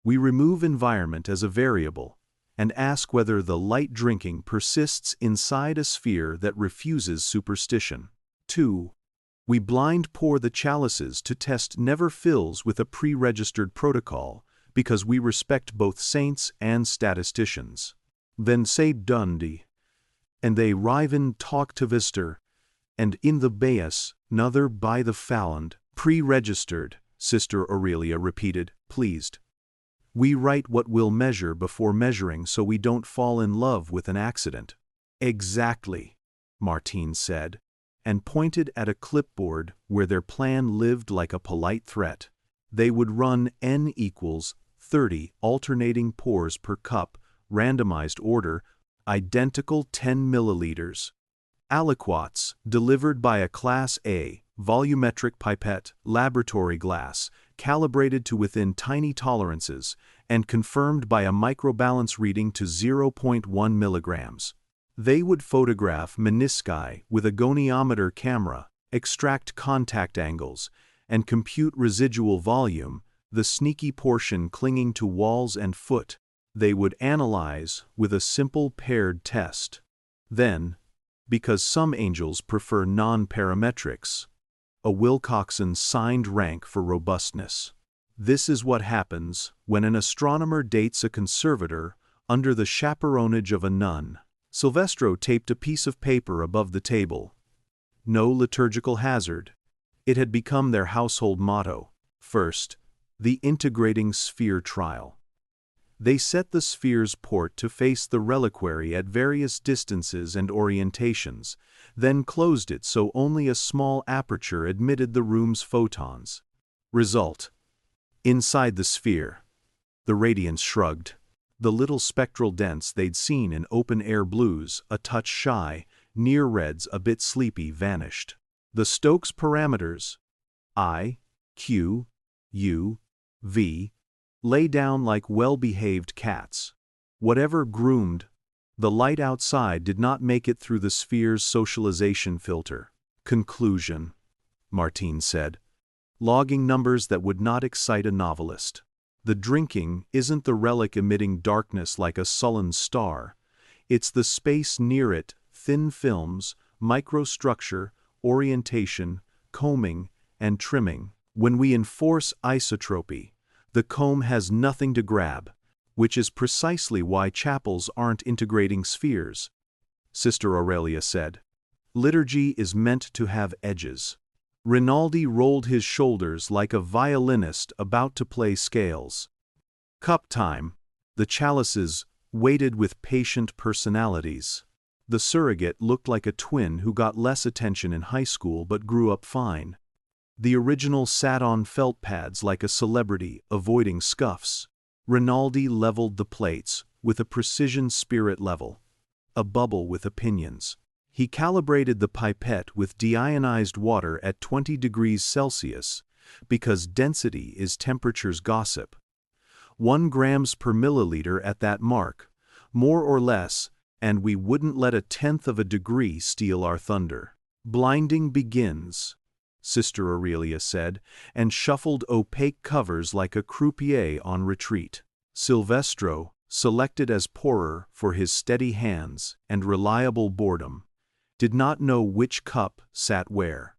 We remove environment as a variable and ask whether the light drinking persists inside a sphere that refuses superstition. 2. We blind pour the chalices to test never fills with a pre-registered protocol because we respect both saints and statisticians. Then say Dundee, and they riven talk to Vister, and in the Bayas, nother by the Falland, pre-registered, Sister Aurelia repeated, pleased. We write what we'll measure before measuring so we don't fall in love with an accident. Exactly, Martin said, and pointed at a clipboard where their plan lived like a polite threat. They would run N equals 30 alternating pours per cup, randomized order, identical 10 milliliters. Aliquots delivered by a Class A, volumetric pipette, laboratory glass, calibrated to within tiny tolerances, and confirmed by a microbalance reading to 0.1 milligrams. They would photograph menisci with a goniometer camera, extract contact angles, and compute residual volume, the sneaky portion clinging to walls and foot. They would analyze with a simple paired test. Then, because some angels prefer non-parametrics, a Wilcoxon signed rank for robustness. This is what happens when an astronomer dates a conservator under the chaperonage of a nun. Silvestro taped a piece of paper above the table. No liturgical hazard. It had become their household motto. First, the integrating sphere trial. They set the sphere's port to face the reliquary at various distances and orientations, then closed it so only a small aperture admitted the room's photons. Result. Inside the sphere. The radiance shrugged. The little spectral dents they'd seen in open-air blues, a touch shy, near reds a bit sleepy, vanished. The Stokes parameters, I, Q, U, V, lay down like well-behaved cats. Whatever groomed, the light outside did not make it through the sphere's socialization filter. Conclusion, Martin said, logging numbers that would not excite a novelist. The drinking isn't the relic emitting darkness like a sullen star. It's the space near it, thin films, microstructure, orientation, combing, and trimming. When we enforce isotropy, the comb has nothing to grab, which is precisely why chapels aren't integrating spheres. Sister Aurelia said, liturgy is meant to have edges. Rinaldi rolled his shoulders like a violinist about to play scales. Cup time. The chalices waited with patient personalities. The surrogate looked like a twin who got less attention in high school but grew up fine. The original sat on felt pads like a celebrity, avoiding scuffs. Rinaldi leveled the plates with a precision spirit level, a bubble with opinions. He calibrated the pipette with deionized water at 20 degrees Celsius because density is temperature's gossip. 1 grams per milliliter at that mark, more or less, and we wouldn't let a tenth of a degree steal our thunder. Blinding begins, Sister Aurelia said, and shuffled opaque covers like a croupier on retreat. Silvestro, selected as pourer for his steady hands and reliable boredom, did not know which cup sat where.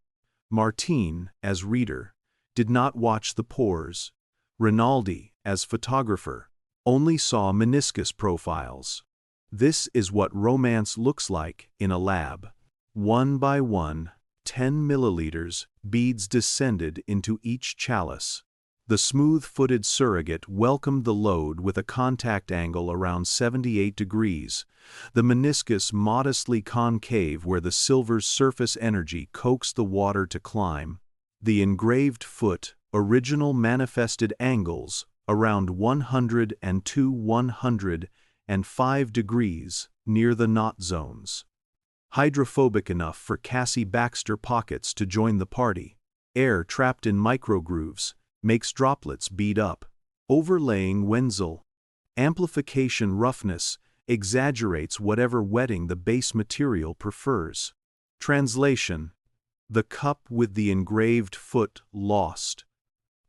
Martin, as reader, did not watch the pours. Rinaldi, as photographer, only saw meniscus profiles. This is what romance looks like in a lab. One by one, 10 milliliters, beads descended into each chalice. The smooth-footed surrogate welcomed the load with a contact angle around 78 degrees, the meniscus modestly concave where the silver's surface energy coaxed the water to climb. The engraved foot, original manifested angles, around 100 and 105 degrees, near the knot zones. Hydrophobic enough for Cassie Baxter pockets to join the party. Air trapped in microgrooves makes droplets bead up. Overlaying Wenzel. Amplification roughness exaggerates whatever wetting the base material prefers. Translation: the cup with the engraved foot lost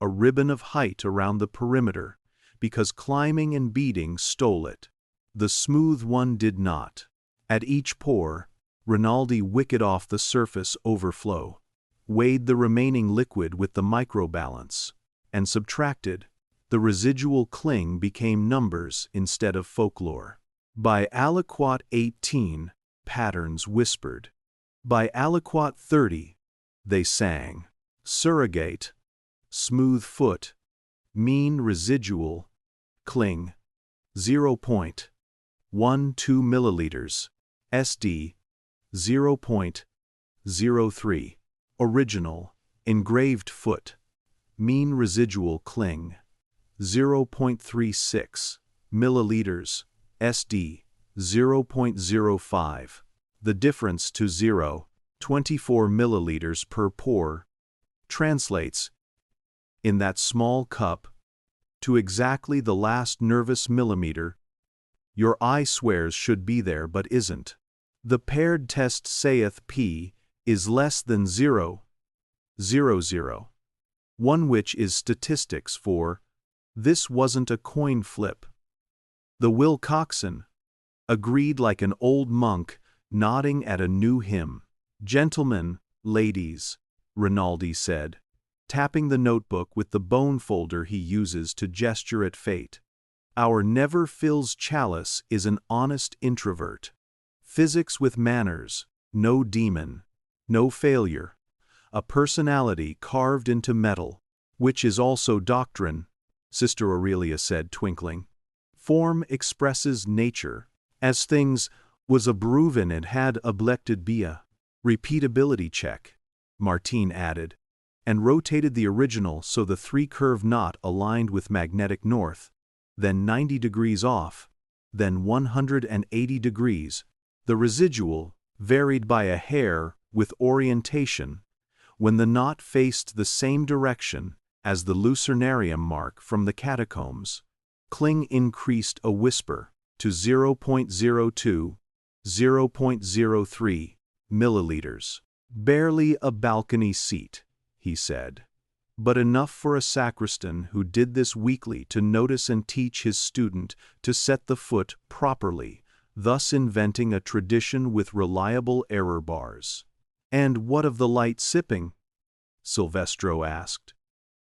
a ribbon of height around the perimeter, because climbing and beading stole it. The smooth one did not. At each pour, Rinaldi wicked off the surface overflow, weighed the remaining liquid with the microbalance, and subtracted. The residual cling became numbers instead of folklore. By aliquot 18, patterns whispered. By aliquot 30, they sang. Surrogate, smooth foot, mean residual, cling, 0.12 milliliters, SD, 0.03, original, engraved foot, mean residual cling, 0.36 milliliters, SD, 0.05. The difference to 0.24 milliliters per pour translates, in that small cup, to exactly the last nervous millimeter. Your eye swears should be there but isn't. The paired test saith P is less than 0.00, one which is statistics for, this wasn't a coin flip. The Will Coxon agreed like an old monk nodding at a new hymn. Gentlemen, ladies, Rinaldi said, tapping the notebook with the bone folder he uses to gesture at fate. Our never-fills chalice is an honest introvert. Physics with manners, no demon, no failure. A personality carved into metal, which is also doctrine, Sister Aurelia said, twinkling. Form expresses nature, as things was a Bruven and had oblected Bia. Repeatability check, Martine added, and rotated the original so the three-curve knot aligned with magnetic north, then 90 degrees off, then 180 degrees. The residual varied by a hair with orientation. When the knot faced the same direction as the lucernarium mark from the catacombs, cling increased a whisper to 0.02, 0.03 milliliters. Barely a balcony seat, he said, but enough for a sacristan who did this weekly to notice and teach his student to set the foot properly, thus inventing a tradition with reliable error bars. And what of the light sipping? Silvestro asked,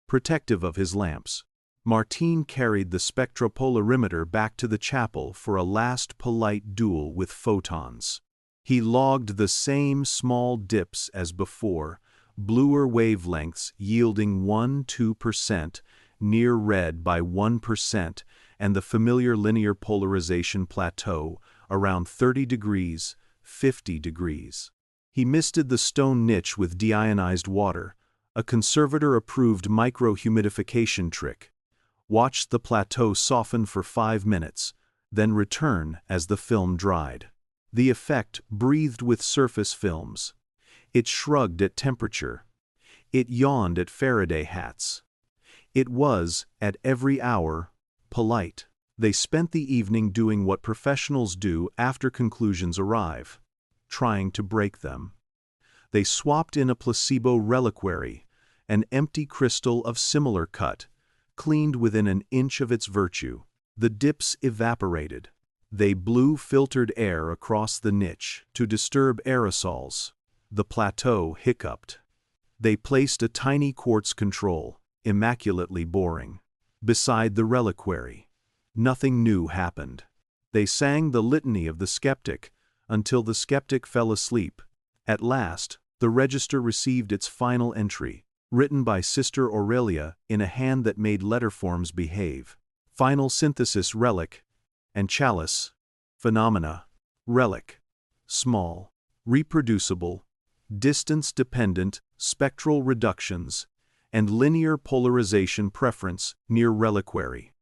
protective of his lamps. Martine carried the spectropolarimeter back to the chapel for a last polite duel with photons. He logged the same small dips as before, bluer wavelengths yielding 1–2%, near red by 1%, and the familiar linear polarization plateau around 30 degrees, 50 degrees. He misted the stone niche with deionized water, a conservator-approved microhumidification trick. Watched the plateau soften for 5 minutes, then return as the film dried. The effect breathed with surface films. It shrugged at temperature. It yawned at Faraday hats. It was, at every hour, polite. They spent the evening doing what professionals do after conclusions arrive, trying to break them. They swapped in a placebo reliquary, an empty crystal of similar cut, cleaned within an inch of its virtue. The dips evaporated. They blew filtered air across the niche to disturb aerosols. The plateau hiccuped. They placed a tiny quartz control, immaculately boring, beside the reliquary. Nothing new happened. They sang the litany of the skeptic until the skeptic fell asleep. At last, The register received its final entry, written by Sister Aurelia in a hand that made letter forms behave. Final synthesis relic, and chalice, phenomena, relic, small, reproducible, distance-dependent spectral reductions, and linear polarization preference near reliquary.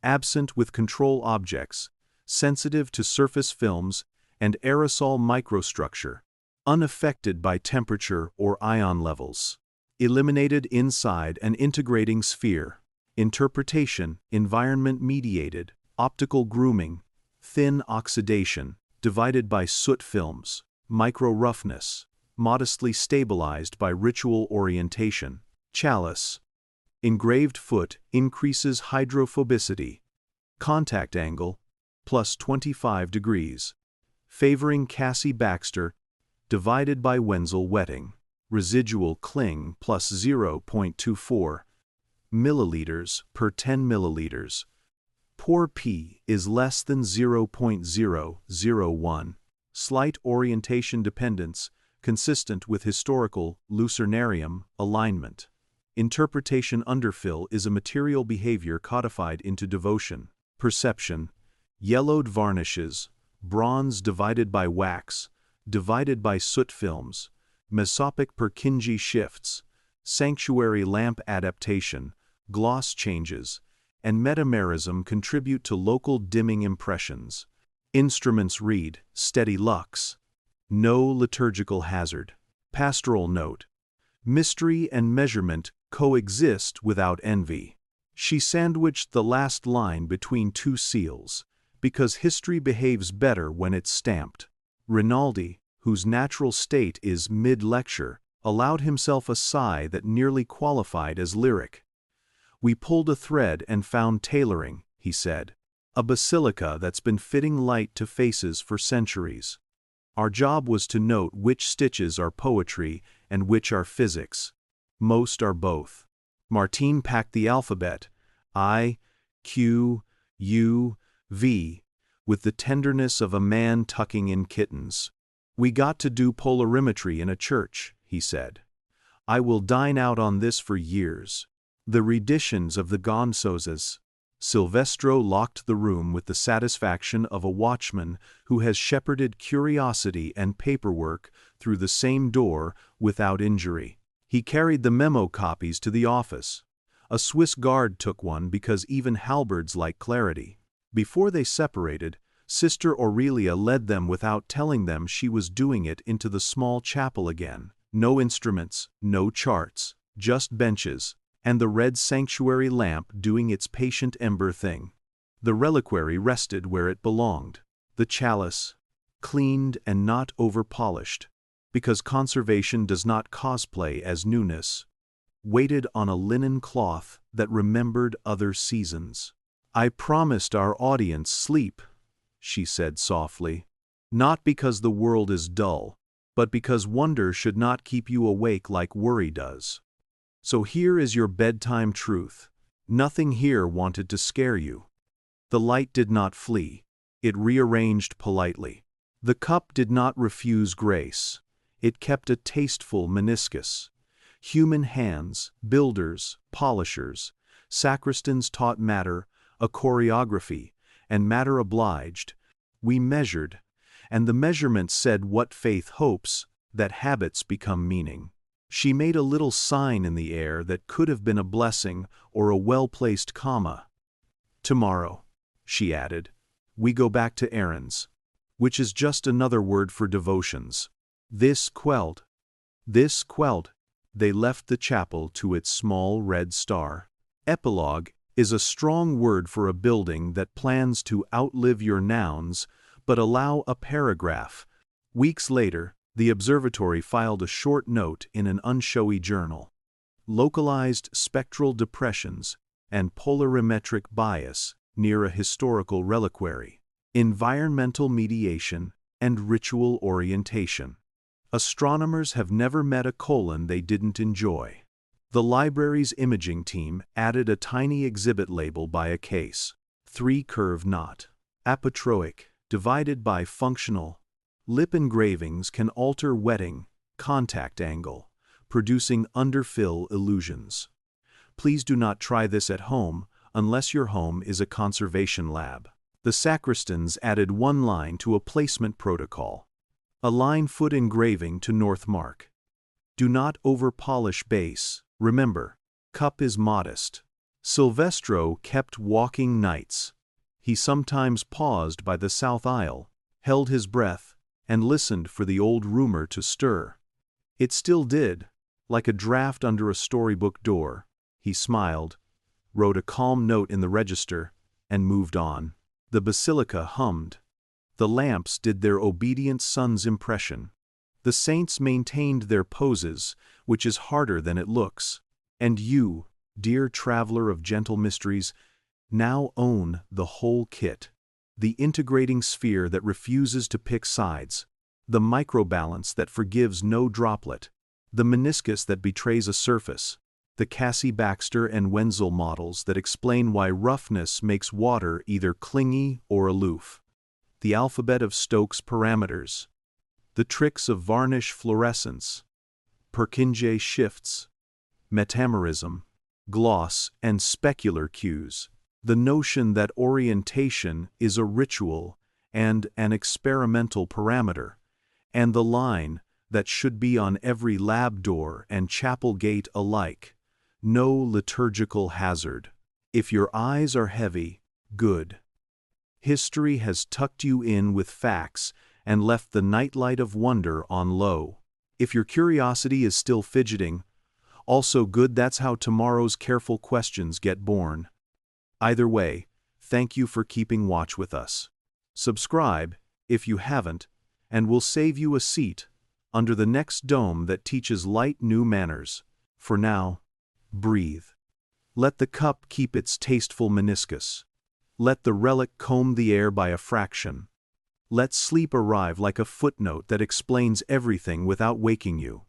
Absent with control objects, sensitive to surface films and aerosol microstructure, unaffected by temperature or ion levels. Eliminated inside an integrating sphere. Interpretation, environment-mediated, optical grooming, thin oxidation, divided by soot films, micro-roughness, modestly stabilized by ritual orientation. Chalice. Engraved foot increases hydrophobicity. Contact angle, plus 25 degrees. Favoring Cassie Baxter, divided by Wenzel wetting. Residual cling plus 0.24 milliliters per 10 milliliters. Pore P is less than 0.001. Slight orientation dependence, consistent with historical lucernarium alignment. Interpretation underfill is a material behavior codified into devotion. Perception, yellowed varnishes, bronze divided by wax, divided by soot films, mesopic Purkinje shifts, sanctuary lamp adaptation, gloss changes, and metamerism contribute to local dimming impressions. Instruments read, steady lux. No liturgical hazard. Pastoral note. Mystery and measurement coexist without envy. She sandwiched the last line between two seals, because history behaves better when it's stamped. Rinaldi, whose natural state is mid-lecture, allowed himself a sigh that nearly qualified as lyric. "We pulled a thread and found tailoring," he said. "A basilica that's been fitting light to faces for centuries. Our job was to note which stitches are poetry and which are physics. Most are both." Martine packed the alphabet, I, Q, U, V, with the tenderness of a man tucking in kittens. "We got to do polarimetry in a church," he said. "I will dine out on this for years." The renditions of the Gonzoses. Silvestro locked the room with the satisfaction of a watchman who has shepherded curiosity and paperwork through the same door without injury. He carried the memo copies to the office. A Swiss guard took one because even halberds like clarity. Before they separated, Sister Aurelia led them without telling them she was doing it into the small chapel again. No instruments, no charts, just benches, and the red sanctuary lamp doing its patient ember thing. The reliquary rested where it belonged. The chalice, cleaned and not over-polished, because conservation does not cosplay as newness, waited on a linen cloth that remembered other seasons. "I promised our audience sleep," she said softly. "Not because the world is dull, but because wonder should not keep you awake like worry does. So here is your bedtime truth. Nothing here wanted to scare you." The light did not flee. It rearranged politely. The cup did not refuse grace. It kept a tasteful meniscus. Human hands, builders, polishers, sacristans taught matter, a choreography, and matter obliged. We measured, and the measurement said what faith hopes, that habits become meaning. She made a little sign in the air that could have been a blessing or a well-placed comma. "Tomorrow," she added, "we go back to errands," which is just another word for devotions. This quelled, they left the chapel to its small red star. Epilogue is a strong word for a building that plans to outlive your nouns but allow a paragraph. Weeks later, the observatory filed a short note in an unshowy journal. Localized spectral depressions and polarimetric bias near a historical reliquary. Environmental mediation and ritual orientation. Astronomers have never met a colon they didn't enjoy. The library's imaging team added a tiny exhibit label by a case. 3-curve knot. Apotroic, divided by functional. Lip engravings can alter wetting, contact angle, producing underfill illusions. Please do not try this at home unless your home is a conservation lab. The sacristans added one line to a placement protocol. A line-foot engraving to north mark. Do not over-polish base. Remember, cup is modest. Silvestro kept walking nights. He sometimes paused by the south aisle, held his breath, and listened for the old rumor to stir. It still did, like a draft under a storybook door. He smiled, wrote a calm note in the register, and moved on. The basilica hummed. The lamps did their obedient sun's impression. The saints maintained their poses, which is harder than it looks. And you, dear traveler of gentle mysteries, now own the whole kit. The integrating sphere that refuses to pick sides. The microbalance that forgives no droplet. The meniscus that betrays a surface. The Cassie Baxter and Wenzel models that explain why roughness makes water either clingy or aloof. The alphabet of Stokes parameters. The tricks of varnish fluorescence. Purkinje shifts. Metamerism. Gloss and specular cues. The notion that orientation is a ritual and an experimental parameter. And the line that should be on every lab door and chapel gate alike. No liturgical hazard. If your eyes are heavy, good. History has tucked you in with facts and left the nightlight of wonder on low. If your curiosity is still fidgeting, also good, that's how tomorrow's careful questions get born. Either way, thank you for keeping watch with us. Subscribe, if you haven't, and we'll save you a seat under the next dome that teaches light new manners. For now, breathe. Let the cup keep its tasteful meniscus. Let the relic comb the air by a fraction. Let sleep arrive like a footnote that explains everything without waking you.